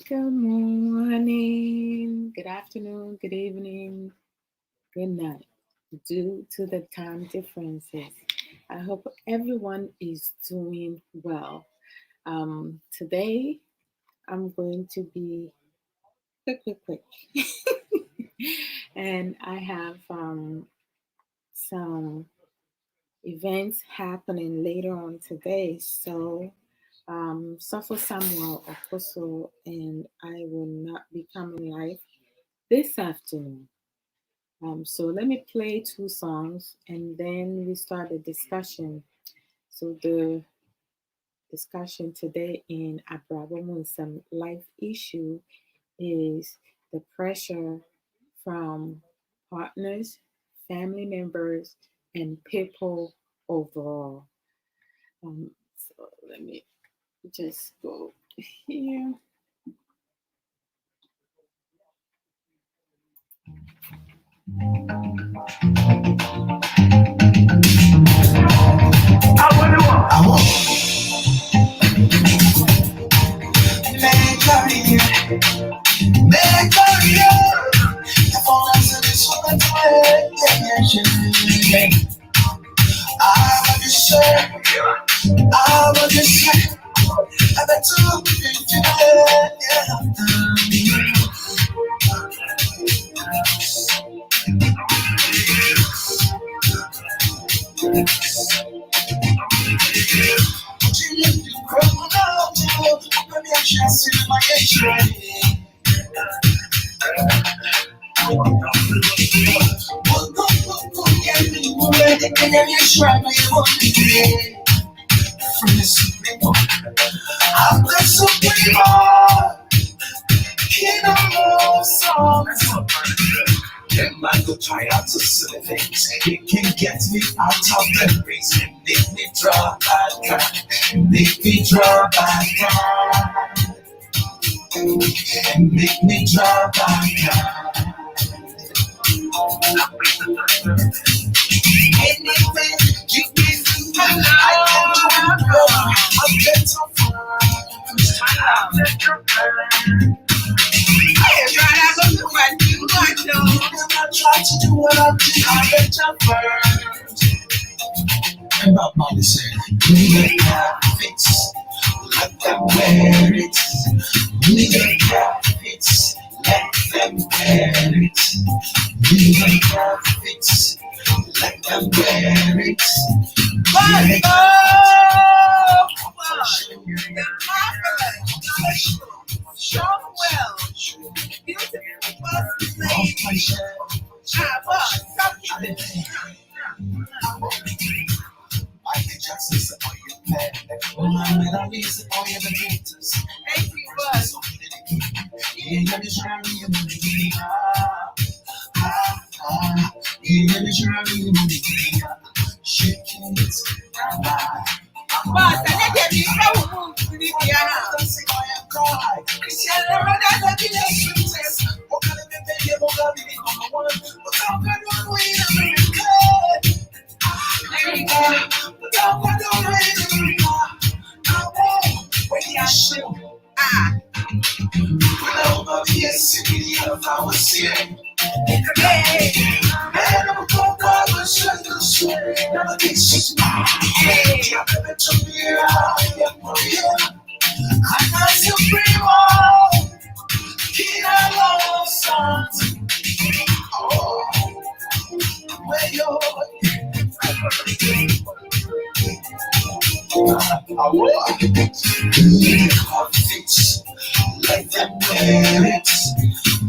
Good morning, good afternoon, good evening, good night, due to the time differences. I hope everyone is doing well. Today, I'm going to be quick. And I have some events happening later on today. So, Suffer Samuel Apostle and I will not be coming live this afternoon. So let me play two songs and then we start the discussion. So the discussion today in Abraham some life issue is the pressure from partners, family members, and people overall. So let me just go here. I want try out to silly things. It can get me out of memories and make me draw back, make me draw back, and make me draw back. Anything you can do, I can do it. I'll get so far. Try to do what I do, I get your first. And my mama said, we make habits, let them wear it. We make habits, let them wear it. We make habits, let them wear it. Show well, beautiful, Michael Jackson's on your man. Muhammad Ali's on your haters. Hey, so yeah, you're trying shaking it. But I let you know who the piano sing on your cry. Christian, that's a relationship. What kind of baby, what kind of one? What kind of way to make it? When you show, yes, if I was here, man, I'm going to shut the shit. Never get shit. Hey, I'm never to be I'm not supreme. Kid, I love songs. Oh, where you're. I walk outfits, let them wear it.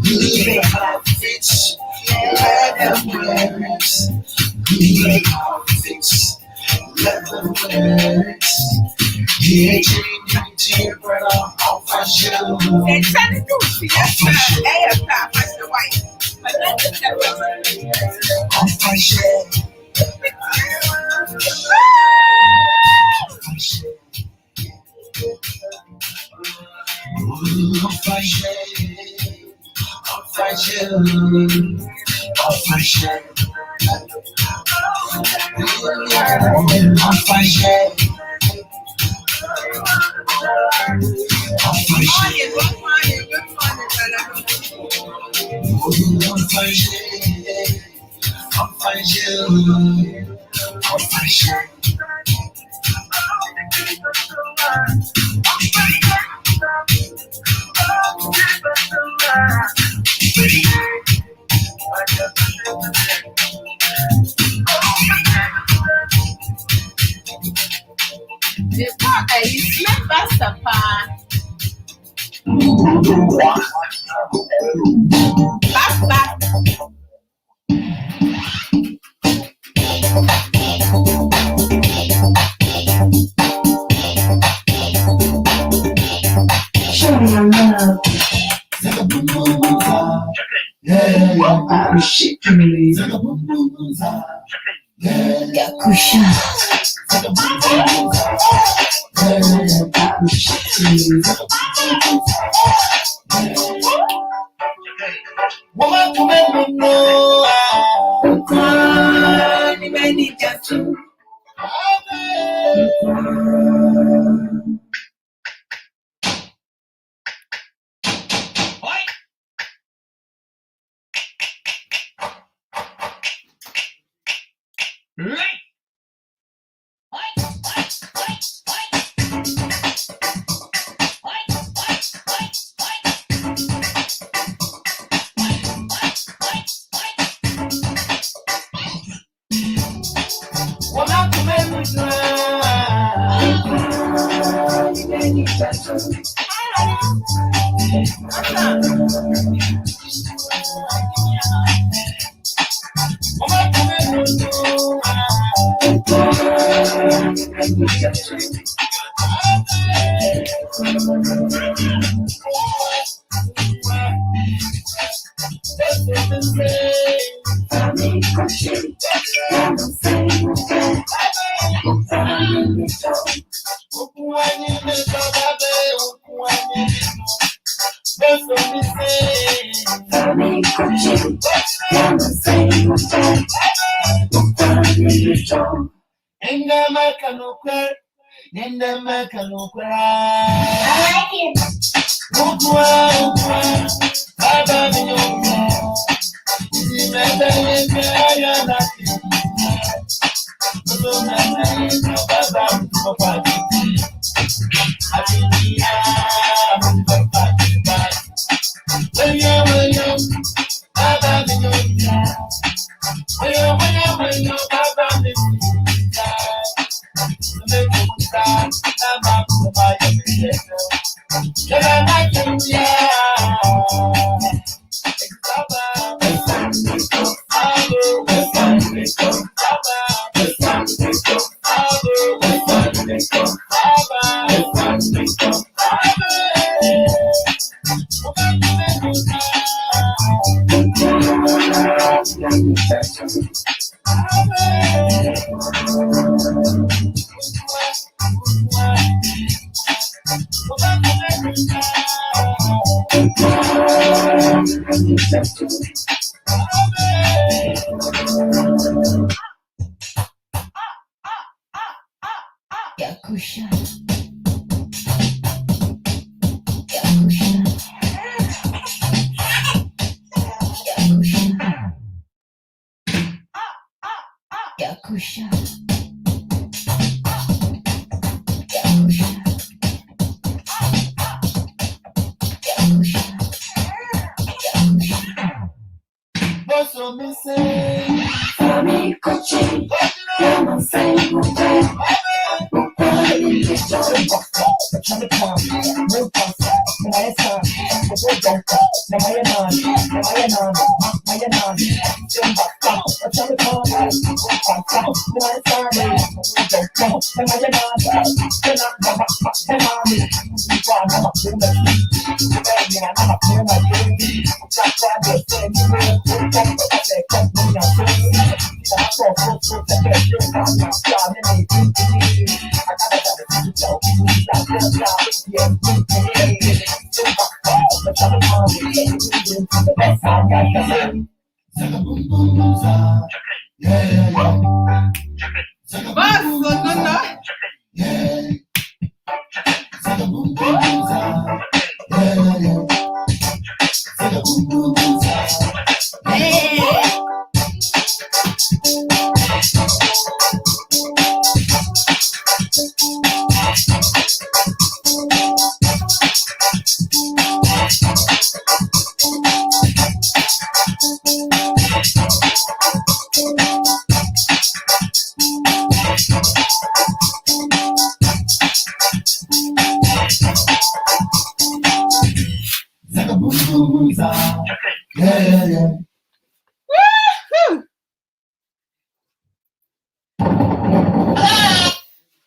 Good outfits, let them wear it. Good outfits, let them wear it. Yeah, change your brother off my show. It's time to do it. Yes, sir. Hey, that's the white. But that's the off my show.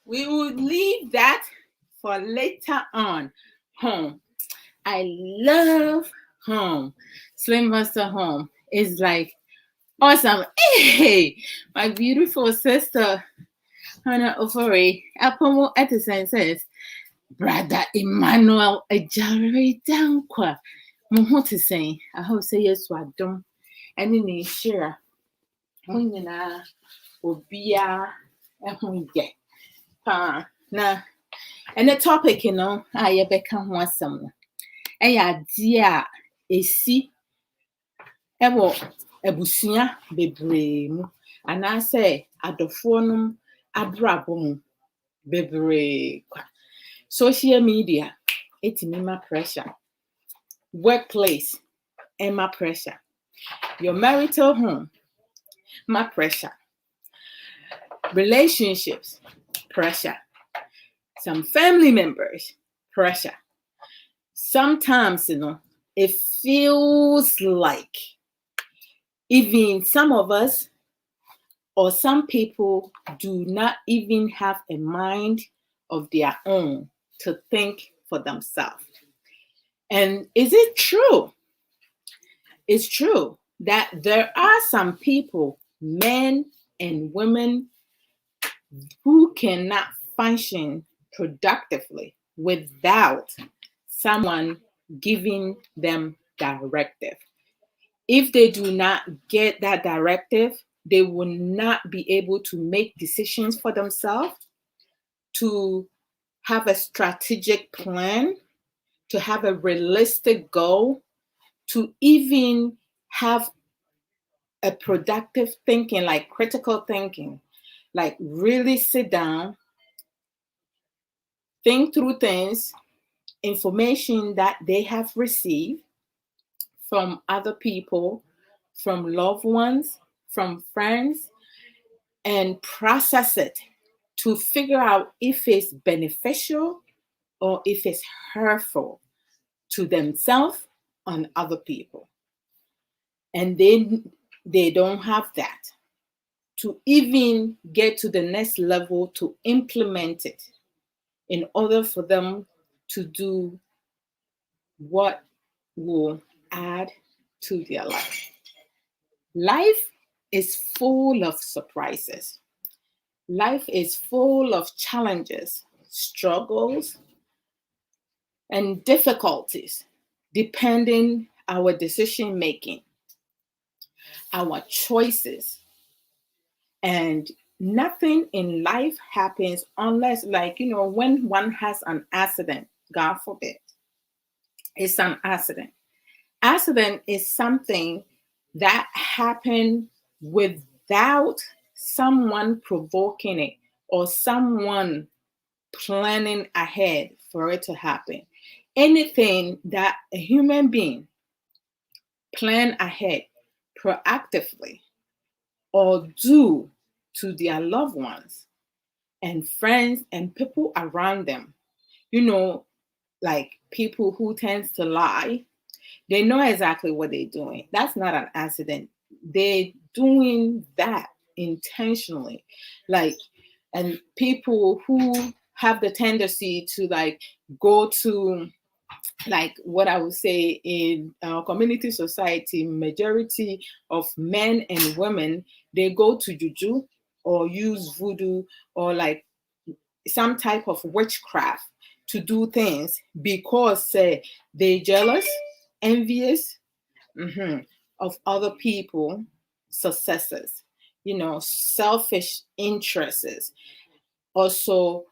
We will leave that for later on. Home. I love home. Slim Master Home is like awesome. Hey, my beautiful sister, Hannah Ofori, Apomo Edison says, Brother Emmanuel Ejari Dankwa. Mo to say, I hope say yes to Adam. And in the share, when you know, will be a get. Na, and the topic, you know, I become one some. Ɛyɛ adeɛ a esi ɛwɔ abusua bebree mu anaasɛ adɔfoɔ nom abrabɔ mu bebree kwa. Social media etimi ma pressure, workplace ɛma pressure, your marital home ma pressure, relationships pressure, some family members pressure. Sometimes, you know, it feels like even some of us or some people do not even have a mind of their own to think for themselves. And is it true? It's true that there are some people, men and women, who cannot function productively without someone giving them directive. If they do not get that directive, they will not be able to make decisions for themselves, to have a strategic plan, to have a realistic goal, to even have a productive thinking, like critical thinking, like really sit down, think through things, information that they have received from other people, from loved ones, from friends, and process it to figure out if it's beneficial or if it's hurtful to themselves and other people. And then they don't have that to even get to the next level to implement it in order for them to do what will add to their life. Life is full of surprises. Life is full of challenges, struggles, and difficulties, depending our decision making, our choices. And nothing in life happens unless, like, you know, when one has an accident, God forbid, it's an accident. Accident is something that happened without someone provoking it or someone planning ahead for it to happen. Anything that a human being plan ahead proactively or do to their loved ones and friends and people around them, you know, like people who tends to lie, they know exactly what they're doing. That's not an accident. They're doing that intentionally. Like, and people who have the tendency to like go to, like what I would say in our community society, majority of men and women, they go to juju or use voodoo or like some type of witchcraft to do things because they're jealous, envious of other people successes, you know, selfish interests. Also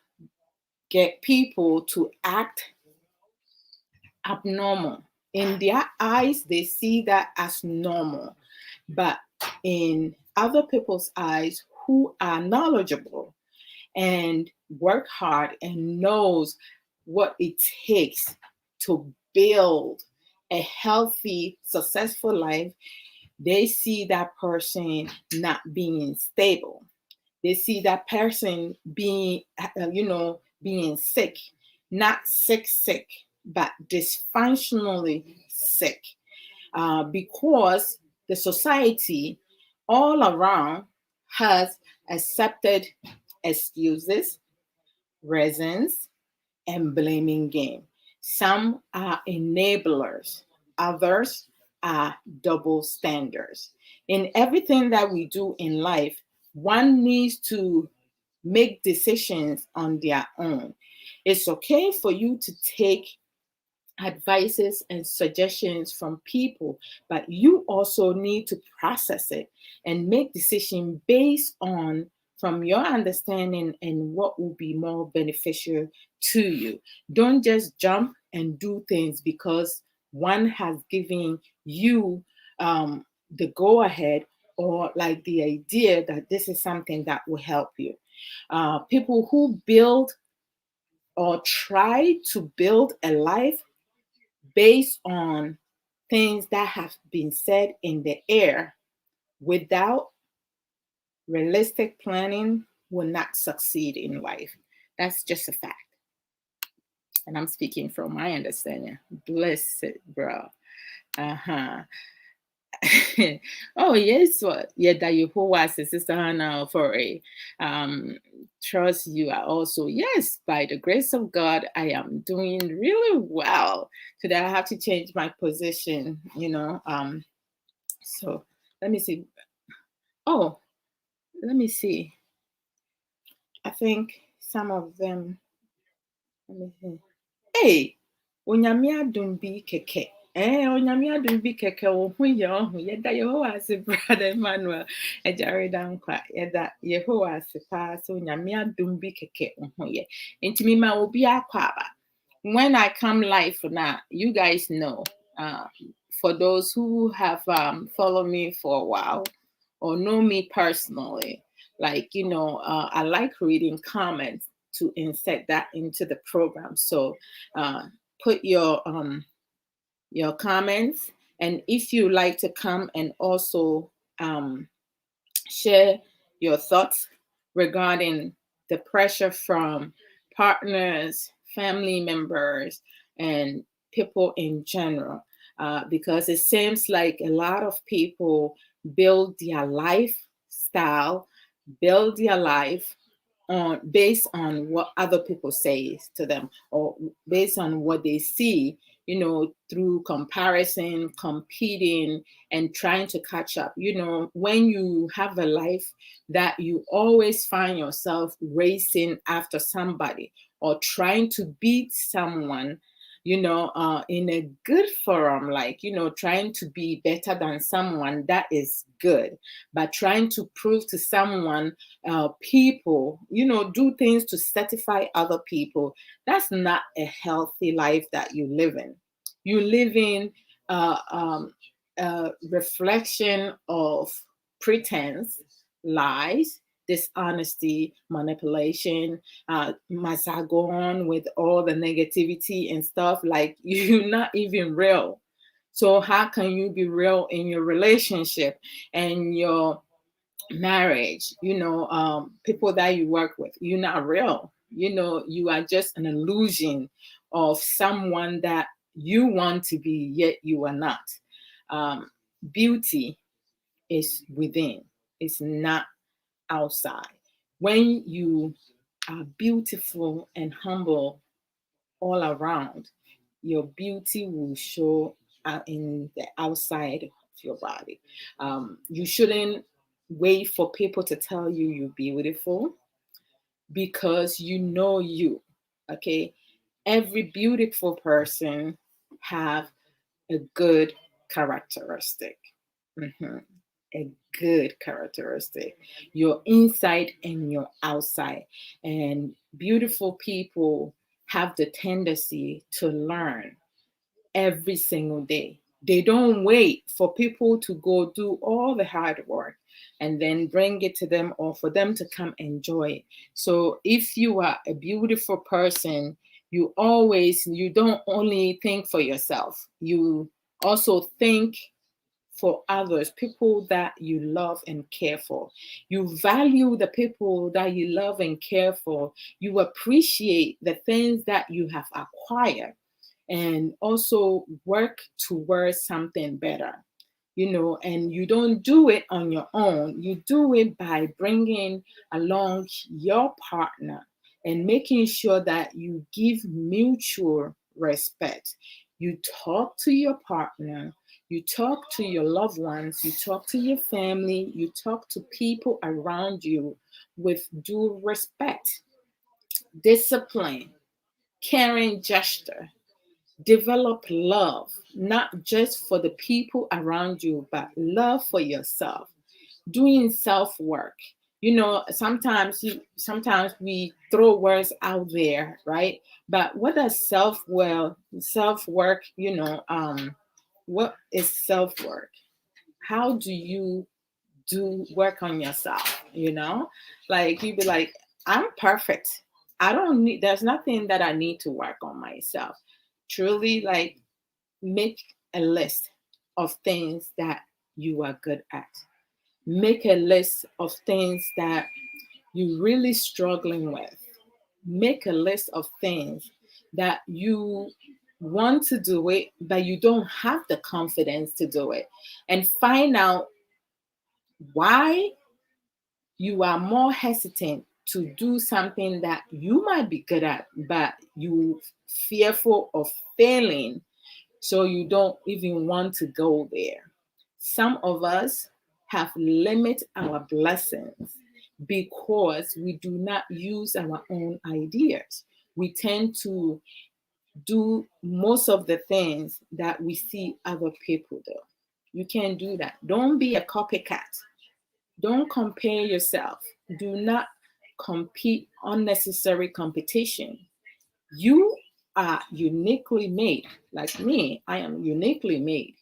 get people to act abnormal. In their eyes, they see that as normal. But in other people's eyes who are knowledgeable and work hard and knows what it takes to build a healthy, successful life, they see that person not being stable. They see that person being, being sick, not sick, but dysfunctionally sick. because the society all around has accepted excuses, reasons, and blaming game. Some are enablers, others are double standards. In everything that we do in life, one needs to make decisions on their own. It's okay for you to take advices and suggestions from people, but you also need to process it and make decision based on from your understanding and what will be more beneficial to you. Don't just jump and do things because one has given you the go ahead or like the idea that this is something that will help you. People who build or try to build a life based on things that have been said in the air without realistic planning will not succeed in life. That's just a fact. And I'm speaking from my understanding. Bless it, bro. Uh-huh. Oh yes, what yeah, that Yehovah says, Sister Hannah for a trust you are also. Yes, by the grace of God, I am doing really well. Today I have to change my position, so let me see. Oh, let me see. I think some of them, let me see. Hey, onyame adom bi keke. Onyame adom bi keke wo hu ye ohu yeda Yehowa ase brother Emmanuel ejare dan kwa yeda Yehowa ase pa so onyame adom bi keke wo hu ye. Ntimi ma obi akwa aba. When I come live now, you guys know, for those who have followed me for a while or know me personally, like, I like reading comments to insert that into the program. So put your comments, and if you like to come and also share your thoughts regarding the pressure from partners, family members, and people in general. Because it seems like a lot of people build their lifestyle, build their life on based on what other people say to them or based on what they see, through comparison, competing, and trying to catch up. When you have a life that you always find yourself racing after somebody or trying to beat someone, in a good forum, like, trying to be better than someone, that is good. But trying to prove to someone, people, do things to satisfy other people, that's not a healthy life that you live in. You live in a reflection of pretense, lies, dishonesty, manipulation, must I go on with all the negativity and stuff? Like, you're not even real. So how can you be real in your relationship and your marriage? People that you work with, you're not real. You are just an illusion of someone that you want to be, yet you are not. Beauty is within, it's not outside. When you are beautiful and humble all around, your beauty will show in the outside of your body. You shouldn't wait for people to tell you you're beautiful, because you know you. Okay, every beautiful person have a good characteristic. Mhm. A good characteristic, your inside and your outside. And beautiful people have the tendency to learn every single day. They don't wait for people to go do all the hard work and then bring it to them or for them to come enjoy it. So if you are a beautiful person, you don't only think for yourself, you also think for others, people that you love and care for. You value the people that you love and care for. You appreciate the things that you have acquired. and also work towards something better. And you don't do it on your own. You do it by bringing along your partner and making sure that you give mutual respect. You talk to your partner, you talk to your loved ones, you talk to your family, you talk to people around you with due respect, discipline, caring gesture. Develop love, not just for the people around you, but love for yourself. Doing self work. Sometimes we throw words out there, right? But what does self work? What is self work? How do you do work on yourself? Like you be like, I'm perfect. I don't need. There's nothing that I need to work on myself. Truly, like, make a list of things that you are good at. Make a list of things that you're really struggling with. Make a list of things that you want to do it, but you don't have the confidence to do it. And find out why you are more hesitant to do something that you might be good at, but you fearful of failing, so you don't even want to go there. Some of us have limited our blessings because we do not use our own ideas. We tend to do most of the things that we see other people do. You can't do that. Don't be a copycat. Don't compare yourself. Do not compete unnecessary competition. You are uniquely made. Like me, I am uniquely made.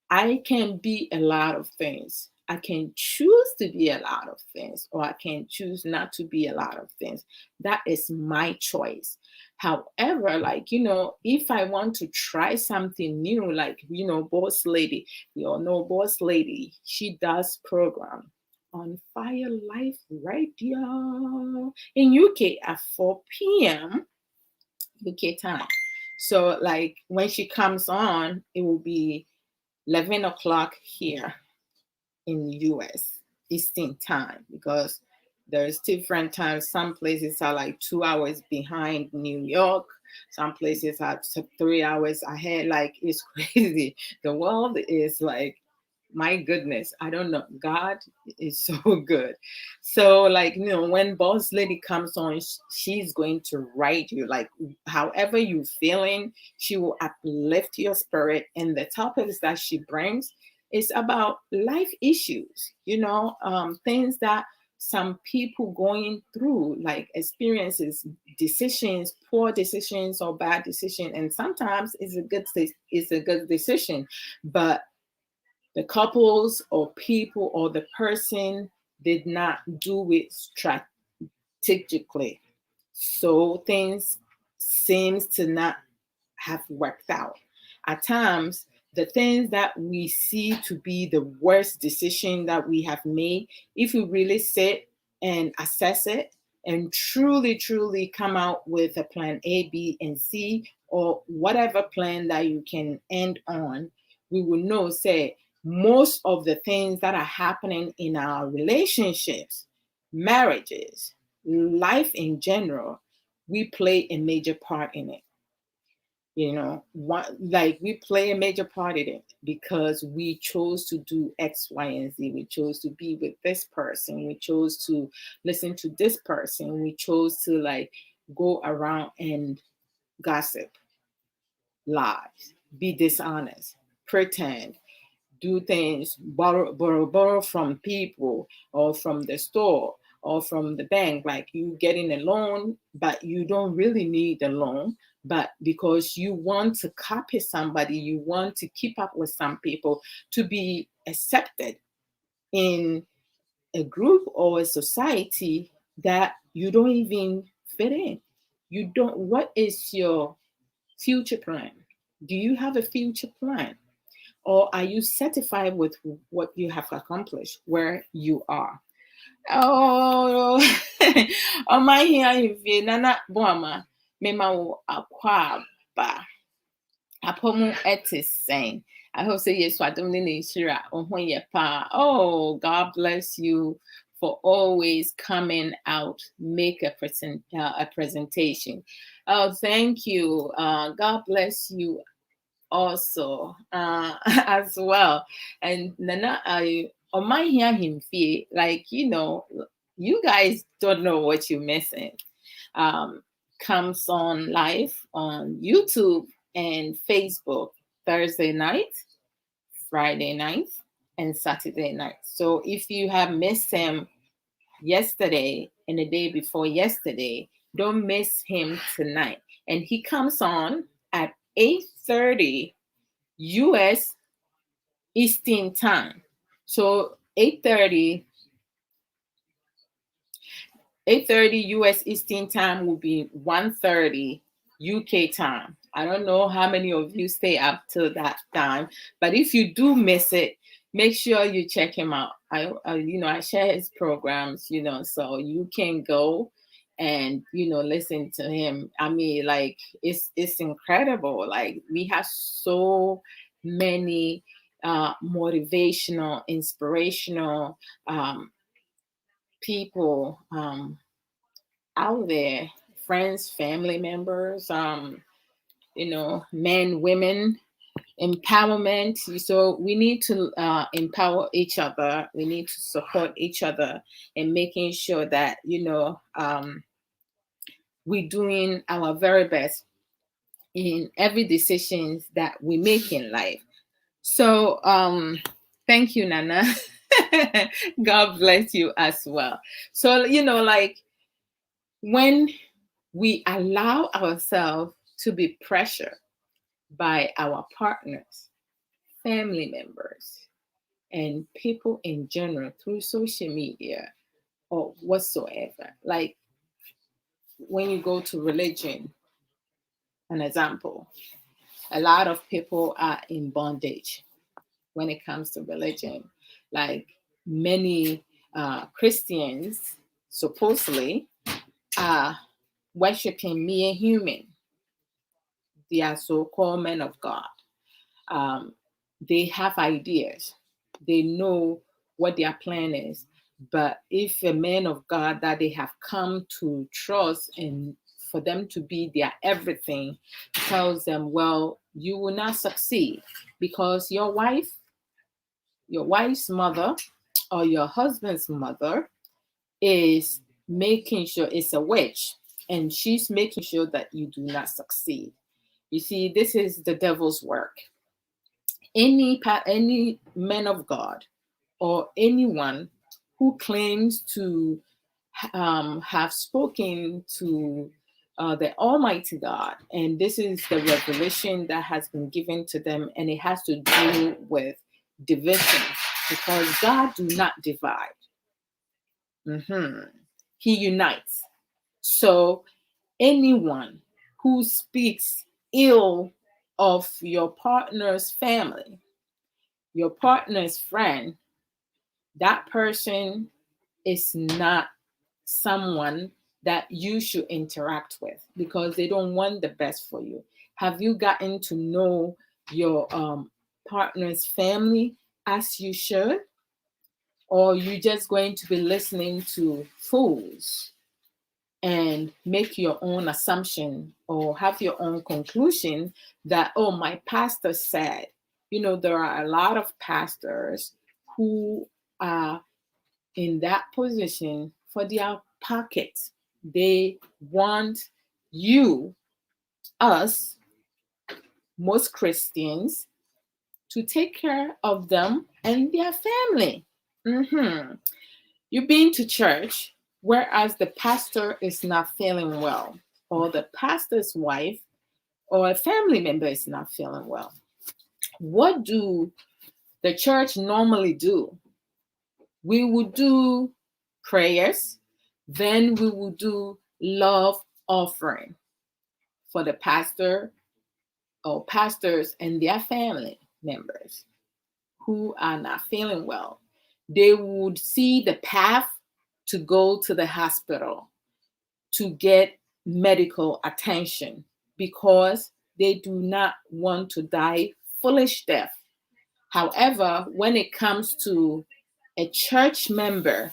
I can be a lot of things. I can choose to be a lot of things, or I can choose not to be a lot of things. That is my choice. However, like, if I want to try something new, like, Boss Lady, we all know Boss Lady, she does program on Fire Life Radio in UK at 4 p.m. UK time. So, like, when she comes on, it will be 11 o'clock here in US Eastern time, because there's different times. Some places are like 2 hours behind New York. Some places are 3 hours ahead. Like, it's crazy. The world is like, my goodness, I don't know. God is so good. So, like, when Boss Lady comes on, she's going to write you, like, however you feeling, she will uplift your spirit. And the topics that she brings is about life issues, things that some people going through, like experiences, decisions, poor decisions or bad decision. And sometimes it's a good decision, but the couples or people or the person did not do it strategically. So things seems to not have worked out. At times, the things that we see to be the worst decision that we have made, if we really sit and assess it and truly, truly come out with a plan A, B, and C, or whatever plan that you can end on, we will know, say, most of the things that are happening in our relationships, marriages, life in general, we play a major part in it. Like, we play a major part in it because we chose to do X, Y, and Z. We chose to be with this person. We chose to listen to this person. We chose to, like, go around and gossip, lie, be dishonest, pretend, do things, borrow from people or from the store or from the bank. Like, you getting a loan, but you don't really need a loan, but because you want to copy somebody, you want to keep up with some people to be accepted in a group or a society that you don't even fit in. You don't. What is your future plan? Do you have a future plan? Or are you satisfied with what you have accomplished where you are? Oh, oh my here, Nana Boama, Mema Aquaba. Apomu etis saying, I hope say yes, what oh, God bless you for always coming out, make a presentation. Oh, thank you. God bless you also as well. And Nana, I on my hear him feel like, you guys don't know what you're missing. Comes on live on YouTube and Facebook Thursday night, Friday night, and Saturday night. So if you have missed him yesterday and the day before yesterday, don't miss him tonight. And he comes on at 8:30 US Eastern time. So 8:30 US Eastern time will be 1:30 UK time. I don't know how many of you stay up till that time, but if you do miss it, make sure you check him out. I share his programs, so you can go and listen to him. I mean, like it's incredible. Like we have so many motivational, inspirational people out there, friends, family members, men, women, empowerment. So we need to empower each other. We need to support each other and making sure that, we're doing our very best in every decisions that we make in life. So thank you, Nana. God bless you as well. So, like when we allow ourselves to be pressured by our partners, family members, and people in general through social media or whatsoever. Like when you go to religion, an example, a lot of people are in bondage when it comes to religion. Like many Christians supposedly are worshiping mere human. They are so-called men of God. They have ideas. They know what their plan is. But if a man of God that they have come to trust and for them to be their everything tells them, well, you will not succeed because your wife's mother or your husband's mother is making sure it's a witch and she's making sure that you do not succeed. You see, this is the devil's work. Any man of God or anyone who claims to have spoken to the Almighty God, and this is the revelation that has been given to them, and it has to do with division, because God do not divide. He unites. So anyone who speaks ill of your partner's family, your partner's friend, that person is not someone that you should interact with because they don't want the best for you. Have you gotten to know your partner's family as you should? Or you just going to be listening to fools and make your own assumption or have your own conclusion that, oh, my pastor said? There are a lot of pastors who are in that position for their pockets. They want you, us, most Christians, to take care of them and their family. You've been to church, whereas the pastor is not feeling well, or the pastor's wife or a family member is not feeling well. What do the church normally do? We would do prayers, then we would do love offering for the pastor or pastors and their family members who are not feeling well. They would see the path to go to the hospital to get medical attention because They do not want to die foolish death. However, when it comes to a church member,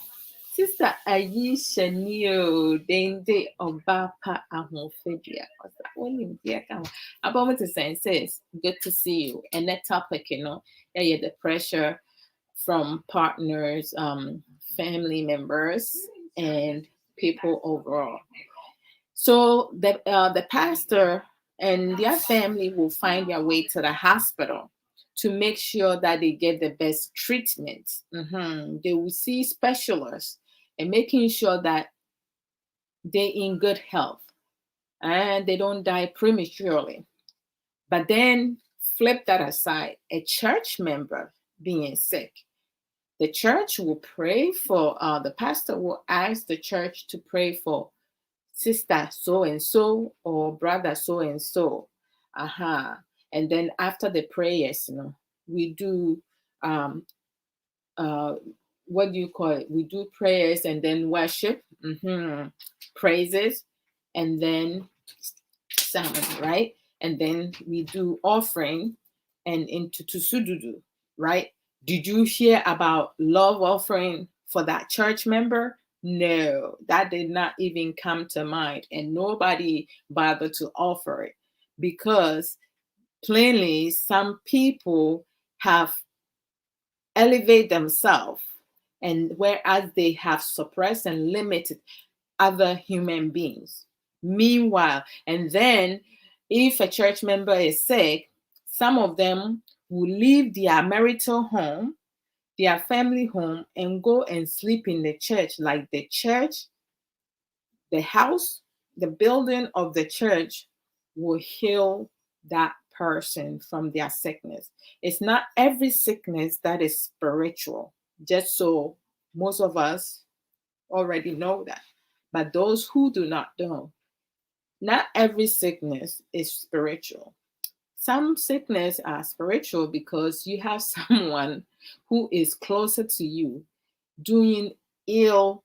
Sister Aisha Neo Dende Obapa Ahofedia. About to say says, good to see you. And that topic, yeah, the pressure from partners, family members, and people overall. So the pastor and their family will find their way to the hospital to make sure that they get the best treatment. They will see specialists and making sure that they're in good health and they don't die prematurely. But then flip that aside, a church member being sick, the church will pray for, the pastor will ask the church to pray for sister so and so or brother so and so. And then after the prayers, we do what do you call it? We do prayers and then worship, praises, and then sermon, right? And then we do offering and into Tusududu, right? Did you hear about love offering for that church member? No, that did not even come to mind, and nobody bothered to offer it because plainly some people have elevated themselves, and whereas they have suppressed and limited other human beings. Meanwhile, and then if a church member is sick, some of them will leave their marital home, their family home, and go and sleep in the church. Like the church, the house, the building of the church will heal that person from their sickness. It's not every sickness that is spiritual, just so most of us already know that. But those who do not know, not every sickness is spiritual. Some sickness are spiritual because you have someone who is closer to you doing ill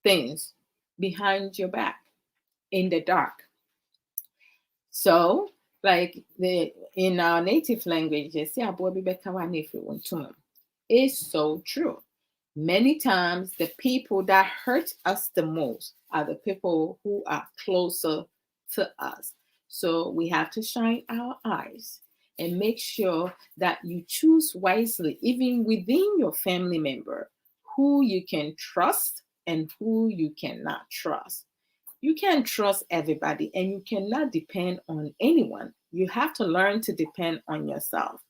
things behind your back in the dark. So, like in our native languages, it's so true. Many times, the people that hurt us the most are the people who are closer to us. So we have to shine our eyes and make sure that you choose wisely, even within your family member, who you can trust and who you cannot trust. You can't trust everybody and you cannot depend on anyone. You have to learn to depend on yourself.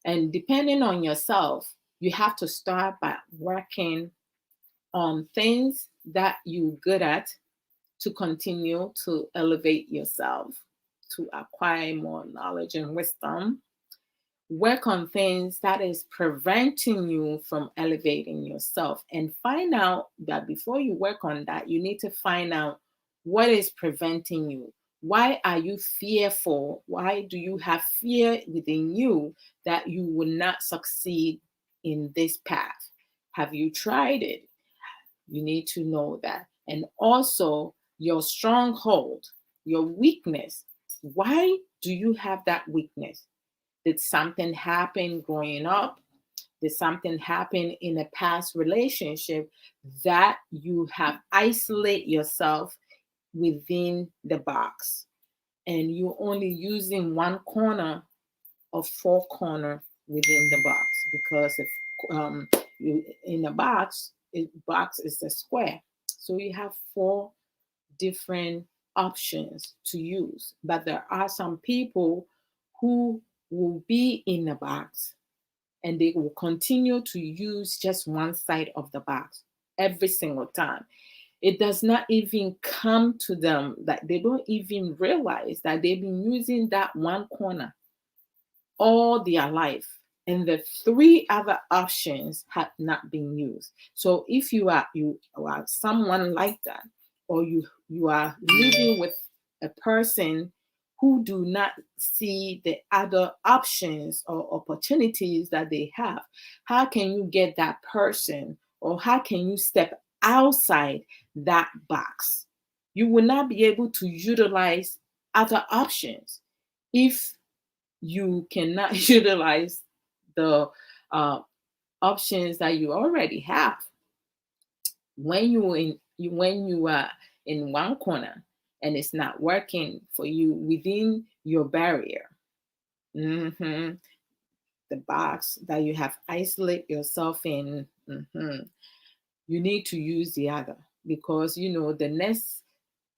And depending on yourself, you have to start by working on things that you're good at to continue to elevate yourself, to acquire more knowledge and wisdom. Work on things that is preventing you from elevating yourself, and find out that before you work on that, you need to find out what is preventing you. Why are you fearful? Why do you have fear within you that you will not succeed in this path? Have you tried it? You need to know that. And also your stronghold, your weakness. Why do you have that weakness? Did something happen growing up? Did something happen in a past relationship that you have isolate yourself within the box? And you're only using one corner of four corner within the box, because if you in a box, box is a square. So you have four different options to use. But there are some people who will be in a box and they will continue to use just one side of the box every single time. It does not even come to them that they don't even realize that they've been using that one corner all their life, and the three other options have not been used. So if you are someone like that, or you are living with a person who do not see the other options or opportunities that they have, how can you get that person, or how can you step outside that box? You will not be able to utilize other options. If you cannot utilize the uh, options that you already have, when you are in one corner and it's not working for you within your barrier, mhm, the box that you have isolate yourself in, you need to use the other, because the next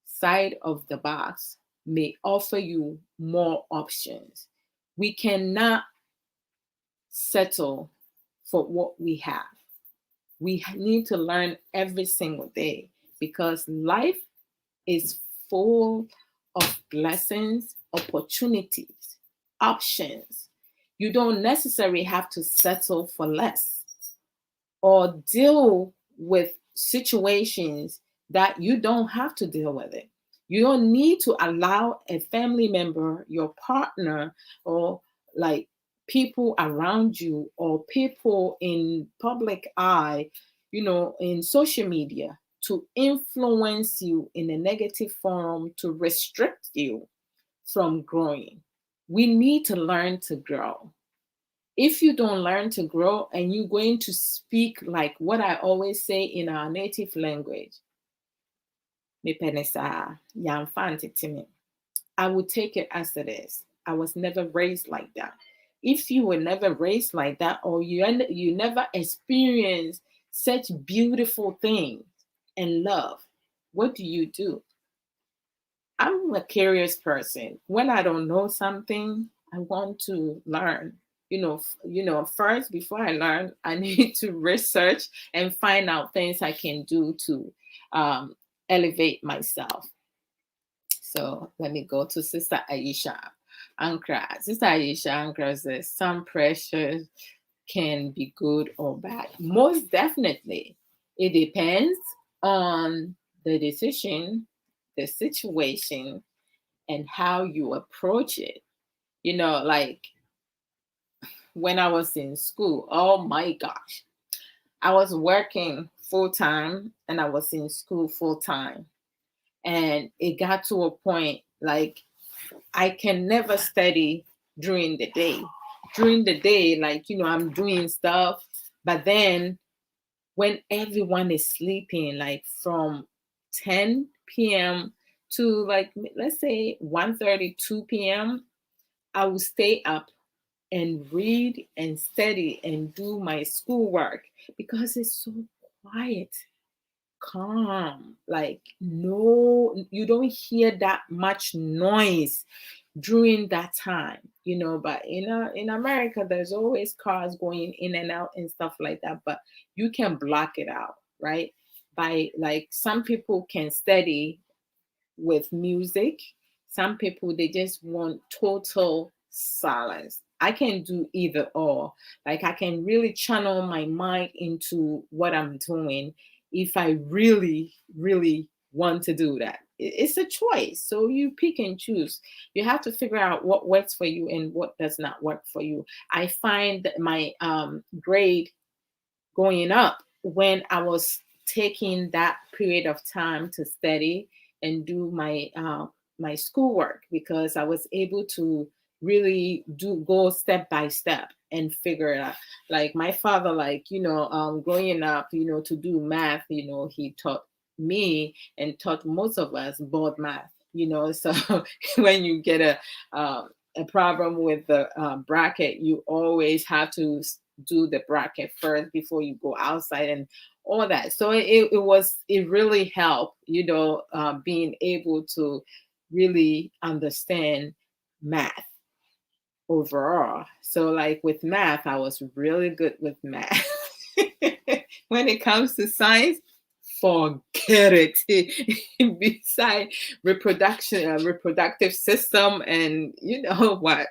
side of the box may offer you more options. We cannot settle for what we have. We need to learn every single day, because life is full of blessings, opportunities, options. You don't necessarily have to settle for less or deal with situations that you don't have to deal with it. You don't need to allow a family member, your partner, or like people around you or people in public eye, in social media, to influence you in a negative form, to restrict you from growing. We need to learn to grow. If you don't learn to grow and you're going to speak like what I always say in our native language, I would take it as it is. I was never raised like that. If you were never raised like that, or you never experienced such beautiful things and love, what do? I'm a curious person. When I don't know something, I want to learn. First, before I learn, I need to research and find out things I can do to um, elevate myself. So let me go to Sister Aisha Ankra. Sister Aisha Ankra says some pressure can be good or bad. Most definitely. It depends on the decision, the situation, and how you approach it. Like when I was in school, oh my gosh, I was working full time and I was in school full time. And it got to a point like I can never study during the day. During the day, like, I'm doing stuff, but then when everyone is sleeping, like from 10 p.m. to like, let's say 1:30, 2 p.m., I will stay up and read and study and do my schoolwork because it's so quiet, calm. Like, no, you don't hear that much noise during that time, but in America, there's always cars going in and out and stuff like that, but you can block it out, right? By like some people can study with music. Some people they just want total silence. I can do either or. Like I can really channel my mind into what I'm doing if I really, really want to do that. It's a choice. So you pick and choose. You have to figure out what works for you and what does not work for you. I find that my grade going up when I was taking that period of time to study and do my schoolwork, because I was able to really do go step by step and figure it out. Like my father, like growing up, to do math, he taught me and taught most of us board math. So when you get a problem with the bracket, you always have to do the bracket first before you go outside and all that. So it really helped, being able to really understand math overall. So like with math, I was really good with math. When it comes to science, forget it. Beside reproductive system, and you know what,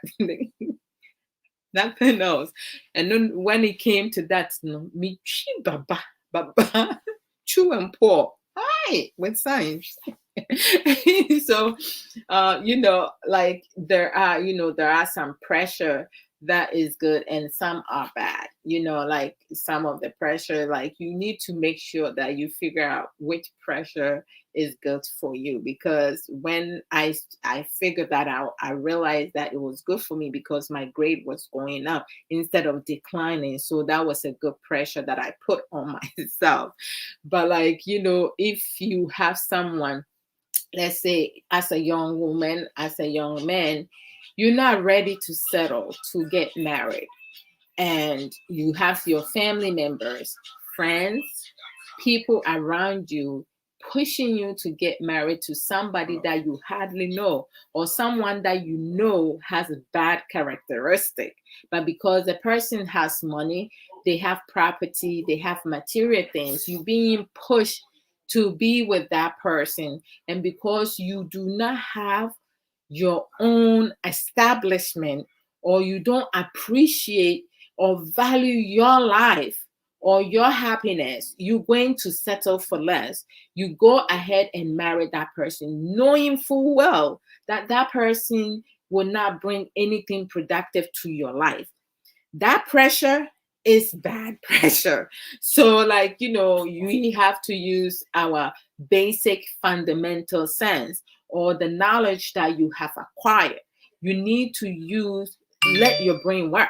nothing else. And then when it came to that, me baba baba chew and pour. Hi, with science. So like there are some pressure that is good and some are bad. Like some of the pressure, like you need to make sure that you figure out which pressure is good for you, because when I figured that out, I realized that it was good for me because my grade was going up instead of declining. So that was a good pressure that I put on myself. But like, if you have someone, let's say as a young woman, as a young man, you're not ready to settle to get married, and you have your family members, friends, people around you pushing you to get married to somebody that you hardly know, or someone that you know has a bad characteristic, but because the person has money, they have property, they have material things, you being pushed to be with that person, and because you do not have your own establishment, or you don't appreciate or value your life or your happiness, you're going to settle for less. You go ahead and marry that person, knowing full well that that person will not bring anything productive to your life. That pressure is bad pressure. So, like, you have to use our basic fundamental sense, or the knowledge that you have acquired. You need to let your brain work.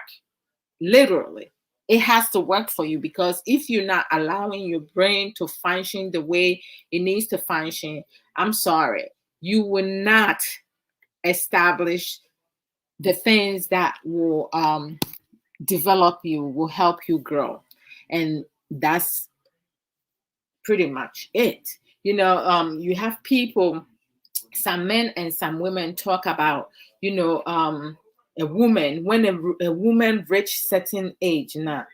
Literally, it has to work for you, because if you're not allowing your brain to function the way it needs to function, I'm sorry, you will not establish the things that will develop you, will help you grow. And that's pretty much it. You have people, some men and some women, talk about, a woman, when a woman reach certain age now,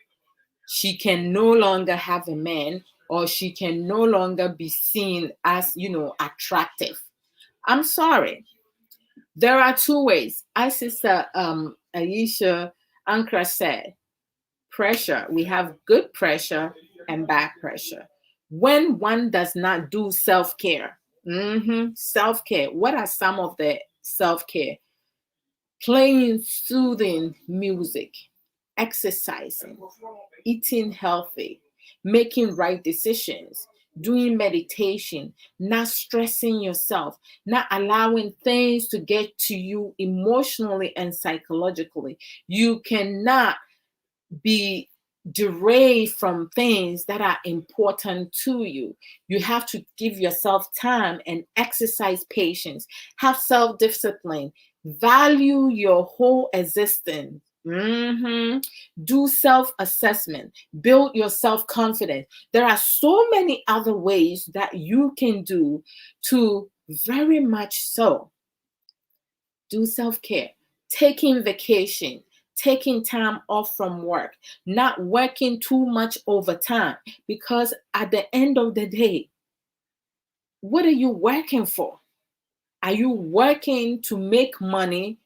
she can no longer have a man, or she can no longer be seen as, attractive. I'm sorry. There are two ways. As Sister Aisha Ankra said, pressure. We have good pressure and bad pressure. When one does not do self-care, self-care. What are some of the self-care? Playing soothing music, exercising, eating healthy, making right decisions, doing meditation, not stressing yourself, not allowing things to get to you emotionally and psychologically. You cannot be derailed from things that are important to you. You have to give yourself time and exercise patience, have self discipline, value your whole existence. Do self assessment, build your self confidence. There are so many other ways that you can do to very much so do self care, taking vacation, taking time off from work, not working too much overtime. Because at the end of the day, what are you working for? Are you working to make money,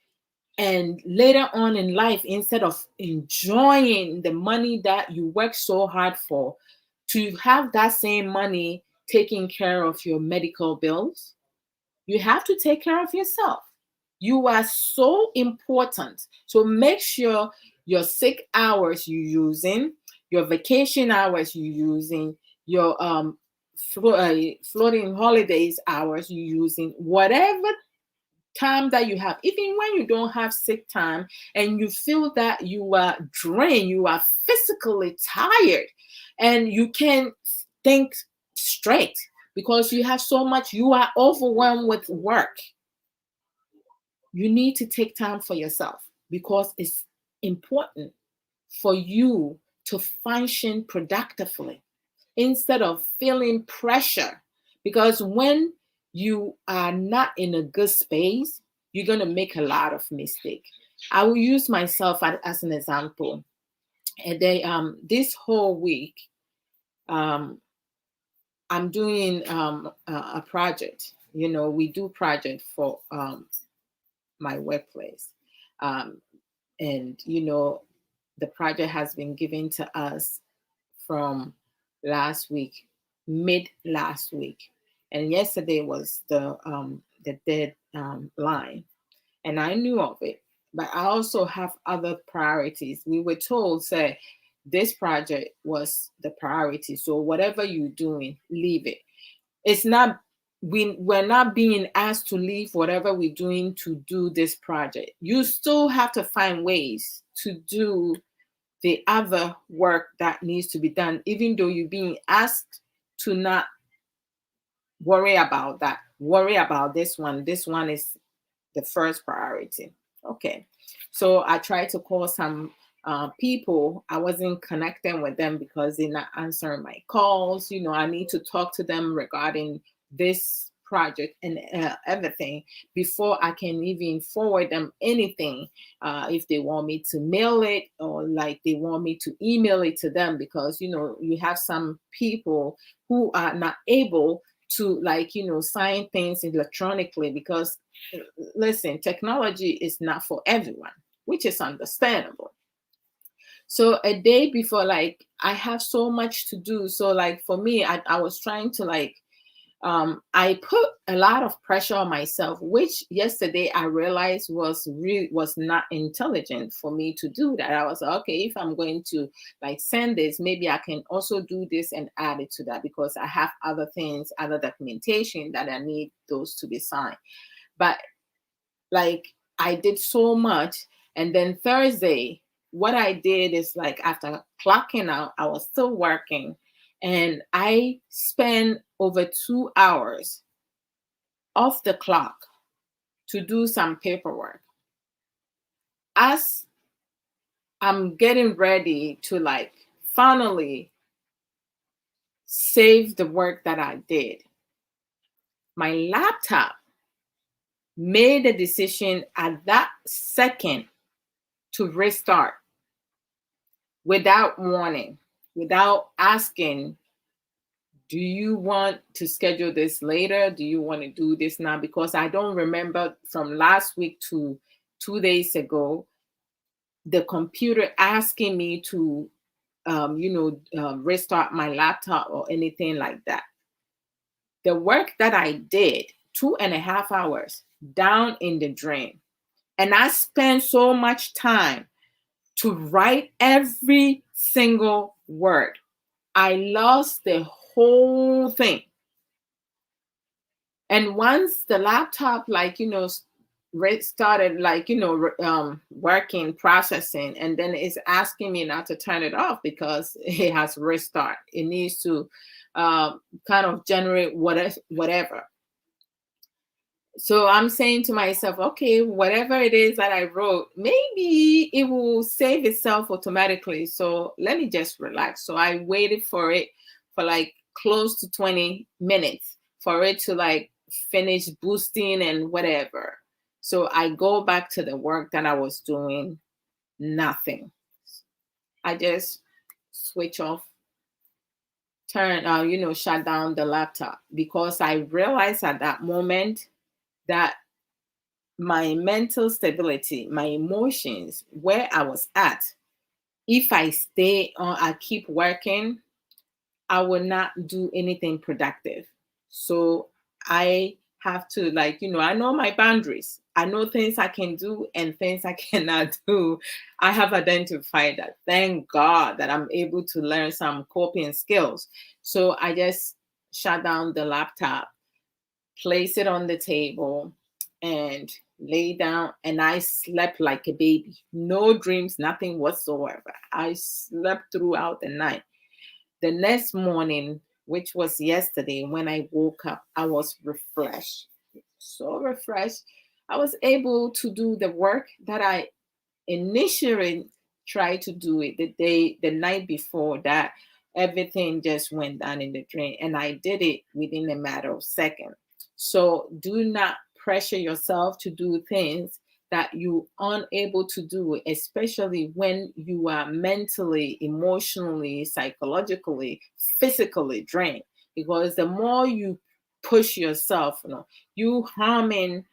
and later on in life, instead of enjoying the money that you work so hard for, to have that same money taking care of your medical bills? You have to take care of yourself. You are so important. So make sure your sick hours you're using, your vacation hours you're using, your floating holidays hours you're using, whatever time that you have, even when you don't have sick time and you feel that you are drained, you are physically tired, and you can't think straight because you have so much, you are overwhelmed with work. You need to take time for yourself, because it's important for you to function productively instead of feeling pressure. Because when you are not in a good space, you're going to make a lot of mistakes. I will use myself as an example. And this whole week, um, I'm doing a project. We do project for my workplace. Um, and, the project has been given to us from last week, mid last week. And yesterday was the deadline. And I knew of it. but I also have other priorities. We were told, say, this project was the priority. So whatever you're doing, leave it. It's not, we're not being asked to leave whatever we're doing to do this project. You still have to find ways to do the other work that needs to be done, even though you're being asked to not worry about that. Worry about this one. This one is the first priority. Okay. So I tried to call some people. I wasn't connecting with them because they're not answering my calls. I need to talk to them regarding this project and everything before I can even forward them anything. If they want me to mail it, or like they want me to email it to them, because you have some people who are not able to, like, sign things electronically, because listen, technology is not for everyone, which is understandable. So a day before, like, I have so much to do. So like for me, I was trying to, like, I put a lot of pressure on myself, which yesterday I realized was not intelligent for me to do that. I was like, okay, if I'm going to, like, send this, maybe I can also do this and add it to that, because I have other things, other documentation that I need those to be signed. But like, I did so much. And then Thursday, what I did is, like, after clocking out, I was still working, and I spent over 2 hours off the clock to do some paperwork. As I'm getting ready to, like, finally save the work that I did, my laptop made a decision at that second to restart without warning, without asking, do you want to schedule this later? Do you want to do this now? Because I don't remember from last week to 2 days ago, the computer asking me to, restart my laptop or anything like that. The work that I did, 2.5 hours down in the drain. And I spent so much time to write every single word. I lost the whole thing. And once the laptop, like, started, like, working, processing, and then it's asking me not to turn it off because it has restart. It needs to kind of generate whatever. So I'm saying to myself, okay, whatever it is that I wrote, maybe it will save itself automatically. So let me just relax. So I waited for it for like close to 20 minutes for it to, like, finish boosting and whatever. So I go back to the work that I was doing, nothing. I just switch off, shut down the laptop, because I realized at that moment that my mental stability, my emotions, where I was at, if I stay on, I keep working, I will not do anything productive. So I have to, like, I know my boundaries. I know things I can do and things I cannot do. I have identified that. Thank God that I'm able to learn some coping skills. So I just shut down the laptop, place it on the table, and lay down, and I slept like a baby. No dreams, nothing whatsoever. I slept throughout the night. The next morning, which was yesterday, when I woke up, I was refreshed. So refreshed. I was able to do the work that I initially tried to do it the night before that. Everything just went down in the drain, and I did it within a matter of seconds. So do not pressure yourself to do things that you unable to do, especially when you are mentally, emotionally, psychologically, physically drained. Because the more you push yourself, you harming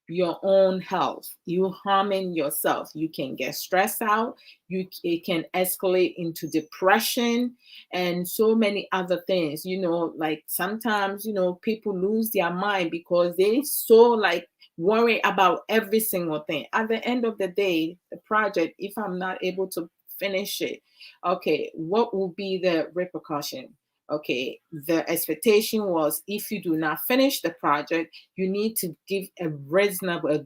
your own health, you harming yourself. You can get stressed out, it can escalate into depression and so many other things. Like sometimes, people lose their mind because they so, like, worry about every single thing. At the end of the day, the project, if I'm not able to finish it, okay, what will be the repercussion? Okay, the expectation was if you do not finish the project, you need to give a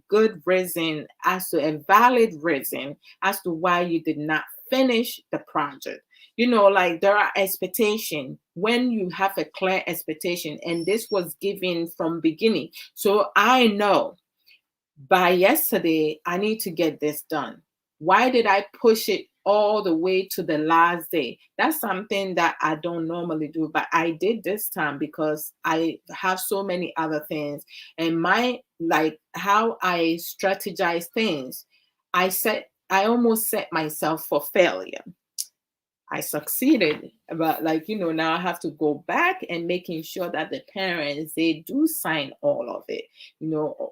good reason, as to a valid reason as to why you did not finish the project. Like there are expectation when you have a clear expectation, and this was given from beginning. So I know by yesterday I need to get this done. Why did I push it all the way to the last day? That's something that I don't normally do, but I did this time because I have so many other things. And my, like, how I strategize things, I almost set myself for failure. I succeeded, but now I have to go back and making sure that the parents, they do sign all of it.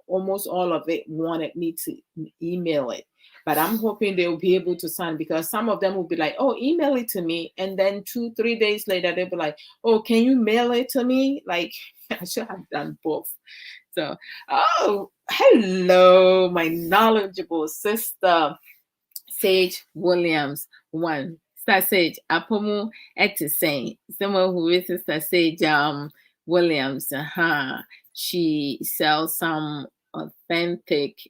Almost all of it wanted me to email it, but I'm hoping they'll be able to sign, because some of them will be like, "Oh, email it to me," and then 2-3 days later they'll be like, "Oh, can you mail it to me?" Like I should have done both. So, oh, hello, my knowledgeable sister, Sage Williams. One. Sister Sage, Apomu Etisane. Someone who is Sister Sage Williams. She sells some authentic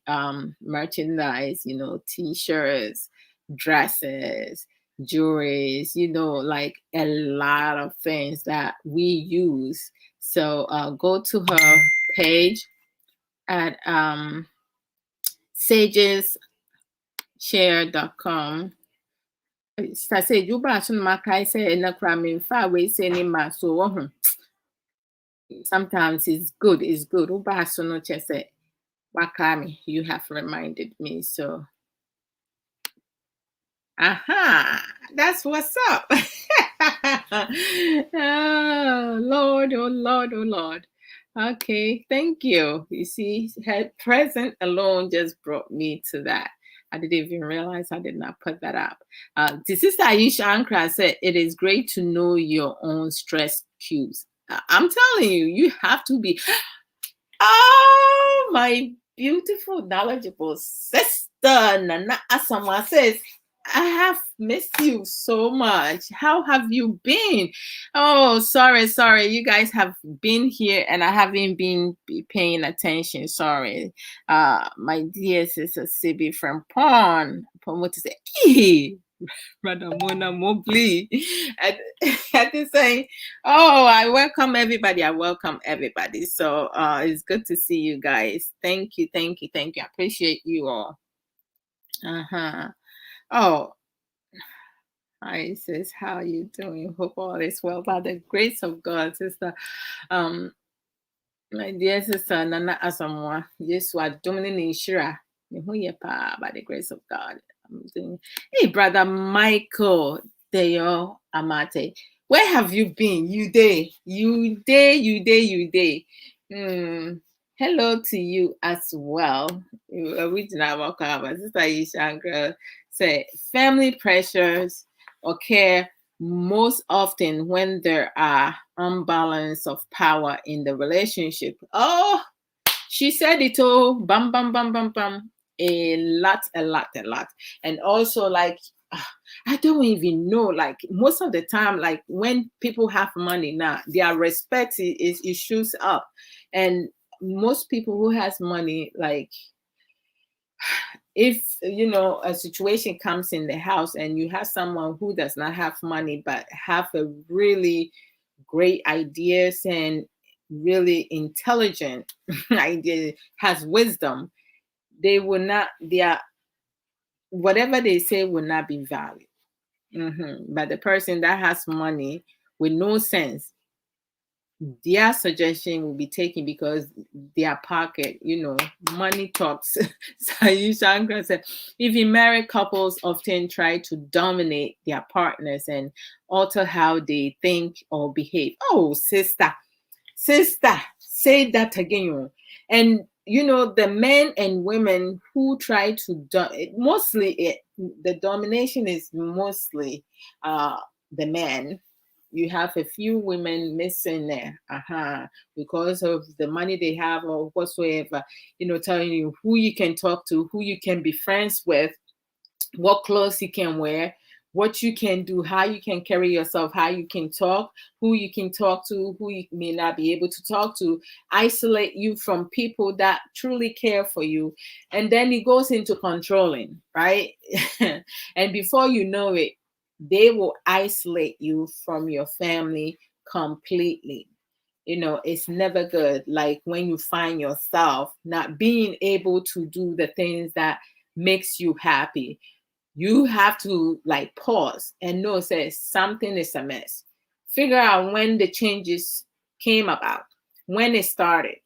merchandise, t-shirts, dresses, jewelries, like a lot of things that we use. So go to her page at sageshare.com. Say you bash on my kai say in a cramming far away saying my so sometimes it's good, Uba so no chese wakami, you have reminded me. So that's what's up. Oh Lord, oh Lord, oh Lord. Okay, thank you. You see, her present alone just brought me to that. I didn't even realize I did not put that up. The sister Aisha Ankra said, "It is great to know your own stress cues." I'm telling you, you have to be. Oh, my beautiful, knowledgeable sister Nana Asama says, "I have missed you so much. How have you been?" Oh, sorry. You guys have been here and I haven't been paying attention. Sorry. My dear sister Sibi from Pon to say, Brother Mona Mobley. At the saying, "Oh, I welcome everybody. So it's good to see you guys. Thank you. I appreciate you all. Oh, hi sis, how are you doing? Hope all is well by the grace of God, sister. My dear sister Nana Asamoah, yes, we are dominating Shira. By the grace of God. I'm doing. Hey, brother Michael Deo Amate, where have you been? You day. Hello to you as well. Original welcome, Sister Ishangra. Say family pressures occur most often when there are imbalance of power in the relationship. Oh, she said it all. Bam, bam, bam, bam, bam. A lot. And also, like, I don't even know. Like, most of the time, like, when people have money now, their respect is it shows up. And most people who has money, like, if a situation comes in the house and you have someone who does not have money but have a really great ideas and really intelligent idea, has wisdom, they will not, their whatever they say will not be valid. But the person that has money with no sense, their suggestion will be taken because their pocket, money talks. Shankar said, even married couples often try to dominate their partners and alter how they think or behave. Oh, sister, say that again. And the men and women who try to the domination is mostly the men. you have a few women missing there, because of the money they have or whatsoever, telling you who you can talk to, who you can be friends with, what clothes you can wear, what you can do, how you can carry yourself, how you can talk, who you can talk to, who you may not be able to talk to, isolate you from people that truly care for you. And then it goes into controlling, right? And before you know it, they will isolate you from your family completely. It's never good. Like when you find yourself not being able to do the things that makes you happy, you have to like pause and know, say something is amiss. Figure out when the changes came about, when it started,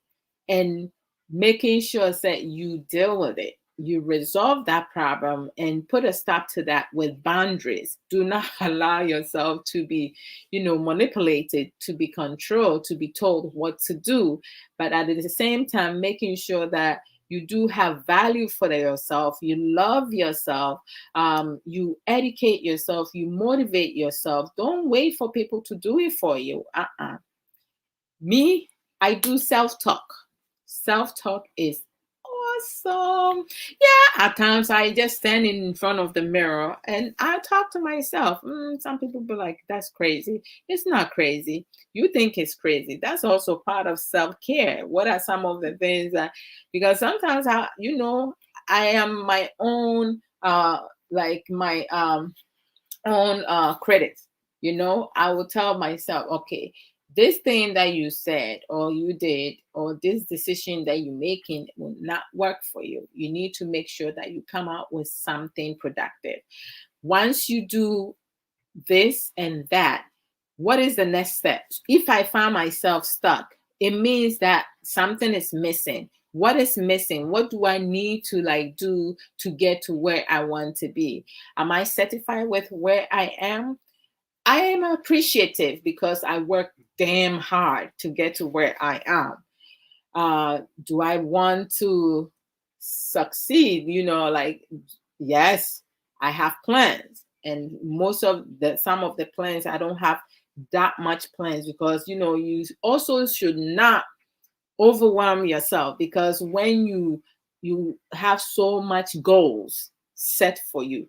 and making sure that you deal with it. You resolve that problem and put a stop to that with boundaries. Do not allow yourself to be, manipulated, to be controlled, to be told what to do. But at the same time, making sure that you do have value for yourself, you love yourself, you educate yourself, you motivate yourself. Don't wait for people to do it for you. Me, I do self-talk. Self-talk is awesome. Yeah, at times I just stand in front of the mirror and I talk to myself. Some people be like, that's crazy. It's not crazy. You think it's crazy. That's also part of self-care. What are some of the things that, because sometimes I am my own like my own critic. I will tell myself, okay, this thing that you said or you did or this decision that you're making will not work for you. You need to make sure that you come out with something productive. Once you do this and that, what is the next step? If I find myself stuck, it means that something is missing. What is missing? What do I need to do to get to where I want to be? Am I satisfied with where I am? I am appreciative because I work damn hard to get to where I am. Do I want to succeed? Yes, I have plans, and some of the plans I don't have that much plans, because you also should not overwhelm yourself, because when you have so much goals set for you,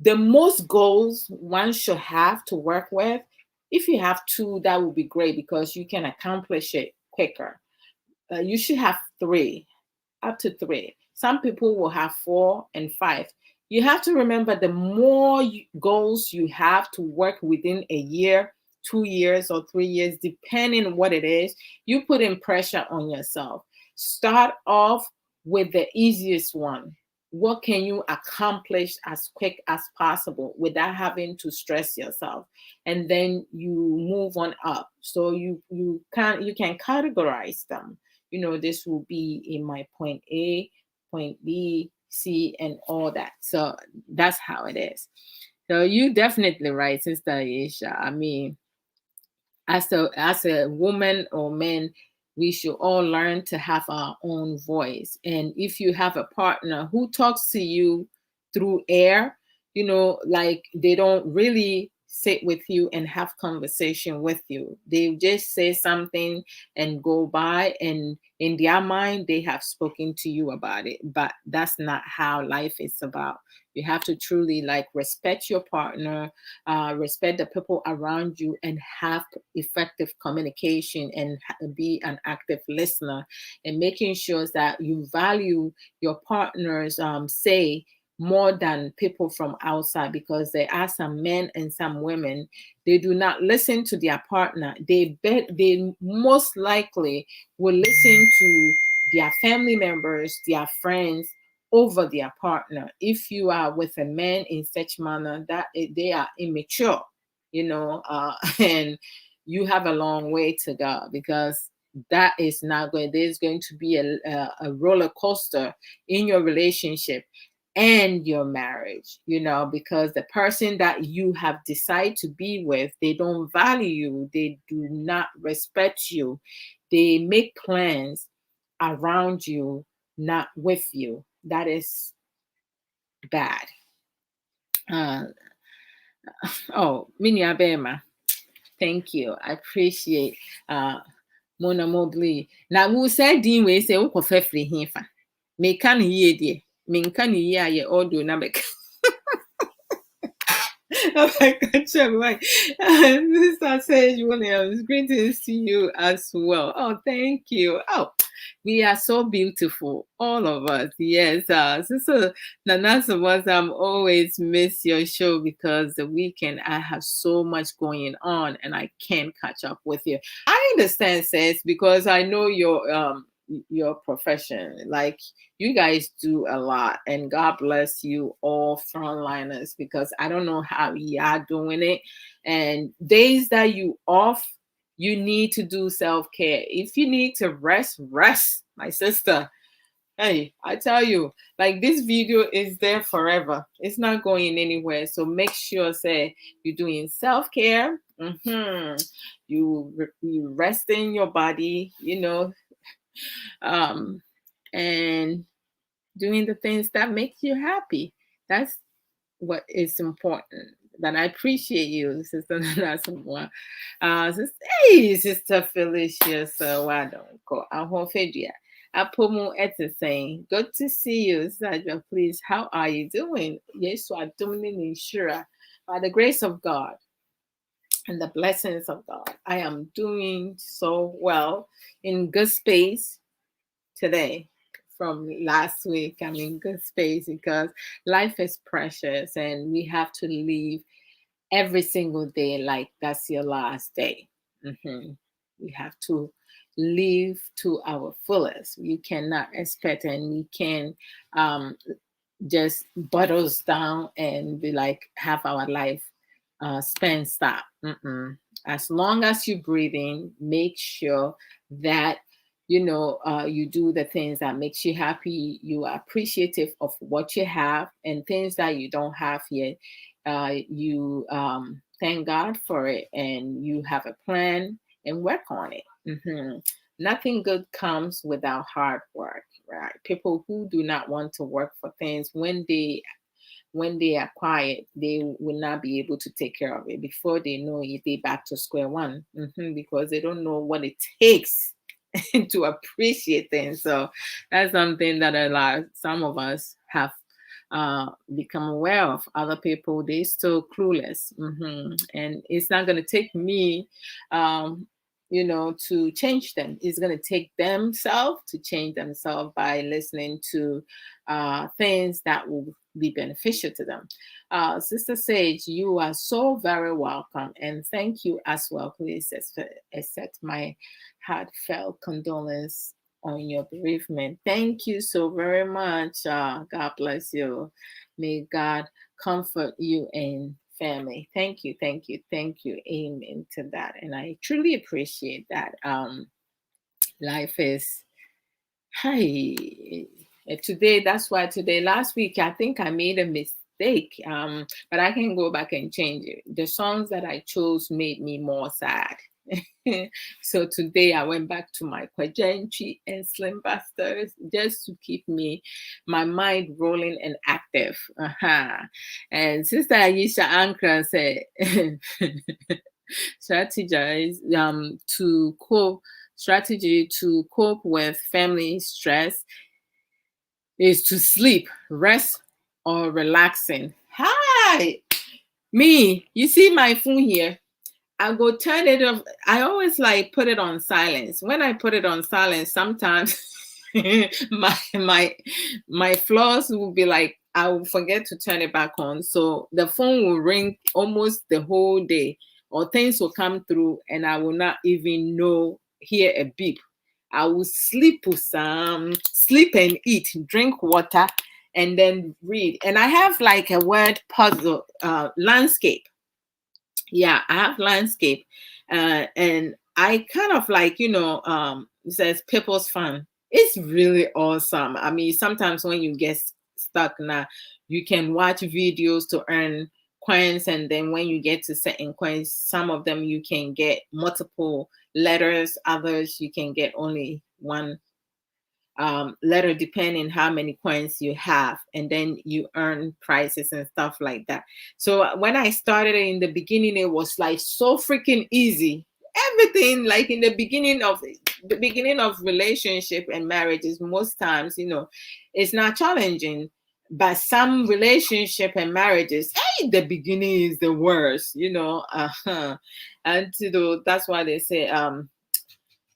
the most goals one should have to work with, if you have two, that would be great because you can accomplish it quicker. You should have three, up to three. Some people will have 4 and 5. You have to remember, the more goals you have to work within a year, 2 years, or 3 years, depending on what it is, you put in pressure on yourself. Start off with the easiest one. What can you accomplish as quick as possible without having to stress yourself? And then you move on up. So you can categorize them. This will be in my point A, point B, C, and all that. So that's how it is. So you definitely right, Sister Aisha. I mean, as a woman or man, we should all learn to have our own voice. And if you have a partner who talks to you through air, like they don't really sit with you and have conversation with you. They just say something and go by, and in their mind they have spoken to you about it. But that's not how life is about. You have to truly respect your partner, respect the people around you, and have effective communication, and be an active listener, and making sure that you value your partner's say more than people from outside, because there are some men and some women, they do not listen to their partner. They most likely will listen to their family members, their friends, over their partner. If you are with a man in such manner, that they are immature, and you have a long way to go, because that is not going. There's going to be a roller coaster in your relationship and your marriage, because the person that you have decided to be with, they don't value you, they do not respect you, they make plans around you, not with you. That is bad. Oh, Minya Bema. Thank you. I appreciate Mona Mobley. Now we said Dean we say Uncle Fefri Hifa. Me can ye dear. Me can ye ye audio number. Oh my God, right. Sister Sage Williams, greetings to you as well. Oh, thank you. Oh, we are so beautiful, all of us. Yes, Sister Nana was always miss your show because the weekend I have so much going on and I can't catch up with you. I understand, sis, because I know your profession. Like you guys do a lot, and God bless you all frontliners because I don't know how you are doing it. And days that you off, you need to do self-care. If you need to rest, rest, my sister. Hey, I tell you, like this video is there forever. It's not going anywhere. So make sure, say, you're doing self-care. You resting your body, and doing the things that make you happy. That's what is important. But I appreciate you, Sister Nanasamoa. Sister Felicia, so why don't go? Ahofedia. Apomu saying, good to see you, Sadra. Please, how are you doing? Yes, so I'm doing Shira. By the grace of God and the blessings of God, I am doing so well in good space today. From last week, I'm in good space because life is precious and we have to live every single day like that's your last day. We have to live to our fullest. You cannot expect, and we can just butter us down and be like have our life span stop. As long as you're breathing, make sure that you do the things that makes you happy. You are appreciative of what you have, and things that you don't have yet, you thank God for it, and you have a plan and work on it. Nothing good comes without hard work, right? People who do not want to work for things, when they are quiet, they will not be able to take care of it. Before they know it, they back to square one, because they don't know what it takes to appreciate things. So that's something that some of us have become aware of. Other people, they still clueless, and it's not going to take me to change them. It's going to take themselves to change themselves by listening to things that will be beneficial to them. Sister Sage, you are so very welcome, and thank you as well. Please accept my heartfelt condolence on your bereavement. Thank you so very much. God bless you. May God comfort you and family. Thank you, thank you, thank you. Amen to that. And I truly appreciate that. Life is today. That's why today, last week, I think I made a mistake. But I can go back and change it. The songs that I chose made me more sad. So today I went back to my Kwajentry and Slim Busters just to keep my mind rolling and active. And Sister Aisha Ankra said, strategy to cope with family stress is to sleep, rest, or relaxing. Hi, me. You see my phone here? I go turn it off. I always put it on silence. When I put it on silence, sometimes my flaws will be like, I will forget to turn it back on. So the phone will ring almost the whole day, or things will come through and I will not even hear a beep. I will sleep and eat, drink water, and then read. And I have a word puzzle, landscape. Yeah, I have landscape, and I kind of it says people's fun. It's really awesome. I mean, sometimes when you get stuck now, you can watch videos to earn coins, and then when you get to certain coins, some of them you can get multiple letters, others you can get only one letter depending how many coins you have, and then you earn prizes and stuff like that. So when I started in the beginning, it was like so freaking easy. Everything, like in the beginning of relationship and marriages, most times, it's not challenging. But some relationship and marriages, hey, the beginning is the worst, and that's why they say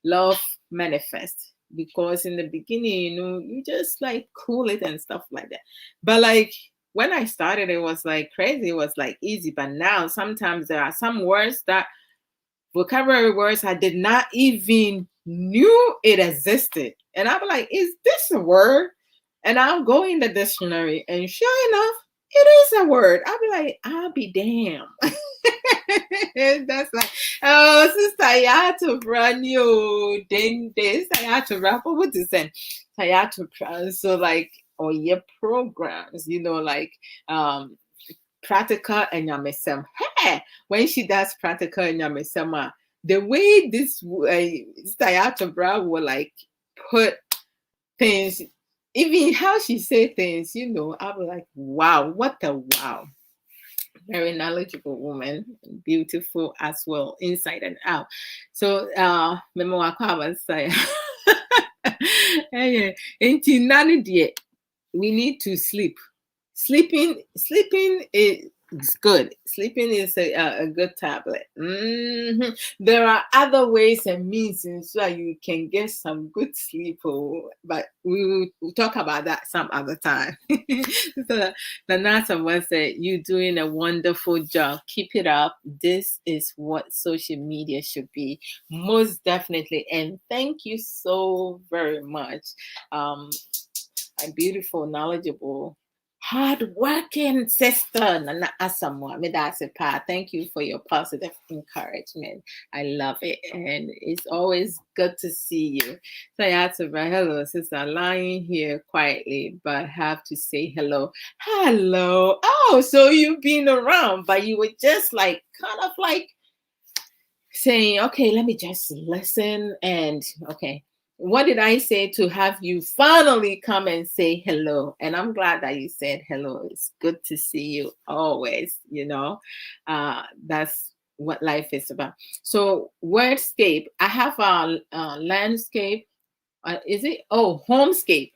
love manifest, because in the beginning, you just like cool it and stuff like that. But like when I started, it was like crazy, it was like easy. But now sometimes there are some words, that vocabulary words, I did not even knew it existed, and I'm like, is this a word? And I'll go in the dictionary, and sure enough, it is a word. I'll be like, I'll be damn. That's like, oh, sister, you had to run you. Then this, I had to rap over this, and I had to, so like, or your programs, like, practical and yamesem. Hey, when she does practical and yamesema, the way this Sayata Bra will like put things, even how she say things, I'll be like, wow, what a wow. Very knowledgeable woman, beautiful as well, inside and out. So, Memo Wakaba say, we need to sleep. Sleeping is good. Sleeping is a good tablet. There are other ways and means in so you can get some good sleep, but we'll talk about that some other time. So the nurse was said, you're doing a wonderful job. Keep it up. This is what social media should be. Most definitely. And thank you so very much. A beautiful, knowledgeable, hard-working sister, Nana Asamoah. Thank you for your positive encouragement. I love it, and it's always good to see you. So I had to write, hello, sister, lying here quietly, but have to say hello. Hello. Oh, so you've been around, but you were just like kind of like saying, okay, let me just listen, and okay. What did I say to have you finally come and say hello? And I'm glad that you said hello. It's good to see you always, that's what life is about. So Wordscape, I have a landscape. Is it? Oh, Homescape.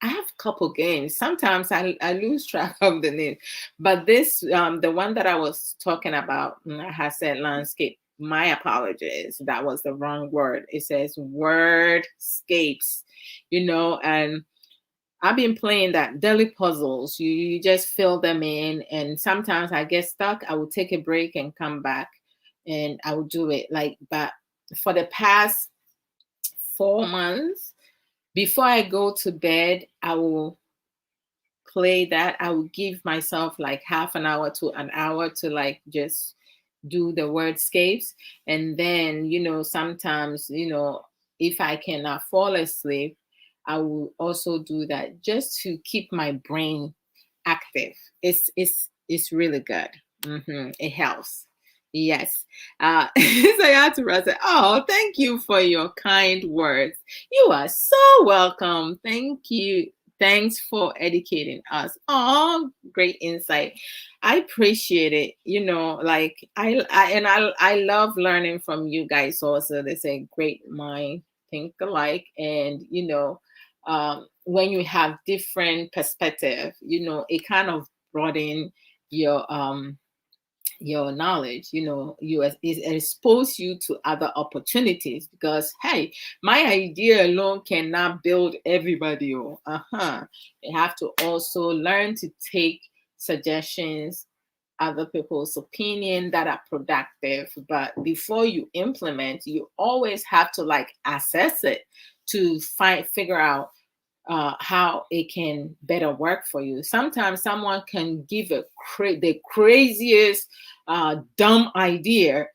I have a couple games. Sometimes I lose track of the name. But this, the one that I was talking about, I had said landscape. My apologies. That was the wrong word. It says Wordscapes, and I've been playing that daily puzzles. You just fill them in, and sometimes I get stuck. I will take a break and come back, and I will do it. But for the past 4 months, before I go to bed, I will play that. I will give myself like half an hour to an hour to like just do the wordscapes. And then, sometimes, if I cannot fall asleep, I will also do that just to keep my brain active. It's really good. It helps. Yes. So I had to say, oh, thank you for your kind words. You are so welcome. Thank you. Thanks for educating us. Oh, great insight. I appreciate it. I love learning from you guys also. They say great mind think alike. And when you have different perspective, it kind of broaden your knowledge. It expose you to other opportunities, because hey, my idea alone cannot build everybody. You have to also learn to take suggestions, other people's opinion that are productive. But before you implement, you always have to like assess it to figure out how it can better work for you. Sometimes someone can give the craziest dumb idea.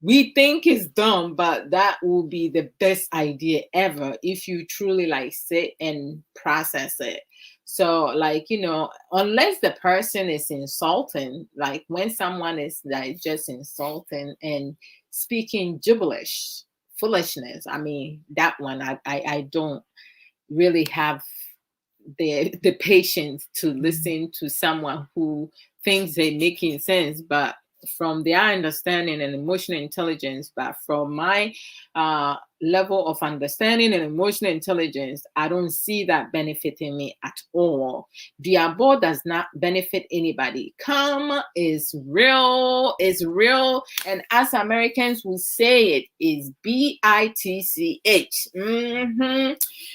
We think it's dumb, but that will be the best idea ever if you truly like sit and process it. So like, unless the person is insulting, like when someone is like just insulting and speaking gibberish, foolishness, I mean, that one I don't really have the patience to listen to someone who thinks they're making sense, but from their understanding and emotional intelligence, but from my level of understanding and emotional intelligence, I don't see that benefiting me at all. Diabo does not benefit anybody. Karma is real, and as Americans will say, it is bitch.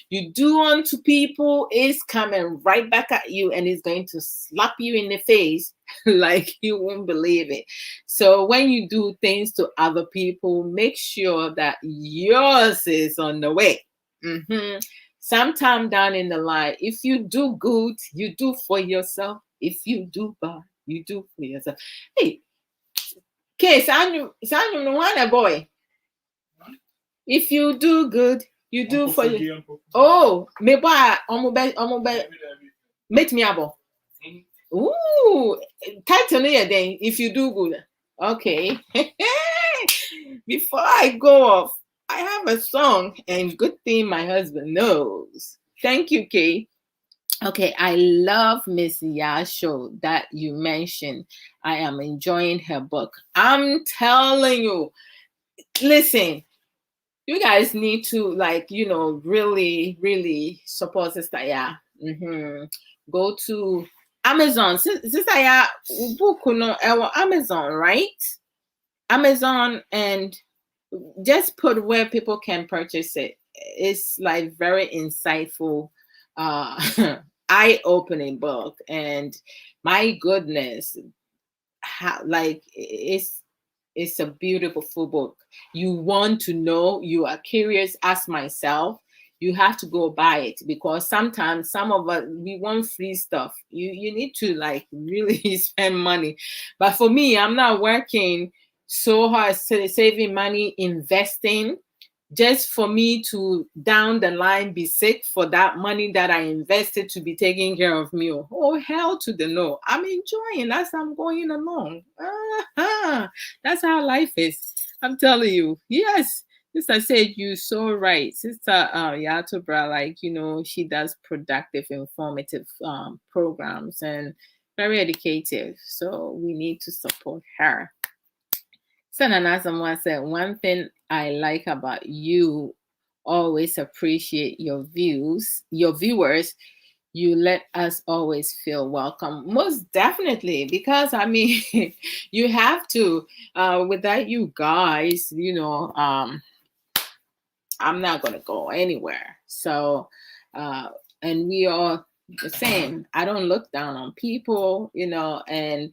You do unto people, it's coming right back at you, and it's going to slap you in the face like you won't believe it. So when you do things to other people, make sure that yours is on the way. Sometime down in the line, if you do good, you do for yourself. If you do bad, you do for yourself. Hey, case Sanyu no one boy. If you do good, you do for you. Oh, me boy, make me abo. Ooh, title here then. If you do good, okay. Before I go off, I have a song, and good thing my husband knows. Thank you, Kay. Okay, I love Miss Yasho that you mentioned. I am enjoying her book. I'm telling you, listen, you guys need to really, really support Sister Ya. Go to Amazon. Sister Ya, book no Amazon, right? Amazon, and just put where people can purchase it. It's like very insightful, eye-opening book, and my goodness, it's a beautiful book. You want to know, you are curious as myself, you have to go buy it, because sometimes some of us, we want free stuff. You need to really spend money. But for me, I'm not working so hard, saving money, investing, just for me to down the line be sick for that money that I invested to be taking care of me. Oh, hell to the no. I'm enjoying as I'm going along. That's how life is. I'm telling you. Yes. Sister said, you so right. Sister Yatobra, she does productive, informative programs, and very educative. So we need to support her. Sanana someone said, one thing I like about you, always appreciate your viewers. You let us always feel welcome. Most definitely, because you have to. Without you guys, I'm not gonna go anywhere. So, and we are the same. I don't look down on people, and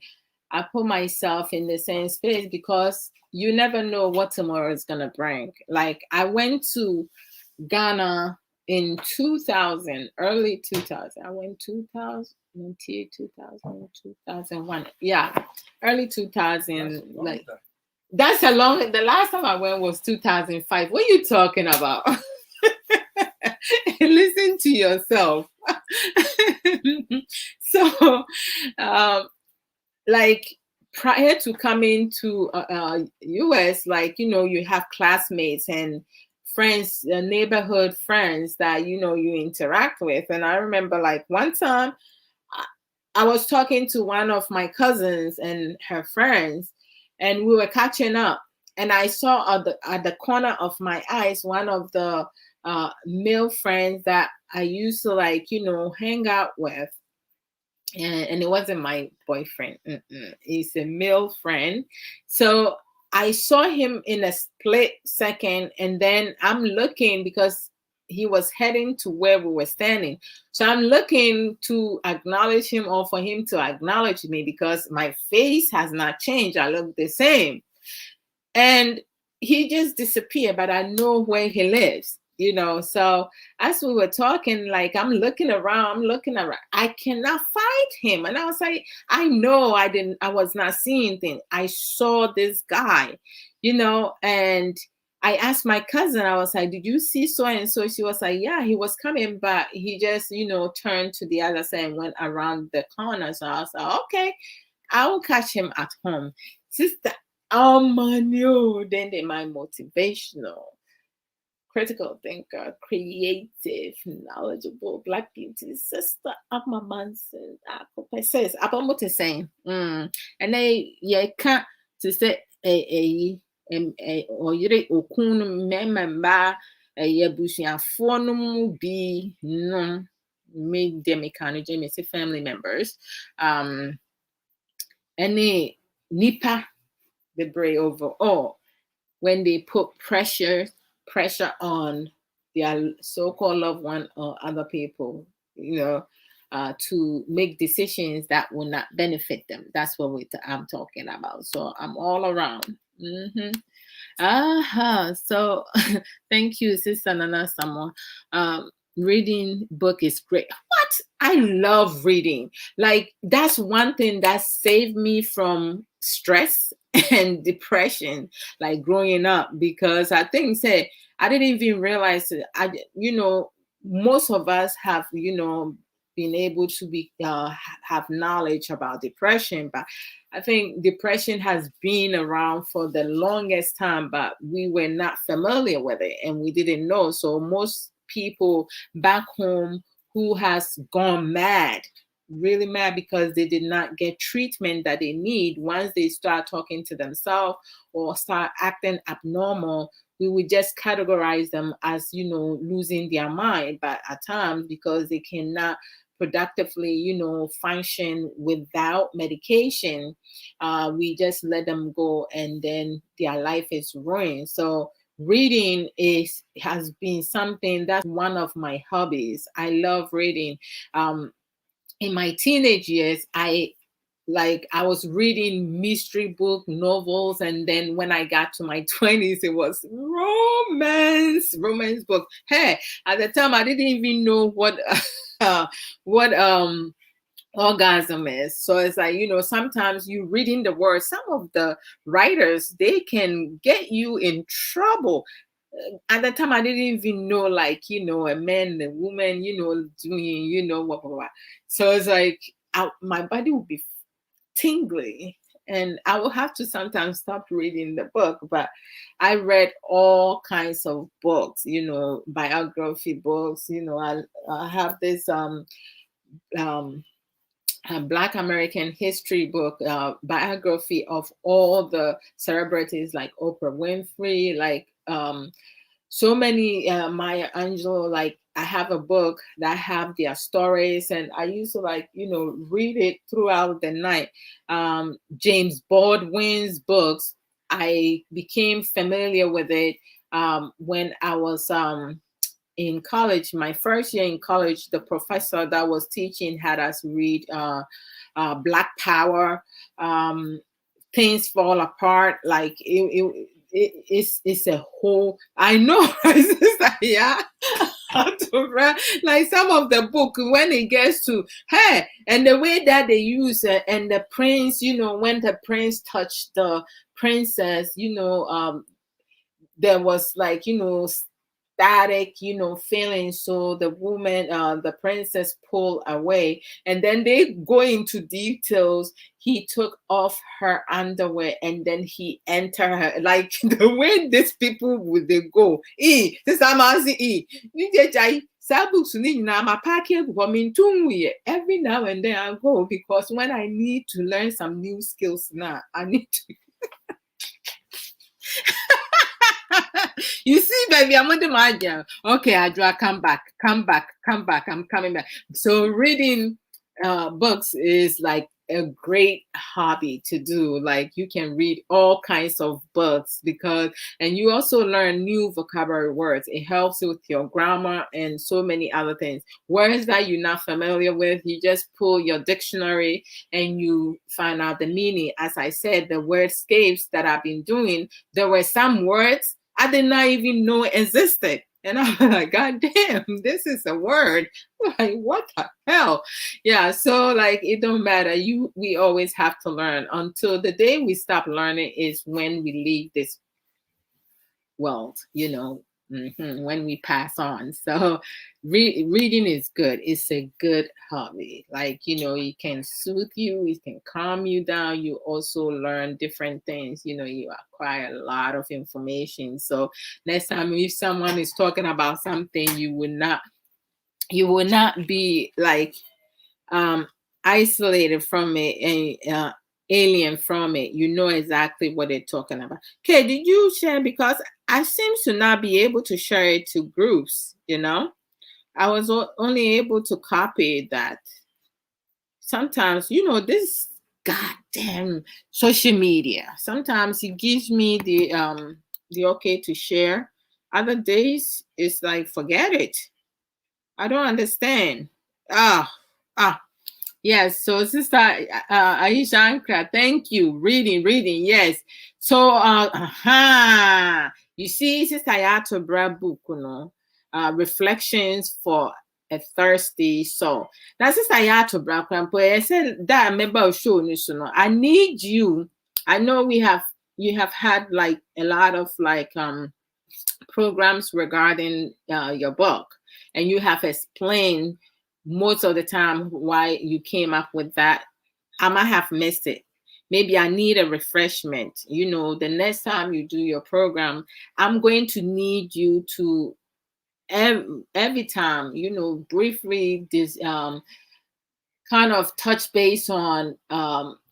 I put myself in the same space, because you never know what tomorrow is gonna bring. Like, I went to Ghana in 2000, early 2000. I went 2000, 2001. Yeah, early 2000. That's a long. The last time I went was 2005. What are you talking about? Listen to yourself. So, prior to coming to US, you have classmates and friends, neighborhood friends that you interact with. And I remember one time I was talking to one of my cousins and her friends, and we were catching up, and I saw at the corner of my eyes one of the male friends that I used to hang out with, and it wasn't my boyfriend. He's a male friend. So I saw him in a split second, and then I'm looking because he was heading to where we were standing. So I'm looking to acknowledge him, or for him to acknowledge me, because my face has not changed. I look the same. And he just disappeared, but I know where he lives. So as we were talking, I'm looking around, I cannot find him. And I was like, I know I was not seeing things. I saw this guy, and I asked my cousin, I was like, did you see so and so? She was like, yeah, he was coming, but he just, turned to the other side and went around the corner. So I was like, okay, I will catch him at home. Sister, oh man, then they my motivational. critical thinker, creative, knowledgeable, Black beauty, sister of my Manson, says, I'm what to say. And they, yeah, can't to say, or you okun member, a busiafoɔ no mu bi no, make them a family members. Any nipa the bray overall when they put pressure on their so-called loved one or other people, to make decisions that will not benefit them. That's what I'm talking about. So I'm all around. So thank you, Sister Nana Samo. Reading book is great. What? I love reading. Like, that's one thing that saved me from stress and depression, like growing up, because I think I didn't even realize it. Most of us have, been able to have knowledge about depression, but I think depression has been around for the longest time, but we were not familiar with it and we didn't know. So most people back home who has gone mad, really mad, because they did not get treatment that they need, once they start talking to themselves or start acting abnormal, we would just categorize them as, losing their mind. But at times, because they cannot productively, function without medication, we just let them go, and then their life is ruined. So reading has been something that's one of my hobbies. I love reading. In my teenage years, I was reading mystery book novels, and then when I got to my 20s, it was romance book. Hey, at the time I didn't even know what orgasm is. So it's like, sometimes you reading the words, some of the writers, they can get you in trouble. At the time I didn't even know, like, a man, a woman, doing, what. So it's like my body would be tingly, and I will have to sometimes stop reading the book. But I read all kinds of books, biography books. I have this Black American history book, biography of all the celebrities, like Oprah Winfrey, like so many, Maya Angelou. Like, I have a book that have their stories, and I used to read it throughout the night. James Baldwin's books, I became familiar with it when I was in college. My first year in college, the professor that was teaching had us read Black Power, Things Fall Apart. Like, it's a whole, I know, sister, yeah. Like, some of the book, when it gets to hey, and the way that they use it, and the prince, when the prince touched the princess, there was like, static, feeling. So the woman, the princess, pulled away, and then they go into details. He took off her underwear, and then he entered her. Like, the way these people would they go. This every now and then I go, because when I need to learn some new skills now, I need to. You see, baby, I'm on the margin. Okay, Adra, come back. I'm coming back. So reading books is like a great hobby to do. Like, you can read all kinds of books, and you also learn new vocabulary words. It helps with your grammar and so many other things. Words that you're not familiar with, you just pull your dictionary and you find out the meaning. As I said, the wordscapes that I've been doing, there were some words I did not even know existed. And I'm like, God damn, this is a word. Like, what the hell? Yeah, so like, it don't matter. We always have to learn. Until the day we stop learning is when we leave this world, when we pass on. So reading is good. It's a good hobby. Like, it can soothe you, it can calm you down. You also learn different things. You acquire a lot of information. So next time if someone is talking about something, you will not be like isolated from it and alien from it. You know exactly what they're talking about. Okay, did you share? Because I seem to not be able to share it to groups. I was only able to copy that. Sometimes, this goddamn social media. Sometimes it gives me the okay to share. Other days it's like forget it. I don't understand. Ah, ah. Yes, so Sister Aisha Ankra, thank you. Reading, yes. So, you see, Sister Yato Bra book, Reflections for a Thirsty Soul. Now, Sister Yato Bra, I said that I remember show I need you. I know you have had like a lot of like programs regarding your book, and you have explained most of the time why you came up with that. I might have missed it. Maybe I need a refreshment. The next time you do your program, I'm going to need you to every time, briefly this kind of touch base on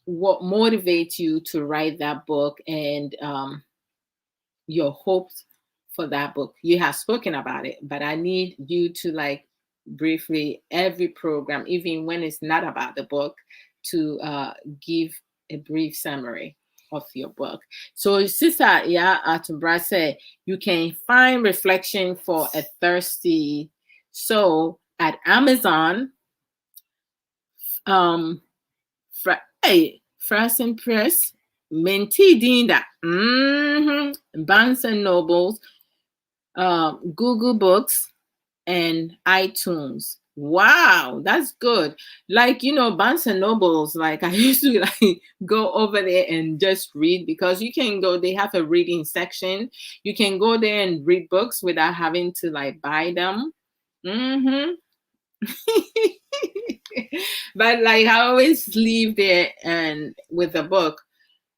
what motivates you to write that book, and your hopes for that book. You have spoken about it, but I need you to like briefly every program, even when it's not about the book, to give a brief summary of your book. So Sister Atubra said you can find Reflection for a Thirsty Soul at Amazon. Hey, Frozen Press, Menti Dinda, Barnes and Nobles, Google Books, and iTunes. Wow, that's good. Like, Barnes and Nobles, like I used to like go over there and just read, because you can go, they have a reading section. You can go there and read books without having to like buy them. But like I always leave there and with a book.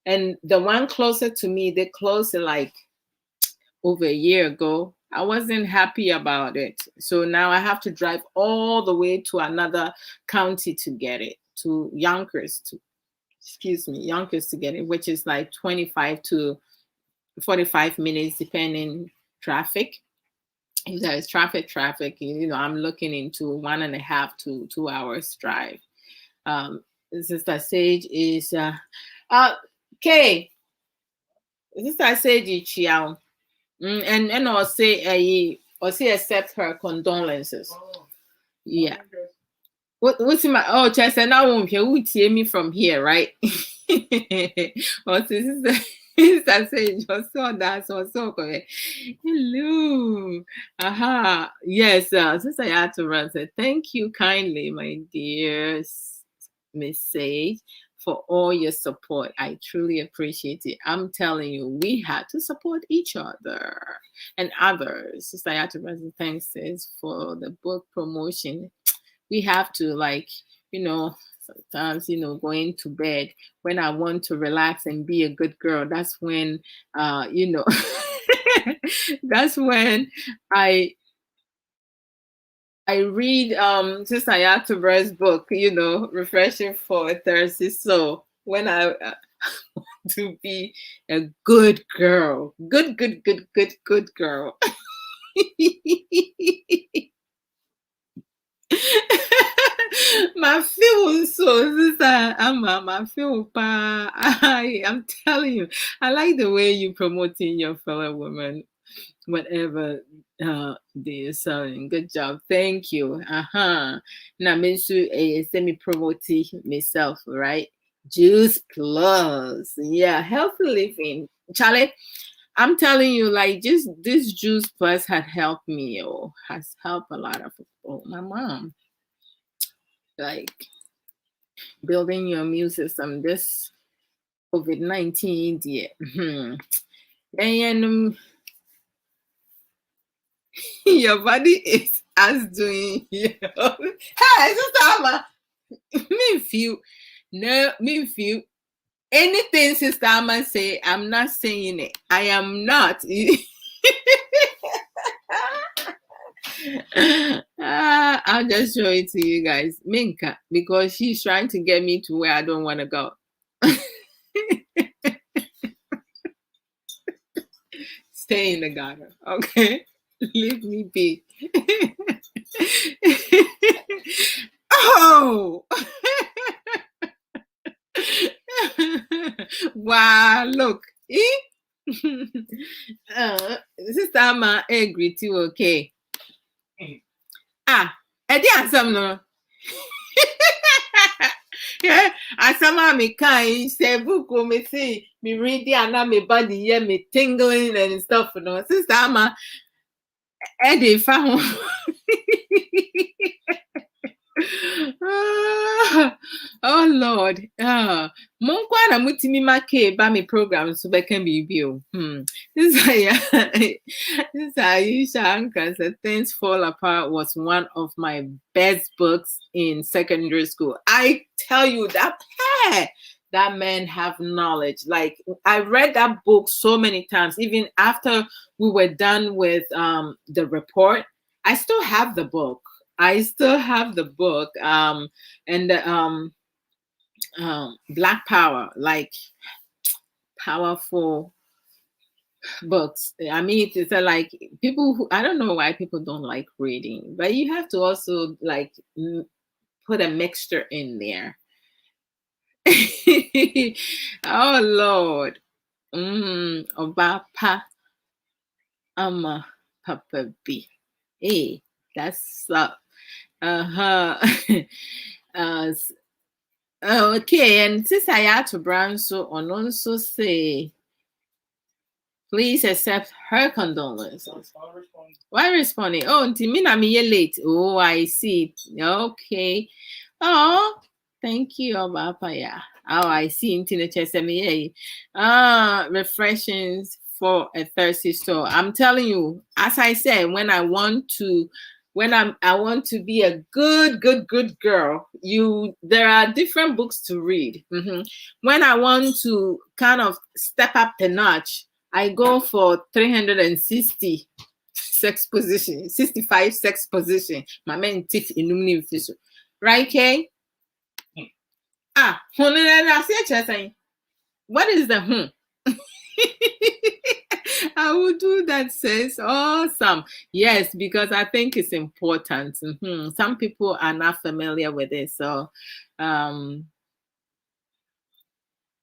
And the one closer to me, they closed it like over a year ago. I wasn't happy about it. So now I have to drive all the way to another county to get it, to Yonkers, Yonkers to get it, which is like 25 to 45 minutes depending traffic. If there's traffic, I'm looking into 1.5 to 2 hours drive. Sister Sage is okay. Sister Sage Chiao. And I'll say accept her condolences. Yeah. What's in my Chester, now won't hear me from here, right? Or Sister Sage, so correct. Hello. Aha. Yes, Sister Yatoran said, thank you kindly, my dear Miss Sage, for all your support. I truly appreciate it. I'm telling you, we had to support each other and others. Sister Yatoran, thanks sis, for the book promotion. We have to sometimes, going to bed when I want to relax and be a good girl. That's when, that's when I read Sister Yatubra's book, Refreshing for a Thirsty Soul. When I want to be a good girl, good girl. My feel so sister my feel I'm telling you, I like the way you promoting your fellow women, whatever they're selling. Good job, thank you. Now semi promoting myself, right? Juice Plus, yeah, healthy living, Charlie. I'm telling you, like, just this Juice Plus had helped me, has helped a lot of people. My mom, like, building your immune system. This COVID-19, yeah. And Your body is as doing you. Hey, Sister Amma, me feel no, me feel anything Sister Amma say, I'm not saying it. I am not. I'll just show it to you guys. Minka, because she's trying to get me to where I don't want to go. Stay in the garden, okay? Leave me be. Oh! Wow, look. Sister Amma agree to okay. Edi asam no. Yeah, asama me kind say book me see me reading and me body yeah me tingling and stuff no. Sister Amma Edi found. Oh Lord. Monkwa na mutimi make ba me program so be can be bio. This is Aisha Anka said Things Fall Apart was one of my best books in secondary school. I tell you that man have knowledge. Like I read that book so many times, even after we were done with the report. I still have the book. And the Black Power, like powerful books. I mean, it's like people who, I don't know why people don't like reading, but you have to also like put a mixture in there. Oh Lord. Obapa Ama Papa B. Hey, that's okay, and since I had to brown so on also say please accept her condolences. Why responding? Oh, Timina me late. Oh, I see. Okay. Oh, thank you, Obapaya. Oh, I see. Refreshings for a thirsty soul. I'm telling you, as I said, when I want to be a good girl, there are different books to read. When I want to kind of step up the notch, I go for 360 sex position, 65 sex position. My man tiff in right, Kay? What is the I will do that, sis. Awesome. Yes, because I think it's important. Some people are not familiar with it. So,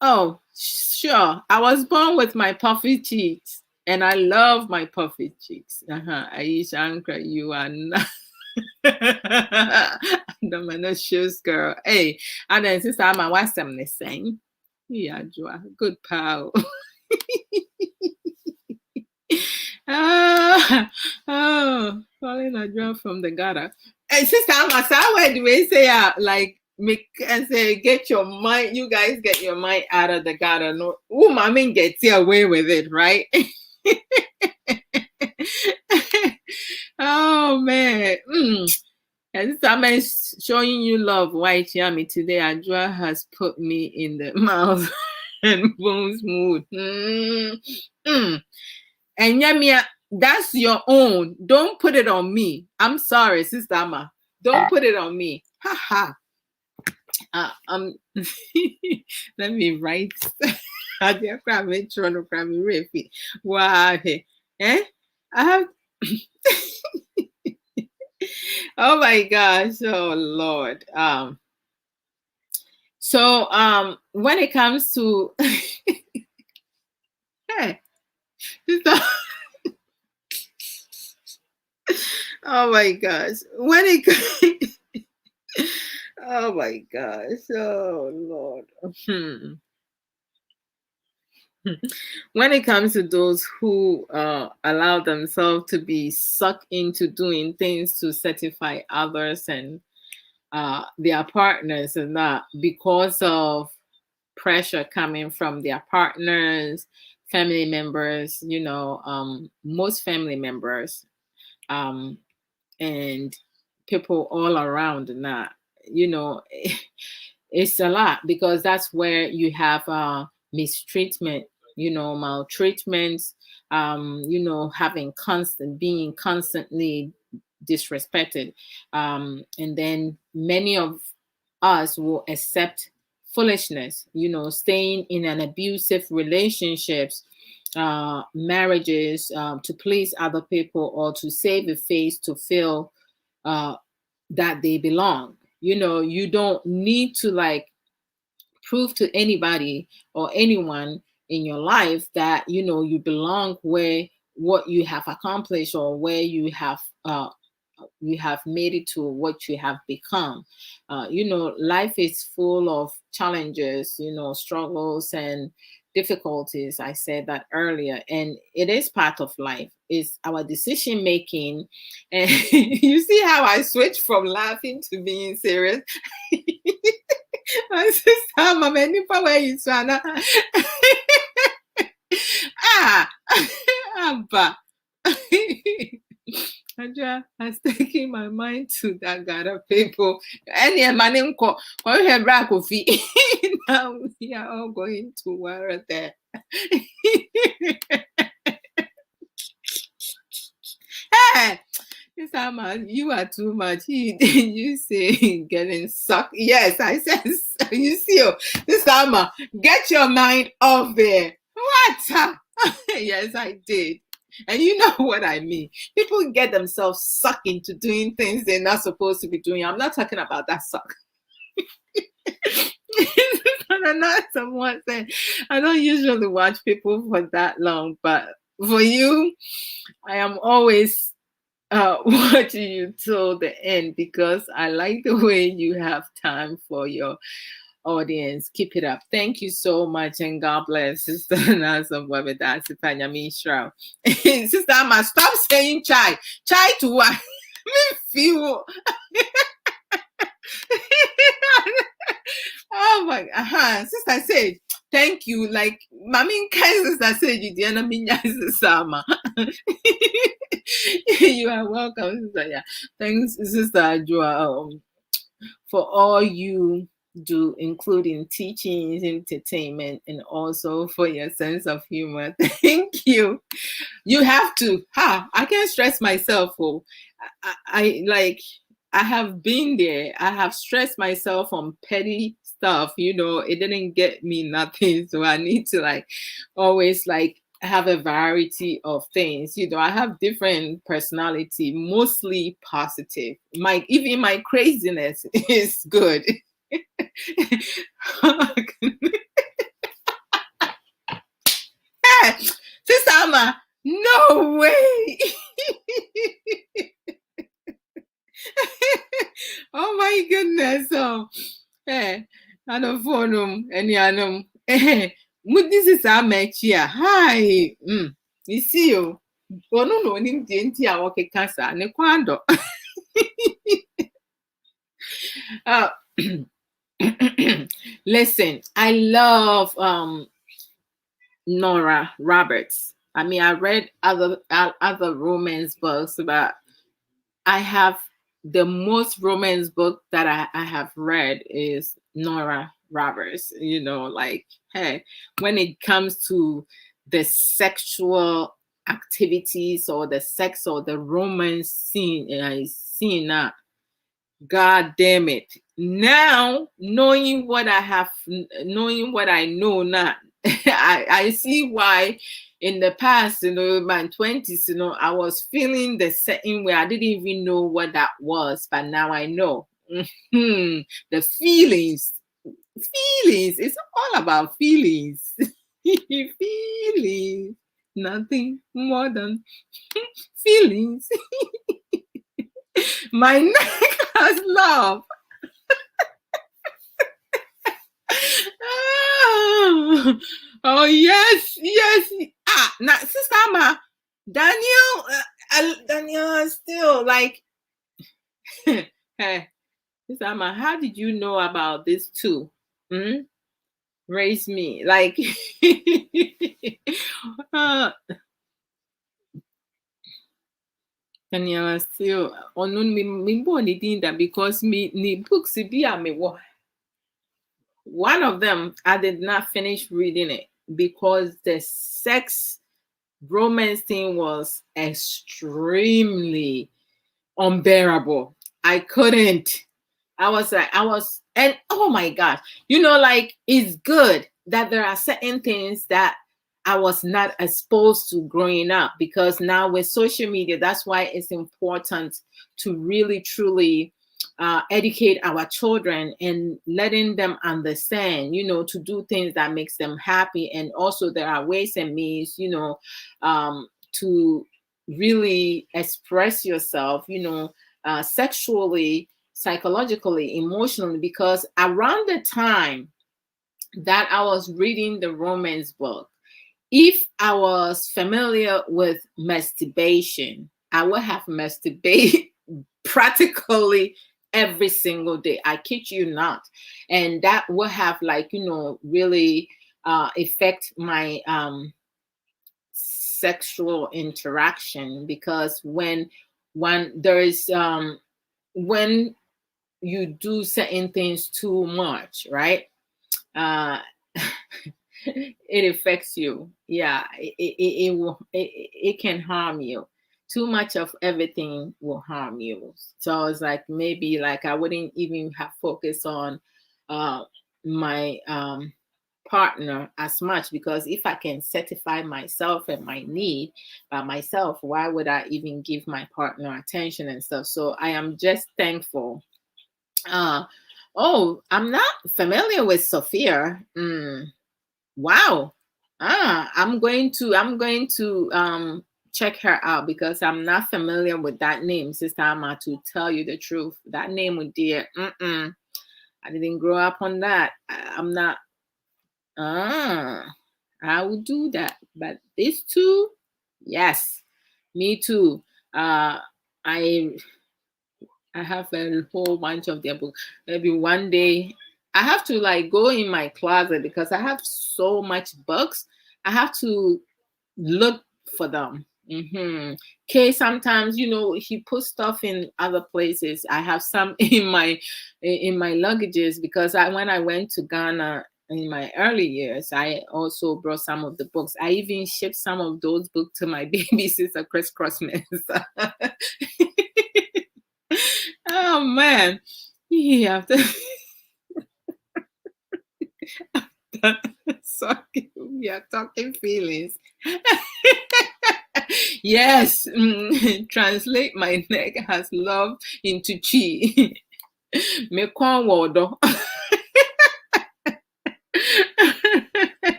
oh, sure. I was born with my puffy cheeks, and I love my puffy cheeks. Aisha Ankra, you are not. The man shoes girl. Hey, and then sister, I'm a what's the same. Yeah, good pal. Falling a drop from the gutter. Hey, sister, where do we say like make and say get your mind? You guys get your mind out of the gutter. No, I mean get away with it, right? Oh man. And this time I'm showing you love, White Yummy. Today, Adjoa has put me in the mouth and bones mood. And Yamia, that's your own. Don't put it on me. I'm sorry, Sister Amma. Don't put it on me. Ha ha. Let me write. Wow. Eh? I have. Oh my gosh. Oh Lord. So when it comes to hey, oh my gosh. Oh my gosh. Oh Lord. When it comes to those who allow themselves to be sucked into doing things to satisfy others and their partners, and that because of pressure coming from their partners, family members, most family members, and people all around now, it's a lot, because that's where you have mistreatment, maltreatment, having being constantly disrespected, and then many of us will accept foolishness, staying in an abusive relationships, marriages, to please other people or to save a face, to feel uh, that they belong. You don't need to like prove to anybody or anyone in your life that you belong, where what you have accomplished or where you have made it to what you have become. Life is full of challenges, struggles and difficulties. I said that earlier, and it is part of life. It's our decision making. And you see how I switch from laughing to being serious. My sister, mama, nipa where you sana. Abba. Andrea has taken my mind to that God of people. Any man ko have black of feet. Now we are all going to war there. Hey, this man, you are too much. You say getting sucked. Yes, I said. You see, this summer, get your mind off there. What? Yes, I did. And you know what I mean. People get themselves sucked into doing things they're not supposed to be doing. I'm not talking about that suck. Not someone saying, I don't usually watch people for that long, but for you, I am always watching you till the end, because I like the way you have time for your audience. Keep it up. Thank you so much, and God bless. Sister Nasa Wabeda Sipanyami Shroud. Sister Amma, stop saying chai. Chai to what? Me feel. Oh my, sister said, thank you. Like, Mami Kai sister said, you didn't mean Sister Amma. You are welcome, sister. Yeah. Thanks, Sister Ajua, for all you do, including teachings, entertainment, and also for your sense of humor. Thank you. You have to. I can't stress myself. I have been there. I have stressed myself on petty stuff. It didn't get me nothing. So I need to always have a variety of things. I have different personality, mostly positive. Even my craziness is good. Hey, Sister Amma, no way. Oh my goodness. So, I don't phone any anum. This is our match here. Hi. You see you. No, him the work cancer. Ne kwando. Listen, I love Nora Roberts. I mean, I read other romance books, but I have the most romance book that I have read is Nora Roberts. Hey, when it comes to the sexual activities or the sex or the romance scene, God damn it. Now, knowing what I know now, I see why in the past, in my 20s, I was feeling the same way. I didn't even know what that was, but now I know. The feelings. It's all about feelings. Feelings. Nothing more than feelings. My neck has love. Oh yes. Now, Sister Amma, Daniel still hey, Sister Amma, how did you know about this too? Raise me And you're still on me born that because me ni books be a me one of them I did not finish reading it because the sex romance thing was extremely unbearable. I couldn't. And oh my gosh, like it's good that there are certain things that I was not exposed to growing up, because now with social media, that's why it's important to really truly educate our children and letting them understand, to do things that makes them happy. And also there are ways and means, to really express yourself, sexually, psychologically, emotionally, because around the time that I was reading the romance book, if I was familiar with masturbation, I would have masturbated practically every single day. I kid you not. And that would have really affect my sexual interaction, because when there is when you do certain things too much, right? uh it affects you. Yeah, it can harm you. Too much of everything will harm you. So it's like maybe like I wouldn't even have focused on uh my partner as much, because if I can satisfy myself and my need by myself, why would I even give my partner attention and stuff? So I am just thankful. uh oh, I'm not familiar with Sophia. Wow. I'm going to check her out, because I'm not familiar with that name, Sister Ama, to tell you the truth. That name with dear, I didn't grow up on that. I'm not. I will do that. But these two, yes, me too. I I have a whole bunch of their books. Maybe one day I have to like go in my closet, because I have so much books. I have to look for them. Okay, sometimes he puts stuff in other places. I have some in my luggages, because when I went to Ghana in my early years, I also brought some of the books. I even shipped some of those books to my baby sister Chris Crossman. Oh man, yeah. Sorry, we are talking feelings. Yes, translate my neck has love into chi. Me kwan wodo.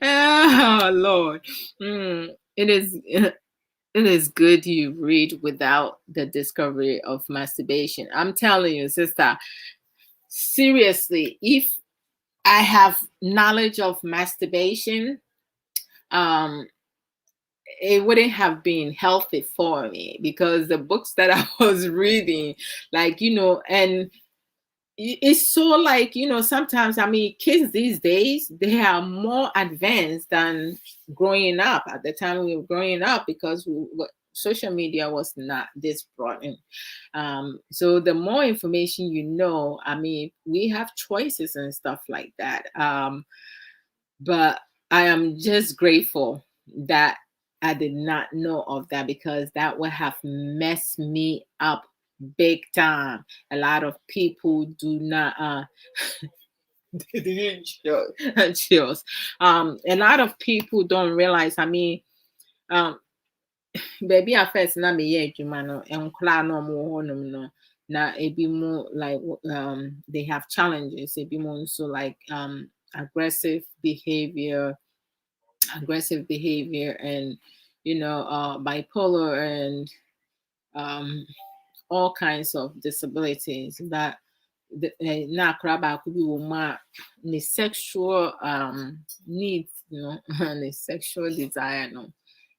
Oh Lord. It is it is good you read without the discovery of masturbation. I'm telling you, sister, seriously, if I have knowledge of masturbation, um, it wouldn't have been healthy for me, because the books that I was reading, and it's so like, sometimes, I mean, kids these days, they are more advanced than growing up at the time we were growing up, because social media was not this broad. So the more information, I mean, we have choices and stuff like that. But I am just grateful that I did not know of that, because that would have messed me up big time. A lot of people do not chills. A lot of people don't realize, I mean, um baby at first na me yeah adwuma no nkla no mo ho no na ebi mo like they have challenges, ebi mo so like aggressive behavior and bipolar and um all kinds of disabilities that na akora baako bi wɔ mu a ne sexual needs, and the sexual desire, no,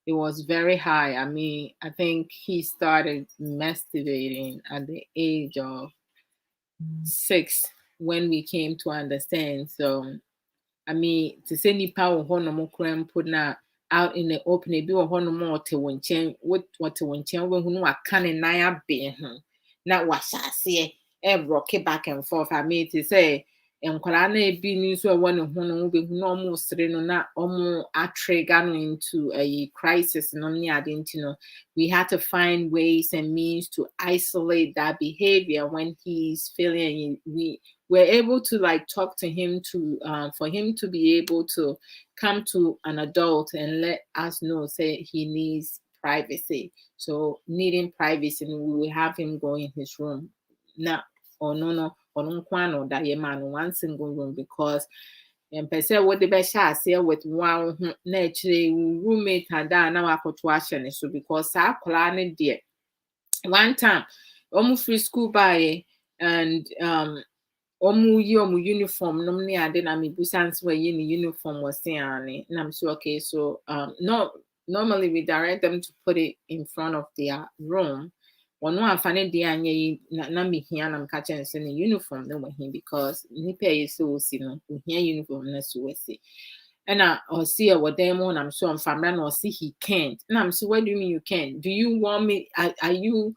it was very high. I mean, I think he started masturbating at the age of 6 when we came to understand. So I mean, to say nipa wɔ hɔ nom koraa mpo na out in the open, ebi wɔ hɔ nom a ɔte wɔn nkyɛn, wɔte wɔn nkyɛn wobɛhu no waka ne nan abɛn ho na wahyɛ aseɛ ɛbrɔke back and forth. I mean, te sɛ nkwadaa na ebi ni nso ɛwɔ ne ho no wobɛhu na ɔmo sere no na ɔmo atrigger no into a crisis no ne ade nti no, we had to find ways and means to isolate that behavior when he's feeling. We were able to like talk to him to for him to be able to come to an adult and let us know, say he needs privacy. So needing privacy, and we will have him go in his room. Now, or no, that man one single room because and per se what the best share with one naturally roommate and that now I could watch and so because I planned dear one time almost free school by and omu uniform no me ade na me busans where you uniform was saying and I'm so okay so no normally we direct them to put it in front of their room. One one funny day and ye na me here and I'm catching the uniform no him because nipa is so see no here uniform na so we see. And I or see what them on I'm so I'm family or see he can't. And I'm so what do you mean you can't? Do you want me are you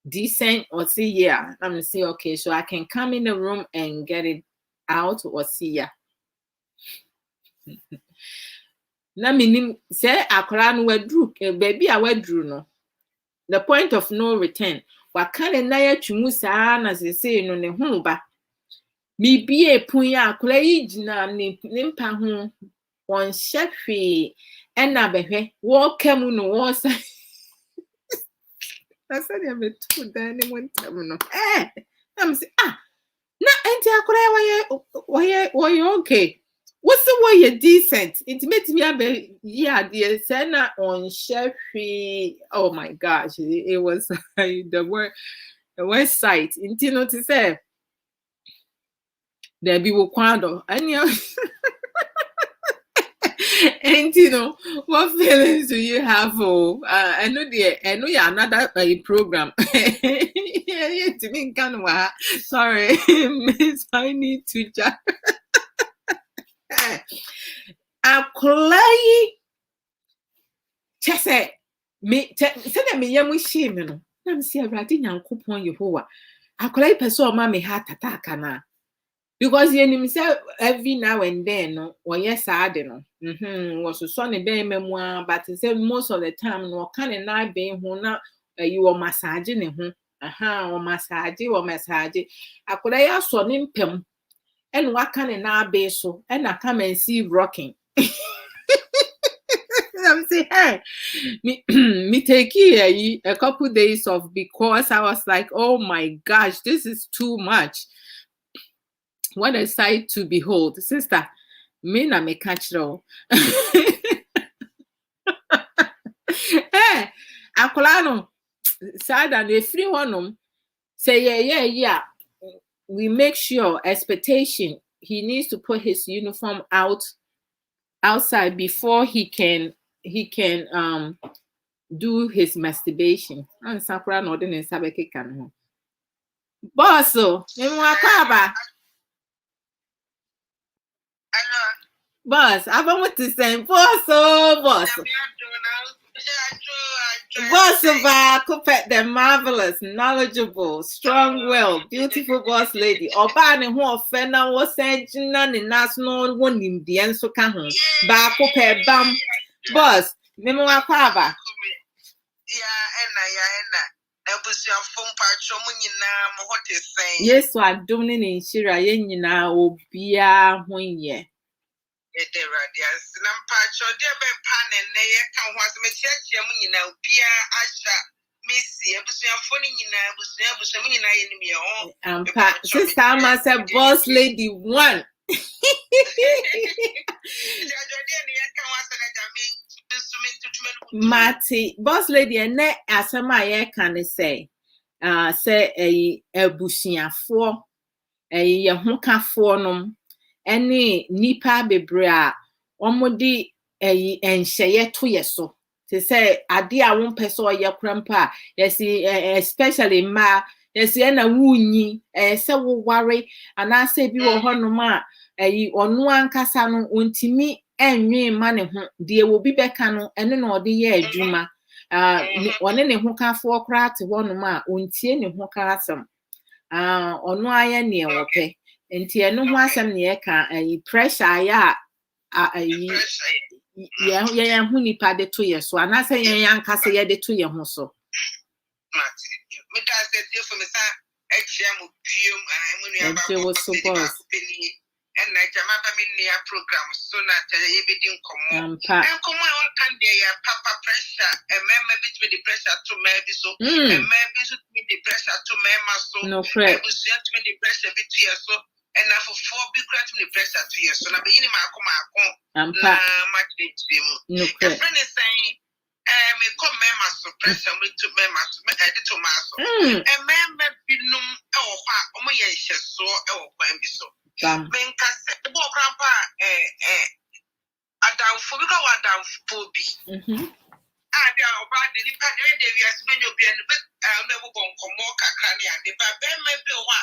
decent or see yeah? I'm say okay, so I can come in the room and get it out or see ya. Na minim say akora no wadru baby a wadru no. The point of no return. Wakane na ya twumu saa na sese no ne ho ba. Mi bie pun ya akora yi gina ne mpa ho won hwehwe ena behwe wo kamu no wo sa. I said ya betu dan ne wontam no. I'm say na enti akora why okay. What's the way you're decent? It made me a yeah, the Senna on Sheffy. Oh my gosh, it was the website. Intino to say there be Wakwando. And you and you know what feelings do you have? Oh, I know you're another program. Yeah, to me, sorry, Miss, I need to just. Akolai chese me say me yamu shame no na me see awrade nyankopon Yehowa akolai pese o ma me heart attack na because yenim say every now and then no woye saade no was so ne be memua but say most of the time no kan na be ho na you o massage ne ho o massage akolai aso ne mpem and what can an abe so and I come and see rocking. I'm saying, hey, me take here a couple days off because I was like, oh my gosh, this is too much. What a sight to behold, sister. Me na me catch though. Hey, akolano sad and a free one say yeah. We make sure expectation he needs to put his uniform outside before he can do his masturbation. And Sakura no den sabeke kan. Boss so, boss, I want to say boss. Boss of the marvelous, knowledgeable, strong-willed, beautiful boss lady. Oba ne ho ofena wo senjina ne national one in the enso ka ho. Ba ko pe bam. Boss, memo akwa Ebusuafo mpacho mu nyina mo hote sen. Yes, so adom ne nhyira ye nyina obia ho ye. Radiance Nampacho, dear Ben Pan and Naya can was me church Yamina, Pia Asha, Missy, Ebusuafo nyina Sister Massa boss lady one. Mati boss lady and ne asama can say say a busiafo a hookafo nom any nipa bebre a omodi enhyeye to yeso to say ade a won pese oye krampa yes especially ma yes na wunyi se wo ware ana se bi wo honom a onu ankasa no ontimi enwe ma ne ho de wo bi beka no ene na ode ye adwuma one ne ho kafo kra te ho no ma ontie ne ho ka asem ono aye ne wope enti eno ho asem ne ye ka pressure ya ye hu nipa de to ye so anase ye yankase ye de to ye ho so me da se tie for me sa echia mo biom mu nua ba ko support and na jama ba me nia program so na tell ye be din komo ampa en komo e won kan de ya papa pressure e mema bit me the pressure to me bi so e me bi so me the pressure to me ma so no correct e bu so to me the pressure bi to ye so and na for be credit me the pressure to ye so na be yini ma ko ampa na ma de mu no correct friend is saying me come mema so pressure me to mema so me edit to ma so e mema binum e wo kwa omo ye hye so e wo kwan bi so men ka se bo krampa adamfo bi ka wadamfo bi dia oba de nipa de wiase benyo bi anu be na bo bonkomo kakra ne ade ba be ma bi ho a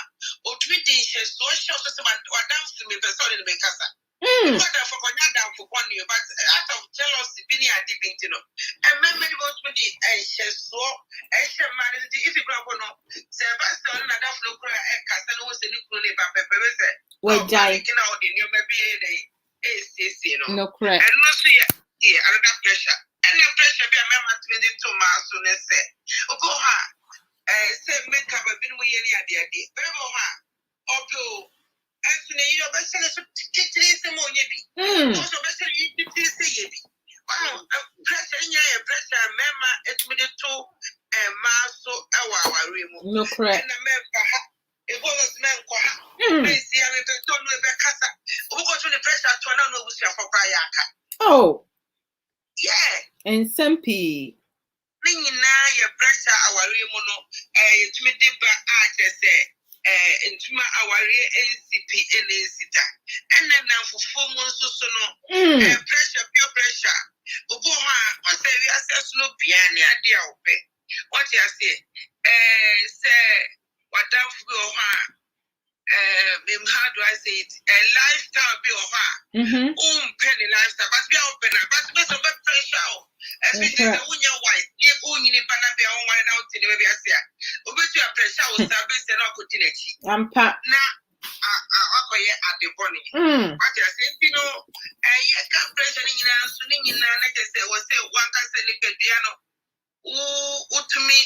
otumi di hye so hye so se wadamfo me person ne be kasa but for konya damfo boni but out of jealousy bi ni ade bi ntino ememme di both di hye so hye ma ne di if you go no se ba se on na damfo no kura kasa no se ni kuro ne ba be se wajai kina odi ni ma bi e no no correct and no so yeah another pressure and the pressure be a member to me to ma so ne se ogo ha say make up a bit mo ye ni ade be mo ha obo and you know be say so kitiri se mo nye bi also be say you kitiri se ye bi pressure nya e pressure member etumi de to ma so ewa aware mu no correct and the member ha e go no men ko ha e si ya me be to no be kasa obo ko to the pressure to na no busia for kwa ya aka oh yeah and sempi nina ye pressure aware mu no etumi de ba a jese ntuma aware NCP NCTA enne na fofo mu nso so no pressure pure pressure obo ha o se wi access no bia ne ade a ope what you say say wadamfo bi o ha how do I say it a lifestyle bi o ha penny lifestyle but be open but be so pressure especially when you white you only bana be on one out in the baby asia obetu a pressure o sabe se na ko dinechi ampa na akoye ade boni what you say you know ye ka pressure ni na so ni na na ke se wo se wan ka se ni pedua no utumi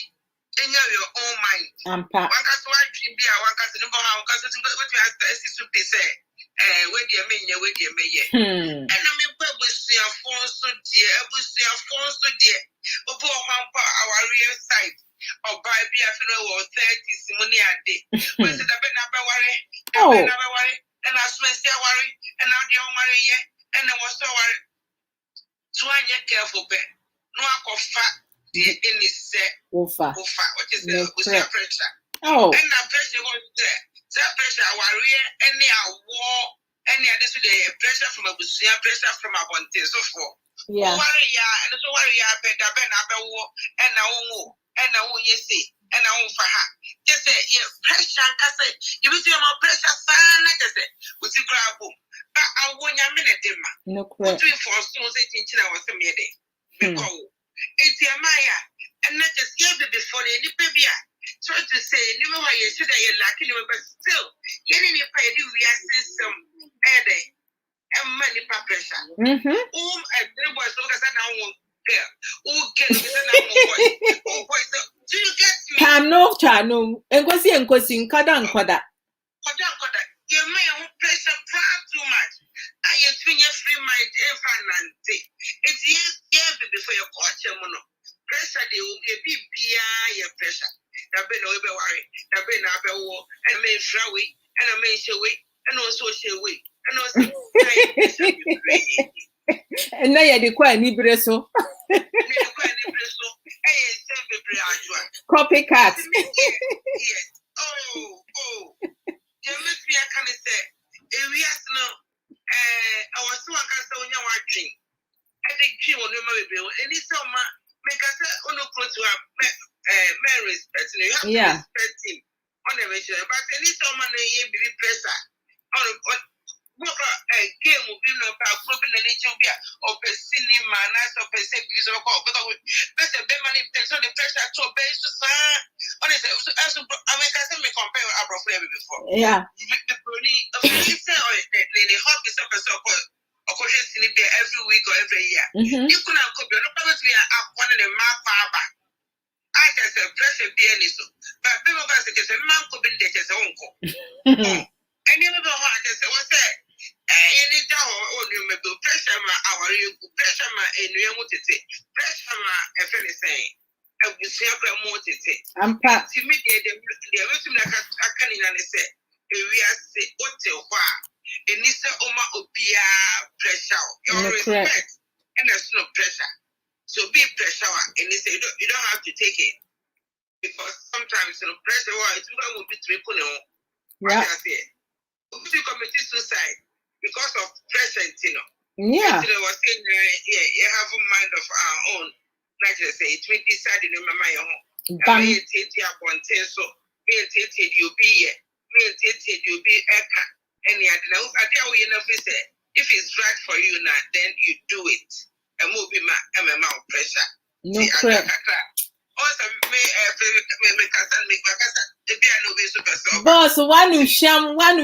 enya your own mind ampa wan ka so adwin bi a wan ka se ni bo ha wan ka so wetu asi so pe se we de menye we de meye ena me pa busuafo so de obo hwampa our side oba bi afino wo 30 simoni ade we se da be na be ware ena asmensi aware ena de on ware ye ena wo so ware to anye careful be no akofa de eni se ofa what is the pressure ena pressure go there pressure aware eni awo any other the pressure from a busia pressure from a bonte so for worry ya and so worry ya better ben abewo and na wo yesi and na wo fa ha just say pressure can say you see my pressure sana just say we see grab but I won ya minute ma no correct we for so say tinchina was me dey because it's your maya and not just give before any baby so to say you know why you should have lucky but still any pay do we are system and money pressure. And boys look at that now. Girl, boy, do you get me? Chano, enkosi nkada. You may pressure far too much. I am free mind and it's before your culture mono. Pressure they will be your pressure. The ben no be worry. The ben na be wo and may shrawi and I may show way and also show way. And now you're the quite libreso. Copycat. Yes. Oh. You miss me, I can say. We ask no. I was so unconscious when you were drinking. I think you will never be able. And it's so much. Make us on the close to have men respect. You have to respect him on the mission. But any so many be pressure on game will be no about broken and nature be or per cinema, nice or per se, because of all, but the money takes on the pressure to obey to sign. Honestly, I mean, I me compare our flavor before. Yeah. The Bruni of the hot is up a question every week or every year. You couldn't copy, no, probably one of the mark. I just a pressure being so, but people guys is a man could be dead as a uncle. And you know what I just was said. Any down or you may do pressure my hour, you pressure my and you want to say pressure my if anything. I will see a more to say. I'm part to me, the written like a canning and say, we are say, what the why? And this Oma Opia pressure, your respect, and there's no pressure. So be pressure, and they say you don't have to take it because sometimes pressure will be triple. Yeah. You commit suicide because of pressure, Yeah. You was saying, you have a mind of our own. Like I say, it will decide in my mind. So, you'll be here. You'll be echo. And I tell you, if it's right for you now, then you do it. And move in my pressure. No crap. Boss, one sham. Wow.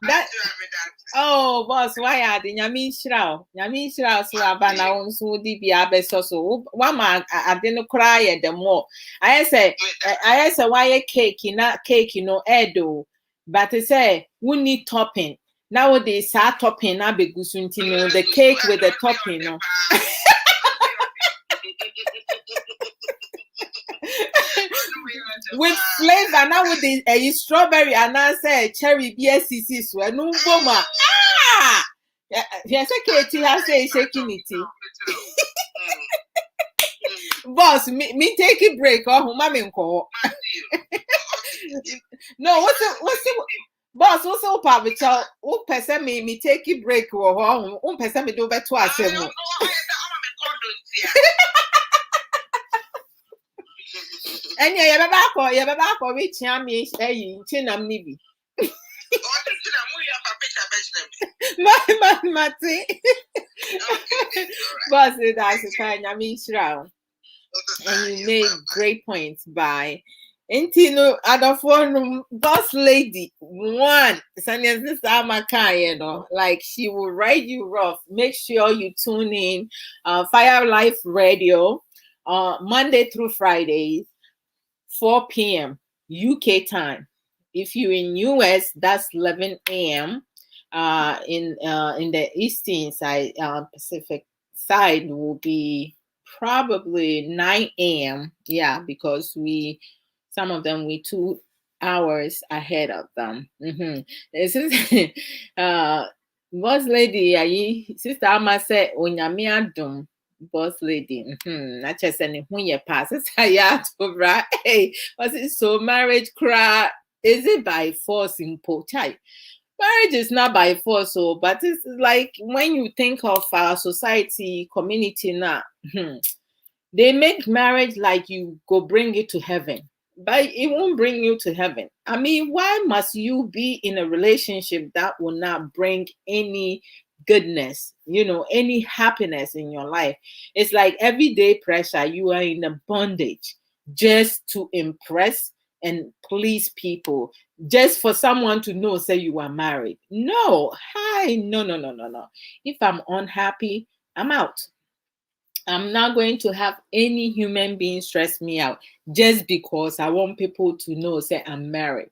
That. Oh, boss, why are the Yamin Shroud? So Abana on so deep Abesso. One man, I didn't cry at the more. I say, why cake, not cake, Edo. But I say, we need topping. Nowadays, our topping, I be good the cake with the topping. With flavor now with the strawberry and I say cherry BSCC so no boma. Yes, Katie has say shaking it. Boss, me take a break or mommy call. No, what's the boss? What's up, Pablo? Oh, person me take a break or home. Person me do better twice. And you're back or reach me, saying, Chinam Nibi. My boss, that's a kind of Shroud. And you made great points by Intino Adafon boss lady one. Like she will ride you rough. Make sure you tune in Fire Life Radio Monday through Fridays, 4 p.m. UK time. If you're in US, that's 11 a.m. In the eastern side, Pacific side will be probably 9 a.m. Yeah, because some of them we 2 hours ahead of them. This is boss lady, sister Ama said, Onyame adom. Boss lady, not just any when you pass it, right? Hey, was it so marriage cry? Is it by force in Pochai? Marriage is not by force, but it's like when you think of our society, community now, they make marriage like you go bring it to heaven, but it won't bring you to heaven. I mean, why must you be in a relationship that will not bring any goodness, any happiness in your life? It's like everyday pressure. You are in a bondage just to impress and please people, just for someone to know, say you are married. No. If I'm unhappy, I'm out. I'm not going to have any human being stress me out just because I want people to know, say I'm married.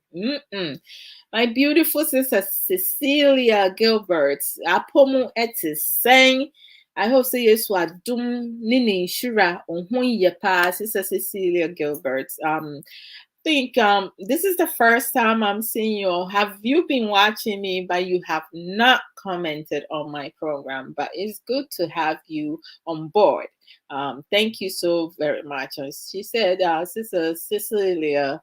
My beautiful sister Cecilia Gilbert, Apomo Etis saying, I hope say yes wa dum nini shura onhun yepa, Sister Cecilia Gilbert. Think this is the first time I'm seeing you. Have you been watching me, but you have not commented on my program? But it's good to have you on board. Thank you so very much. She said, Sister Cecilia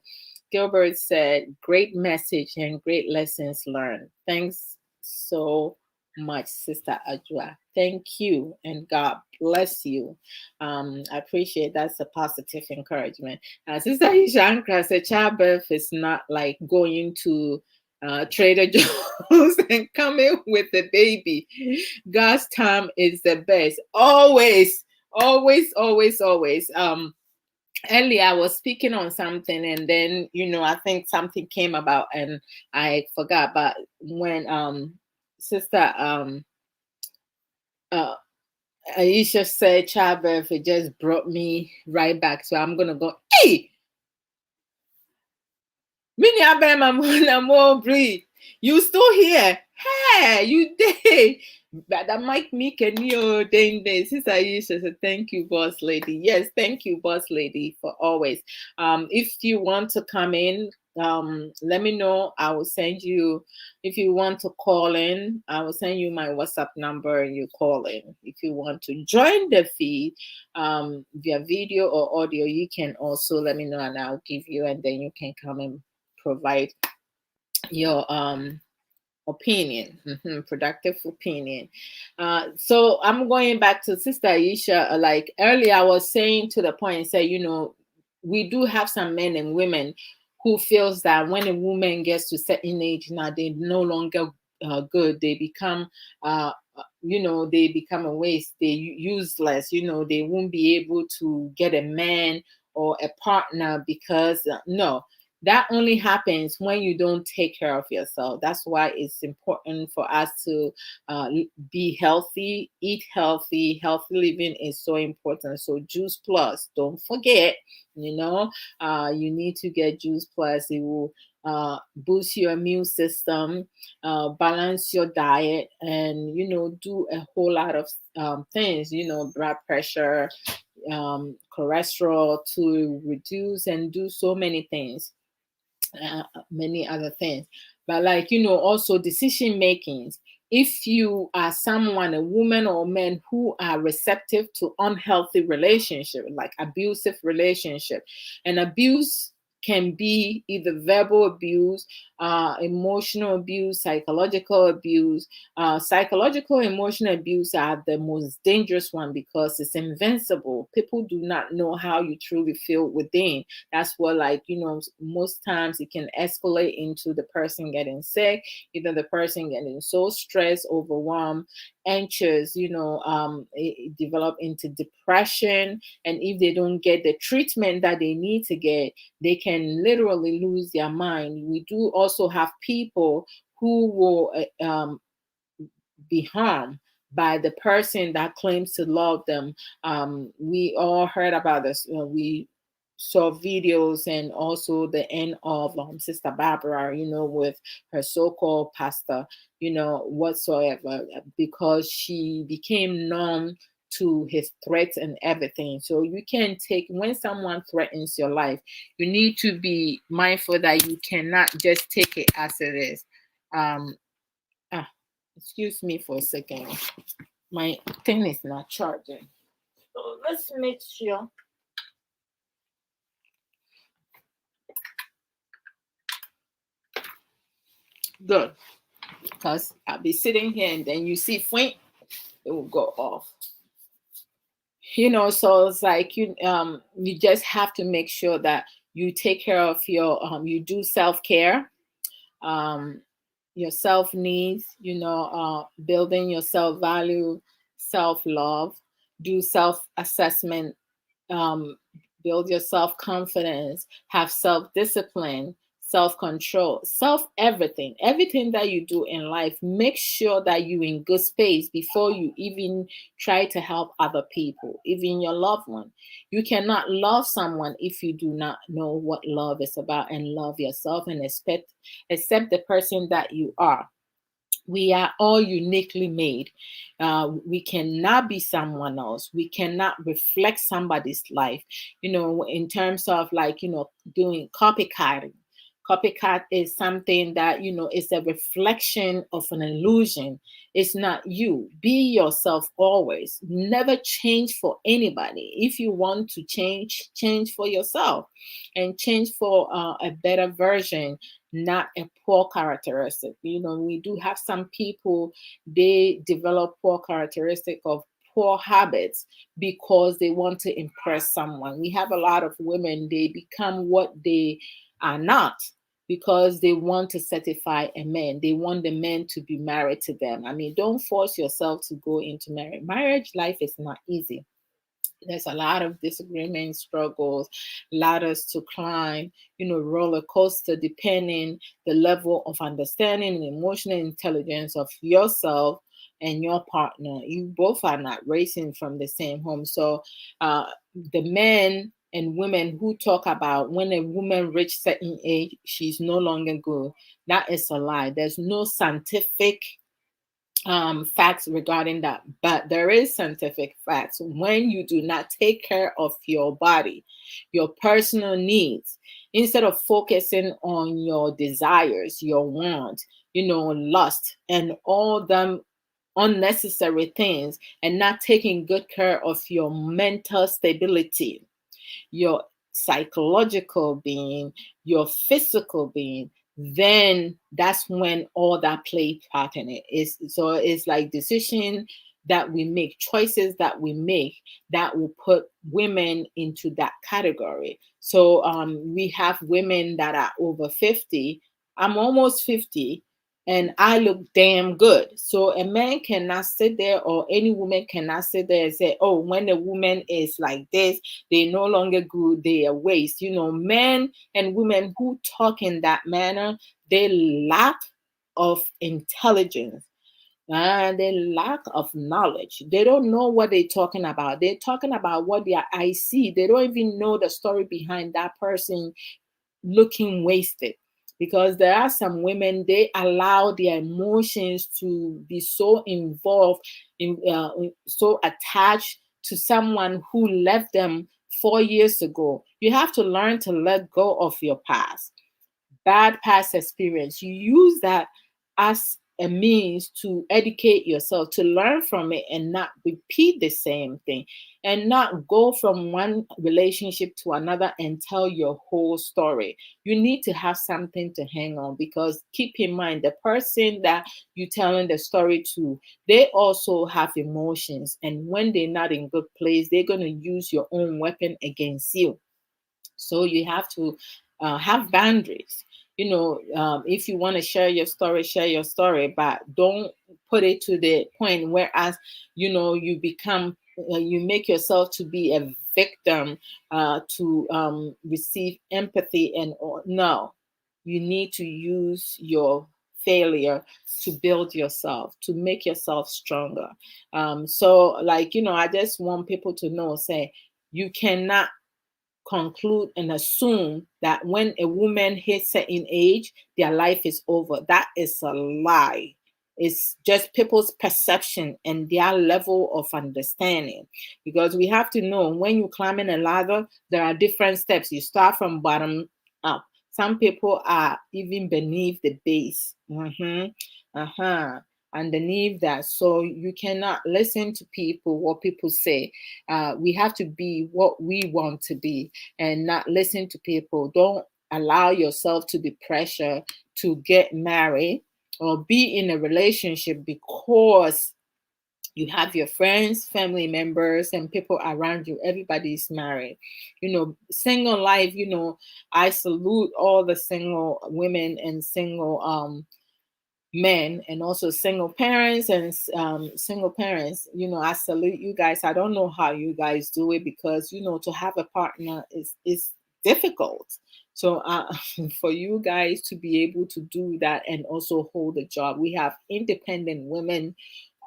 Gilbert said, great message and great lessons learned. Thanks so much, Sister Ajua. Thank you, and God bless you. I appreciate that's a positive encouragement. Sister Ishankra said childbirth is not like going to Trader Joe's and coming with the baby. God's time is the best. Always, always, always, always. Earlier I was speaking on something, and then I think something came about and I forgot. But when sister Aisha said childbirth, it just brought me right back. So I'm gonna go, hey, Mini Abema more breathe. You still here? Hey, you did. But that might make a new day. Sister Aisha said, thank you, boss lady. Yes, thank you, boss lady, for always. If you want to come in, let me know. I will send you. If you want to call in, I will send you my WhatsApp number and you call in. If you want to join the feed via video or audio, you can also let me know and I'll give you, and then you can come and provide your opinion, productive opinion. So I'm going back to Sister Aisha. Like earlier, I was saying to the point, say, we do have some men and women who feels that when a woman gets to certain age, now they no longer good. They become, they become a waste. They useless. They won't be able to get a man or a partner because no. That only happens when you don't take care of yourself. That's why it's important for us to be healthy, eat healthy. Healthy living is so important. So Juice Plus, don't forget, you need to get Juice Plus. It will boost your immune system, balance your diet, and do a whole lot of things. Blood pressure, cholesterol to reduce, and do so many things. Many other things, but also decision makings. If you are someone, a woman or man, who are receptive to unhealthy relationship, like abusive relationship, and abuse can be either verbal abuse, emotional abuse, psychological abuse. Psychological, emotional abuse are the most dangerous one because it's invincible. People do not know how you truly feel within. That's what, most times it can escalate into the person getting sick, either the person getting so stressed, overwhelmed, anxious, it develop into depression. And if they don't get the treatment that they need to get, they can literally lose their mind. We do also have people who will be harmed by the person that claims to love them. We all heard about this. We saw videos, and also the end of Sister Barbara, with her so-called pastor, whatsoever, because she became numb to his threats and everything. So you can take, when someone threatens your life, you need to be mindful that you cannot just take it as it is. Excuse me for a second. My thing is not charging. So let's make sure. Good. Because I'll be sitting here and then you see Fwink, it will go off. So it's like you just have to make sure that you take care of your you do self-care, your self needs, building your self-value, self-love, do self-assessment, build your self-confidence, have self-discipline, self-control, everything that you do in life. Make sure that you're in good space before you even try to help other people, even your loved one. You cannot love someone if you do not know what love is about, and love yourself and accept the person that you are. We are all uniquely made. We cannot be someone else. We cannot reflect somebody's life, in terms of doing copycatting. Copycat is something that, is a reflection of an illusion. It's not you. Be yourself always. Never change for anybody. If you want to change for yourself, and change for a better version, not a poor characteristic. We do have some people, they develop poor characteristic of poor habits because they want to impress someone. We have a lot of women, they become what they are not because they want to certify a man. They want the man to be married to them. I mean, don't force yourself to go into marriage. Marriage life is not easy. There's a lot of disagreements, struggles, ladders to climb, roller coaster, depending the level of understanding and emotional intelligence of yourself and your partner. You both are not racing from the same home. So the men and women who talk about when a woman reaches certain age, she's no longer good, that is a lie. There's no scientific facts regarding that, but there is scientific facts. When you do not take care of your body, your personal needs, instead of focusing on your desires, your want, lust, and all them unnecessary things, and not taking good care of your mental stability, your psychological being, your physical being, then that's when all that play part in it is. So it's like decision that we make, choices that we make that will put women into that category. So we have women that are over 50. I'm almost 50 and I look damn good. So a man cannot sit there, or any woman cannot sit there and say, oh, when a woman is like this, they no longer good, they are waste. Men and women who talk in that manner, they lack of intelligence and they lack of knowledge. They don't know what they're talking about. They're talking about what their eyes see. They don't even know the story behind that person looking wasted. Because there are some women, they allow their emotions to be so involved, so attached to someone who left them 4 years ago. You have to learn to let go of your past, bad past experience. You use that as a means to educate yourself, to learn from it and not repeat the same thing, and not go from one relationship to another and tell your whole story. You need to have something to hang on, because keep in mind, the person that you're telling the story to, they also have emotions, and when they're not in good place, they're going to use your own weapon against you. So you have to have boundaries. If you want to share your story, but don't put it to the point whereas, you become, you make yourself to be a victim to receive empathy no, you need to use your failure to build yourself, to make yourself stronger. So like, I just want people to know, say, you cannot conclude and assume that when a woman hits certain age, their life is over. That is a lie. It's just people's perception and their level of understanding. Because we have to know, when you climb in a ladder, there are different steps. You start from bottom up. Some people are even beneath the base. Underneath that. So you cannot listen to people, what people say. We have to be what we want to be and not listen to people. Don't allow yourself to be pressured to get married or be in a relationship because you have your friends, family members, and people around you. Everybody's married. Single life, I salute all the single women and single men, and also single parents and single parents. I salute you guys. I don't know how you guys do it, because to have a partner is difficult. So for you guys to be able to do that and also hold a job, we have independent women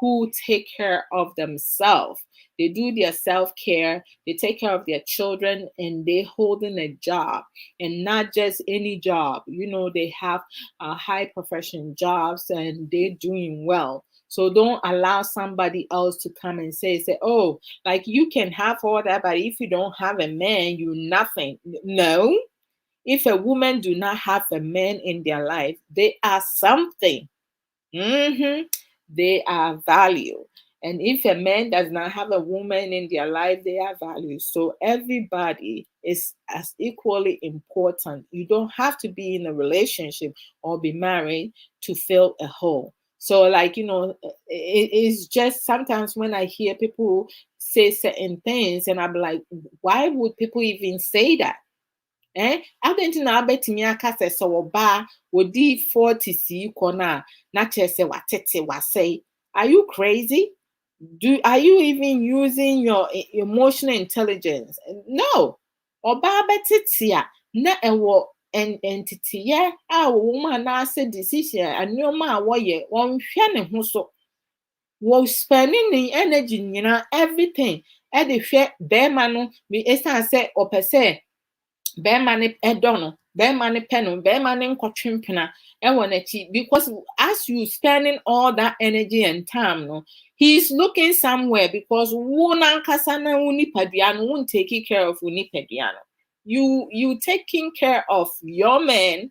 who take care of themselves. They do their self-care, they take care of their children, and they holding a job, and not just any job. They have high profession jobs and they're doing well. So don't allow somebody else to come and say, oh, like, you can have all that, but if you don't have a man, you're nothing. No. If a woman do not have a man in their life, they are something. They are value. And if a man does not have a woman in their life, they are value. So everybody is as equally important. You don't have to be in a relationship or be married to fill a hole. So like, it's just sometimes when I hear people say certain things and I'm like, why would people even say that? Adịntị na abetumi aka sị sɛ ɔbaa wodi 40 sii kɔ na kyerɛ sɛ watete wasɛe. Are you crazy? Are you even using your emotional intelligence? No. Ɔbaa bɛtete a na ɛwɔ nteteyɛ a wɔwɔ mu anaasɛ decision nneɛma a wɔyɛ wɔnhwɛ ne ho so. Wɔ spending ne energy nyinaa everything ɛde hwɛ bɛrima no ɛsiane sɛ ɔpɛ sɛ bɛrima no ɛdɔ no, bɛrima no pɛ no, bɛrima no nkɔtwe mpena ɛwɔ n'akyi, because as you spending all that energy and time no, he's looking somewhere because wo nankasa na wo nipadua no won't take care of wo nipadua no. You taking care of your men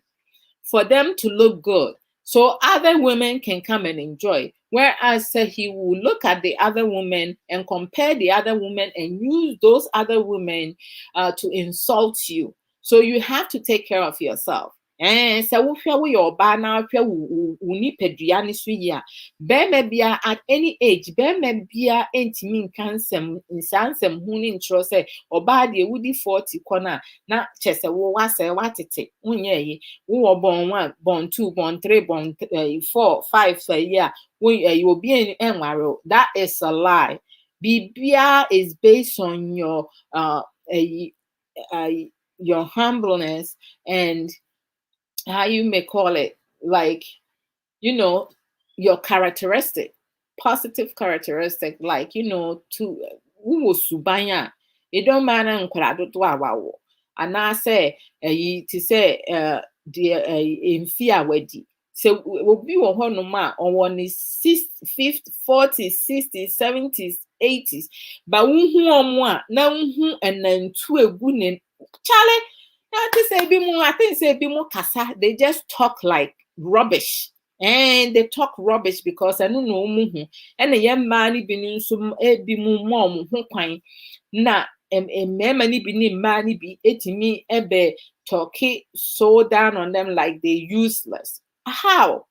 for them to look good, so other women can come and enjoy. Whereas he will look at the other women and compare the other women and use those other women to insult you. So you have to take care of yourself. So wohwɛ wo yɛ ɔbaa na wohwɛ wo nipadua ne so yi a, bɛrima bia at any age, bɛrima bia ntumi nka nsɛm ho ne nkyerɛ sɛ ɔbaa deɛ wodi 40 kɔ na kyerɛ sɛ wo wasɛe watete wonyɛ yi, wowɔ bɔn 1 bɔn 2 bɔn 3 bɔn 4 5 sɛ yi a obi enware. That is a lie. Bibia is based on your humbleness and how you may call it, like, your characteristic, positive characteristic, like, to who subanya. It don't matter nkwado to awawo. And I say to say in fear wedi. So will be on on the 50s, 40s, 60s, 70s, 80s. But who now and then to a good Charlie. I think say more kasa. They just talk like rubbish. And they talk rubbish because I don't know and the young man be some be mom who kind na many be money be me ebe talking so down on them like they're useless. How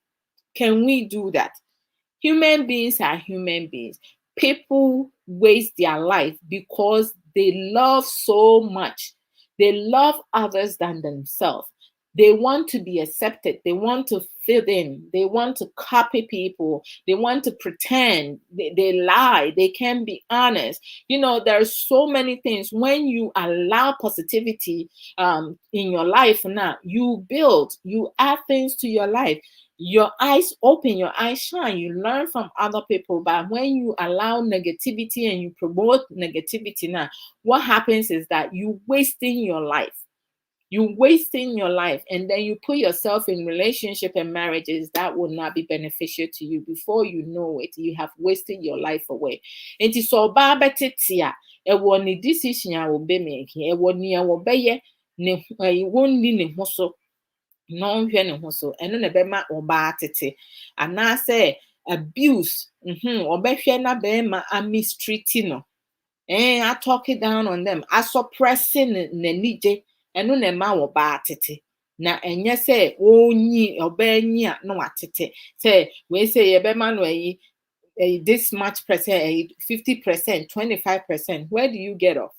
can we do that? Human beings are human beings. People waste their life because they love so much. They love others than themselves. They want to be accepted. They want to fit in. They want to copy people. They want to pretend. They lie. They can't be honest. There's so many things. When you allow positivity in your life now, you build, you add things to your life. Your eyes open, your eyes shine, you learn from other people. But when you allow negativity and you promote negativity now, what happens is that you're wasting your life. You're wasting your life, and then you put yourself in relationship and marriages that will not be beneficial to you. Before you know it, you have wasted your life away. And so babetetia, e woni decision a wo be making, e woni a wo beye ne wonni ne ho so. No hwɛ ne ho so ɛno na bɛma ɔbaa tete anaasɛ abuse ɔbɛhwɛ na bɛrima mistreat no I talk it down on them suppressing n'anigye ɛno na ɛma ɔbaa tete na ɛnyɛ sɛ ɔnyi ɔbaa nyi a na watete sɛ wei sɛ yɛbɛma no this much percent 50%, 25%. Where do you get off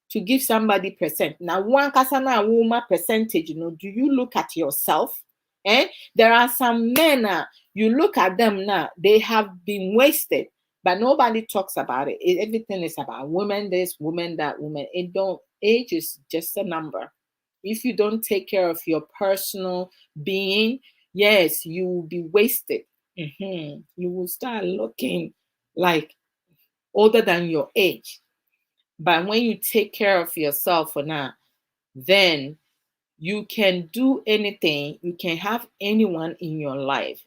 to give somebody percent? Now, one kasana woman percentage, do you look at yourself? There are some men, you look at them now, they have been wasted, but nobody talks about it. Everything is about women this, women that, women. Age is just a number. If you don't take care of your personal being, yes, you will be wasted. You will start looking like older than your age. But when you take care of yourself for now, then you can do anything. You can have anyone in your life.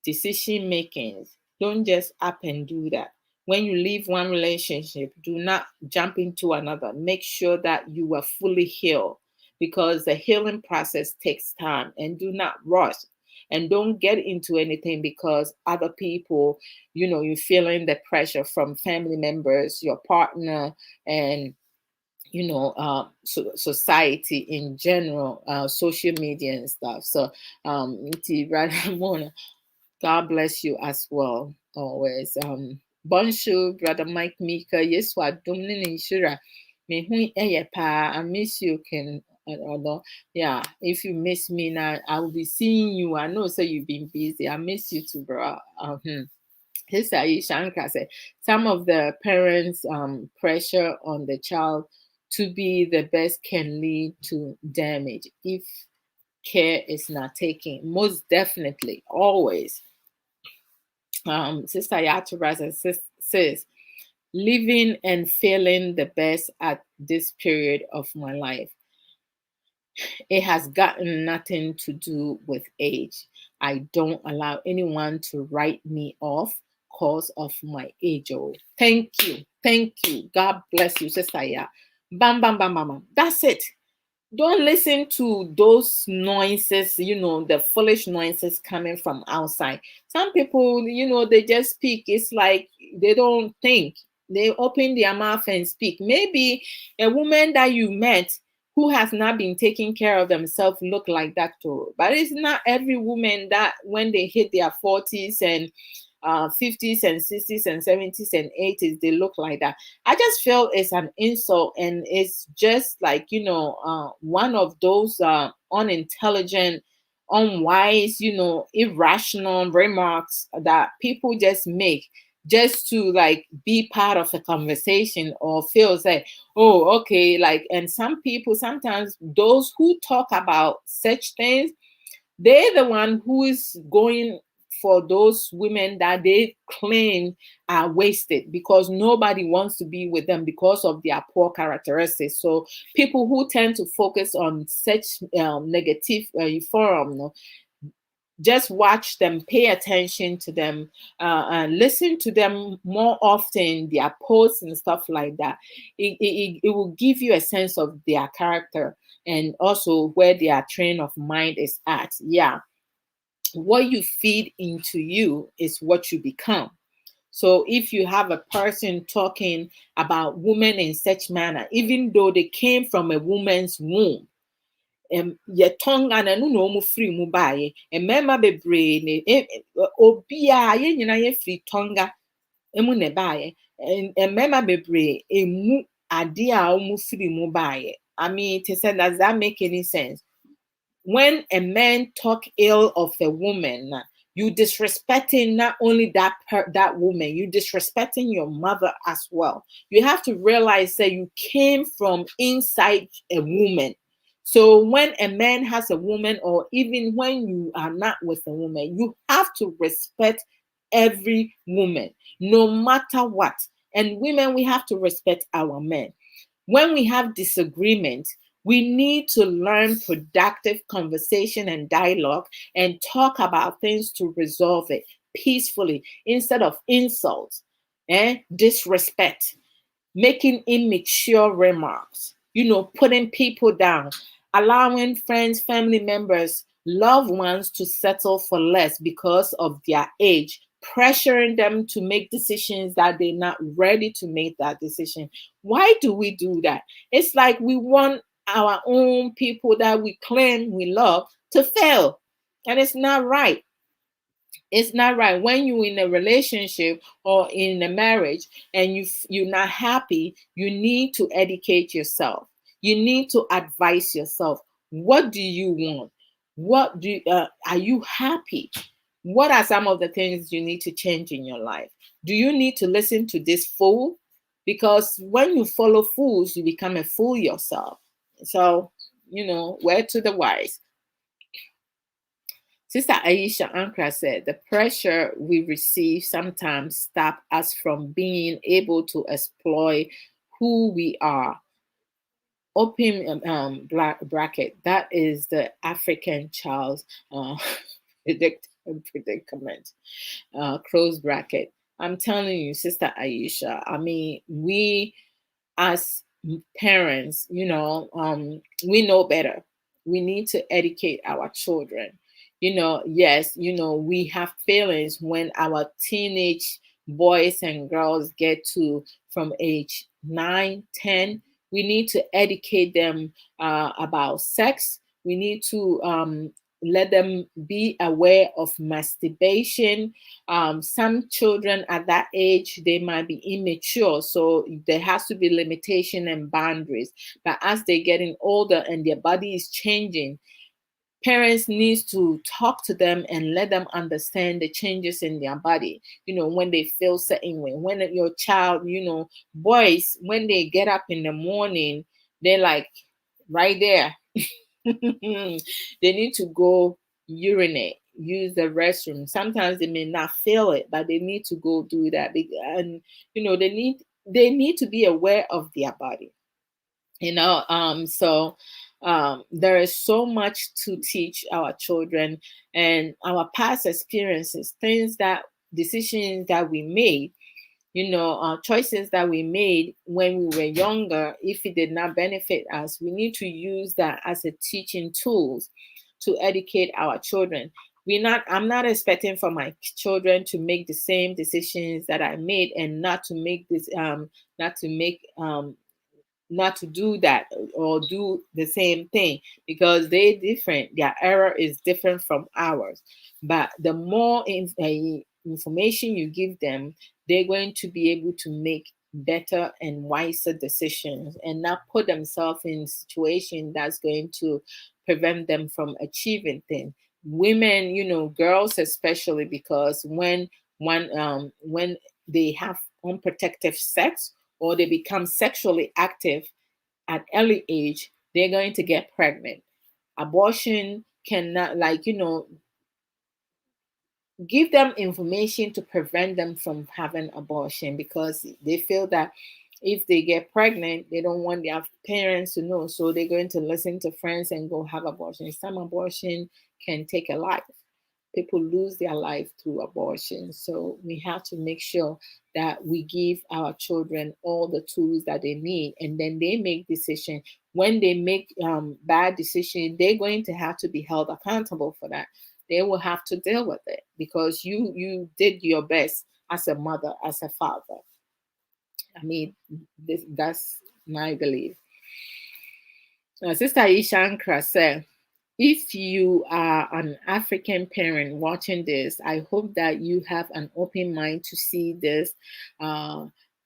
Decision making. Don't just up and do that. When you leave one relationship, do not jump into another. Make sure that you are fully healed, because the healing process takes time, and do not rush. And don't get into anything because other people, you're feeling the pressure from family members, your partner, and society in general, social media and stuff. So God bless you as well always. Bonjour, Brother Mike Mika. Yes, what Dominic Inshura. Me hu pa. I miss you. Can Yeah, if you miss me now, I will be seeing you. I know, so you've been busy. I miss you too, bro. Sister Aisha said some of the parents' pressure on the child to be the best can lead to damage if care is not taken. Most definitely, always. Sister Yatubra says, living and feeling the best at this period of my life. It has gotten nothing to do with age. I don't allow anyone to write me off because of my age. Oh, thank you. Thank you. God bless you, Sister Ya. Bam, bam, bam, bam, bam. That's it. Don't listen to those noises, the foolish noises coming from outside. Some people, they just speak. It's like they don't think. They open their mouth and speak. Maybe a woman that you met who has not been taking care of themselves look like that too. But it's not every woman that when they hit their 40s and 50s and 60s and 70s and 80s, they look like that. I just feel it's an insult, and it's just like, one of those unintelligent, unwise, irrational remarks that people just make just to like be part of a conversation or feels like, oh, okay, like, and some people, sometimes those who talk about such things, they're the one who is going for those women that they claim are wasted because nobody wants to be with them because of their poor characteristics. So people who tend to focus on such negative forum, just watch them, pay attention to them, and listen to them more often, their posts and stuff like that. It will give you a sense of their character and also where their train of mind is at. Yeah. What you feed into you is what you become. So if you have a person talking about women in such manner, even though they came from a woman's womb, yɛ tonga na no na ɔmo firi mu baeɛ. Mmarima bebree ne obiara yɛn nyinaa yɛfiri tonga mu na ɛbaeɛ. Mmarima bebree emu adeɛ a ɔmo firi mu baeɛ. I mean, does that make any sense? When a man talk ill of a woman, you disrespecting not only that woman, you disrespecting your mother as well. You have to realize that you came from inside a woman. So when a man has a woman, or even when you are not with a woman, you have to respect every woman, no matter what. And women, we have to respect our men. When we have disagreement, we need to learn productive conversation and dialogue and talk about things to resolve it peacefully instead of insults and disrespect, making immature remarks, putting people down, allowing friends, family members, loved ones to settle for less because of their age, pressuring them to make decisions that they're not ready to make that decision. Why do we do that? It's like we want our own people that we claim we love to fail. And it's not right. It's not right. When you're in a relationship or in a marriage and you're not happy, you need to educate yourself. You need to advise yourself. What do you want? Are you happy? What are some of the things you need to change in your life? Do you need to listen to this fool? Because when you follow fools, you become a fool yourself. So, word to the wise. Sister Aisha Ankra said, the pressure we receive sometimes stop us from being able to exploit who we are. Open bracket. That is the African child's predicament. Close bracket. I'm telling you, Sister Aisha, I mean, we as parents, we know better. We need to educate our children. Yes, we have feelings when our teenage boys and girls get to from age 9, 10. We need to educate them about sex. We need to let them be aware of masturbation. Some children at that age, they might be immature, so there has to be limitation and boundaries. But as they're getting older and their body is changing, parents needs to talk to them and let them understand the changes in their body. When they feel certain way, when your child, boys, when they get up in the morning, they're like right there. They need to go urinate, use the restroom. Sometimes they may not feel it, but they need to go do that. And they need to be aware of their body. So there is so much to teach our children, and our past experiences, decisions that we made, choices that we made when we were younger. If it did not benefit us, we need to use that as a teaching tools to educate our children. I'm not expecting for my children to make the same decisions that I made, and not to do that or do the same thing, because they're different. Their error is different from ours. But the more information you give them, they're going to be able to make better and wiser decisions, and not put themselves in a situation that's going to prevent them from achieving things. Women, girls especially, because when they have unprotected sex, or they become sexually active at early age, they're going to get pregnant. Abortion cannot, give them information to prevent them from having abortion, because they feel that if they get pregnant, they don't want their parents to know, so they're going to listen to friends and go have abortion. Some abortion can take a life. People lose their life through abortion. So we have to make sure that we give our children all the tools that they need, and then they make decisions. When they make bad decisions, they're going to have to be held accountable for that. They will have to deal with it, because you did your best as a mother, as a father. I mean, that's my belief. Sister Aisha Ankra said, if you are an African parent watching this, I hope that you have an open mind to see this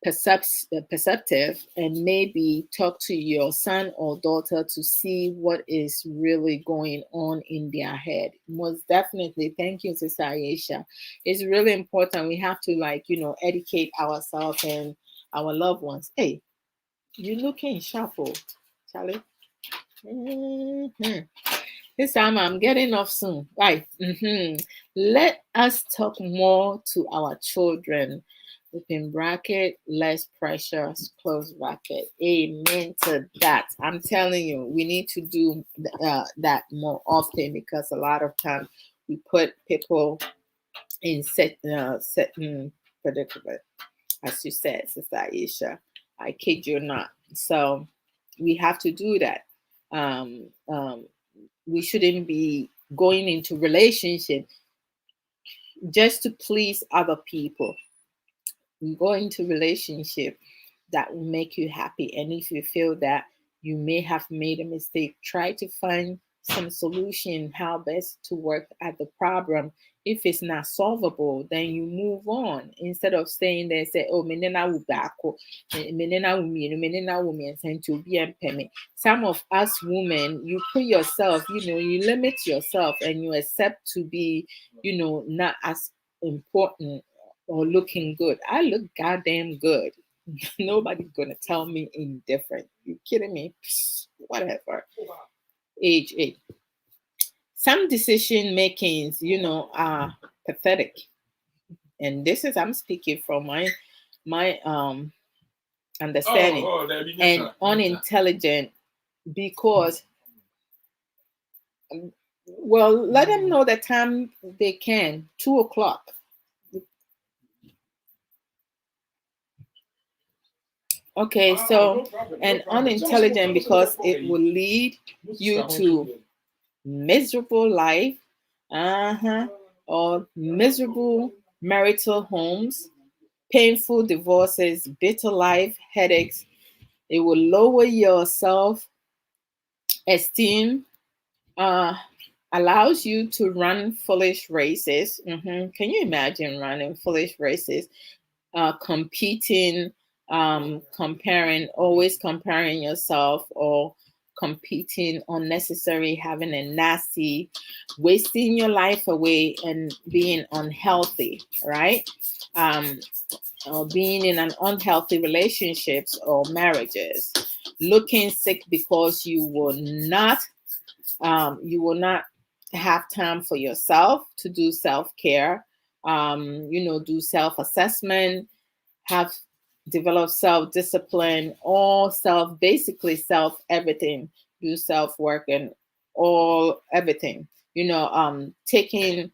perceptive, and maybe talk to your son or daughter to see what is really going on in their head. Most definitely. Thank you, Sister Aisha. It's really important. We have to educate ourselves and our loved ones. Hey, you looking sharp, Charlie. Mm-hmm. This time I'm getting off soon. Right. Let us talk more to our children. Open bracket, less pressure, close bracket. Amen to that. I'm telling you, we need to do that more often, because a lot of times we put people in certain predicament. As you said, Sister Aisha, I kid you not. So we have to do that. We shouldn't be going into relationship just to please other people. You go into relationship that will make you happy, and if you feel that you may have made a mistake, try to find some solution how best to work at the problem. If it's not solvable, then you move on, instead of staying there and say, oh, menena will back, menena will me, menena will me, and to be and some of us women, you put yourself, you limit yourself, and you accept to be, not as important or looking good. I look goddamn good. Nobody's gonna tell me indifferent. You kidding me? Psst, whatever. Age 8. Some decision makings, are pathetic. And this is, I'm speaking from my understanding, and unintelligent, because well, let them know the time they can. 2:00. Okay, so and unintelligent because it will lead you to miserable life, or miserable marital homes, painful divorces, bitter life, headaches. It will lower your self-esteem, allows you to run foolish races. Can you imagine running foolish races? Competing, always comparing yourself, or competing unnecessary, having a nasty, wasting your life away and being unhealthy, right? Or being in an unhealthy relationships or marriages, looking sick because you will not have time for yourself to do self-care, do self-assessment, have developed self-discipline, or basically self everything, do self-work and all everything, taking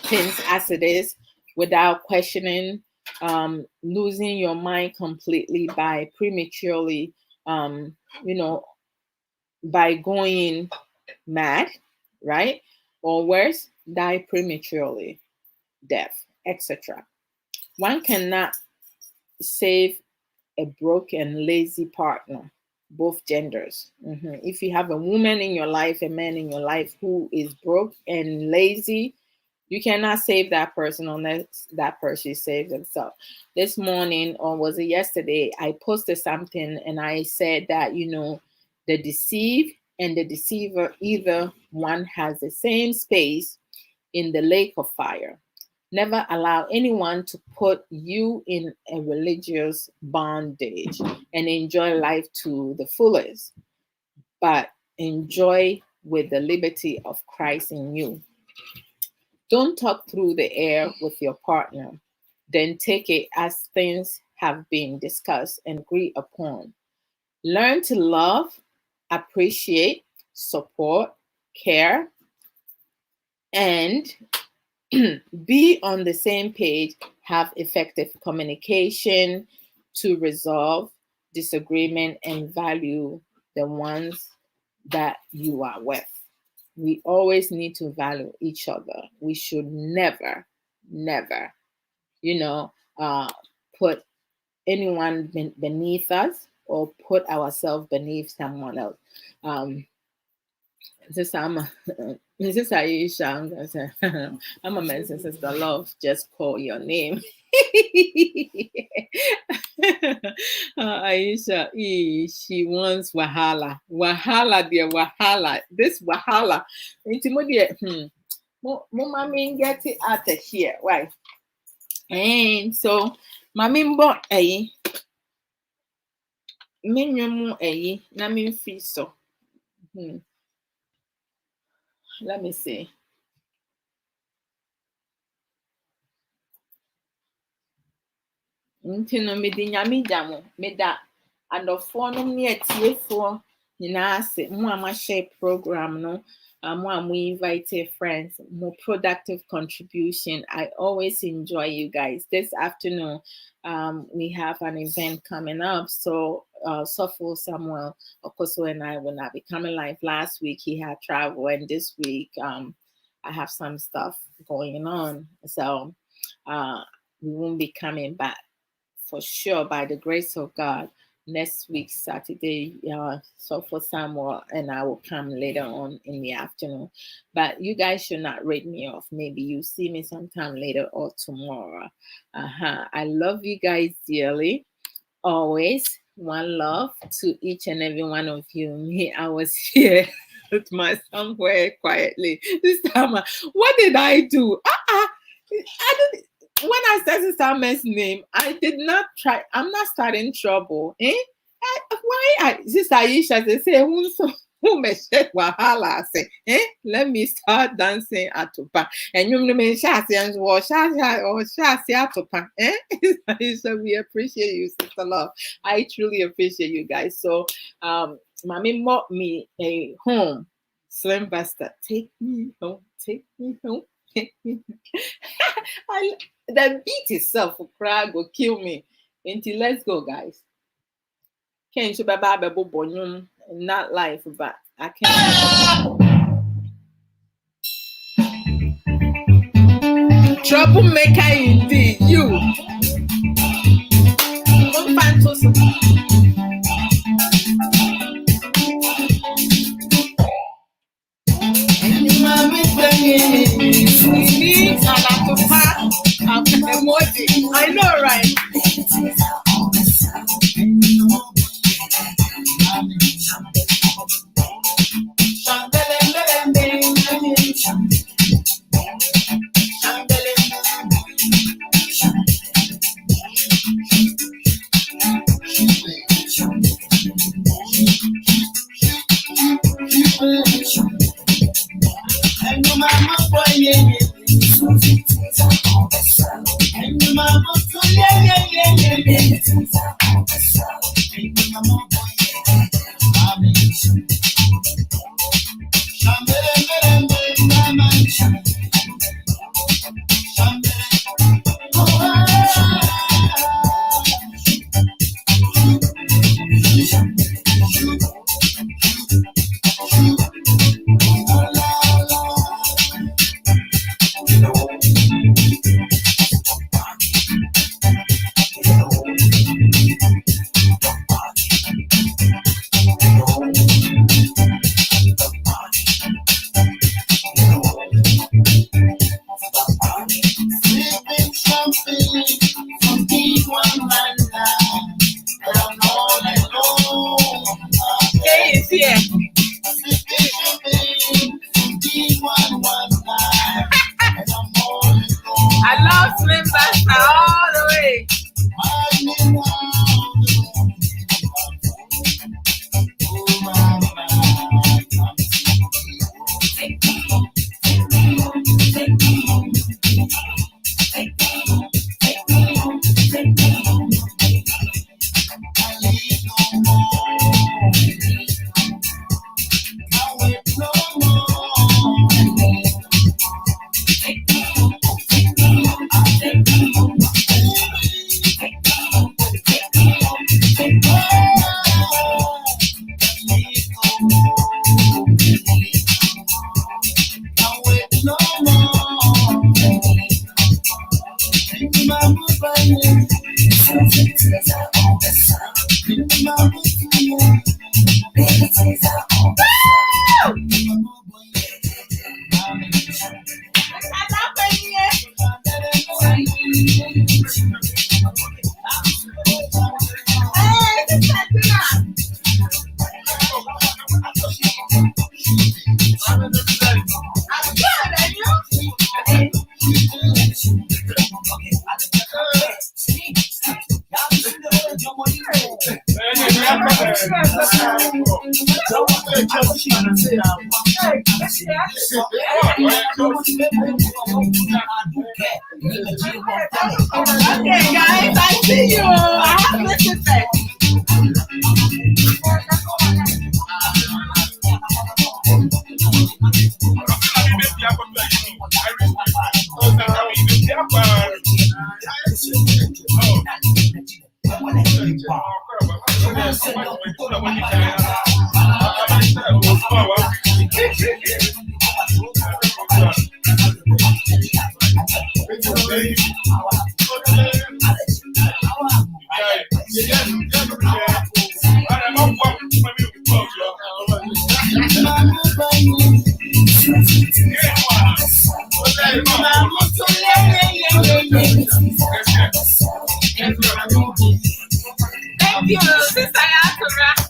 things as it is without questioning, losing your mind completely by prematurely, by going mad, right? Or worse, die prematurely, death, etc. One cannot save a broken, lazy partner, both genders. If you have a woman in your life, a man in your life who is broke and lazy, you cannot save that person unless that person saves themselves. This morning, or was it yesterday, I posted something and I said that, the deceived and the deceiver, either one has the same space in the lake of fire. Never allow anyone to put you in a religious bondage and enjoy life to the fullest, but enjoy with the liberty of Christ in you. Don't talk through the air with your partner. Then take it as things have been discussed and agreed upon. Learn to love, appreciate, support, care, and be on the same page. Have effective communication to resolve disagreement and value the ones that you are with. We always need to value each other. We should never, put anyone beneath us or put ourselves beneath someone else. This is Aisha. I'm a man, sister love. Just call your name. Aisha, she wants wahala. Wahala, dear wahala. This wahala. Mommy get it out of here. Why? And so, mamimbo minimum namin fiso. Let me see. Ntino medi nyame jamo meda adofo no ne atiefo nyina ase mo ama share program no, mo invite friends, more productive contribution. I always enjoy you guys. This afternoon we have an event coming up, so Sopho Samuel Okoso and I will not be coming live. Last week he had travel, and this week I have some stuff going on, so we won't be coming back for sure, by the grace of God. Next week, Saturday, Sopho Samuel and I will come later on in the afternoon. But you guys should not rate me off. Maybe you see me sometime later or tomorrow. I love you guys dearly. Always. One love to each and every one of you. Me, I was here with my somewhere quietly. This time, what did I do? I didn't. When I said Samuel's name, I did not try. I'm not starting trouble. Why? Sister Aisha say, who may shake wahala? Say, let me start dancing atupa. And you may shasi and shasi atupa. So we appreciate you, Sister Love. I truly appreciate you guys. So, mommy bought me a home. Slim Buster, take me home, take me home. The beat itself for cry will kill me. Until let's go, guys. Can't you baba not life, but I can't. Troublemaker indeed, you. Don't find to Okay, guys, I see you. I have listened back. Thank you, Sister Yakura.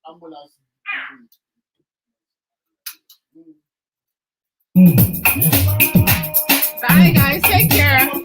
Ambulance. Bye, guys. Take care.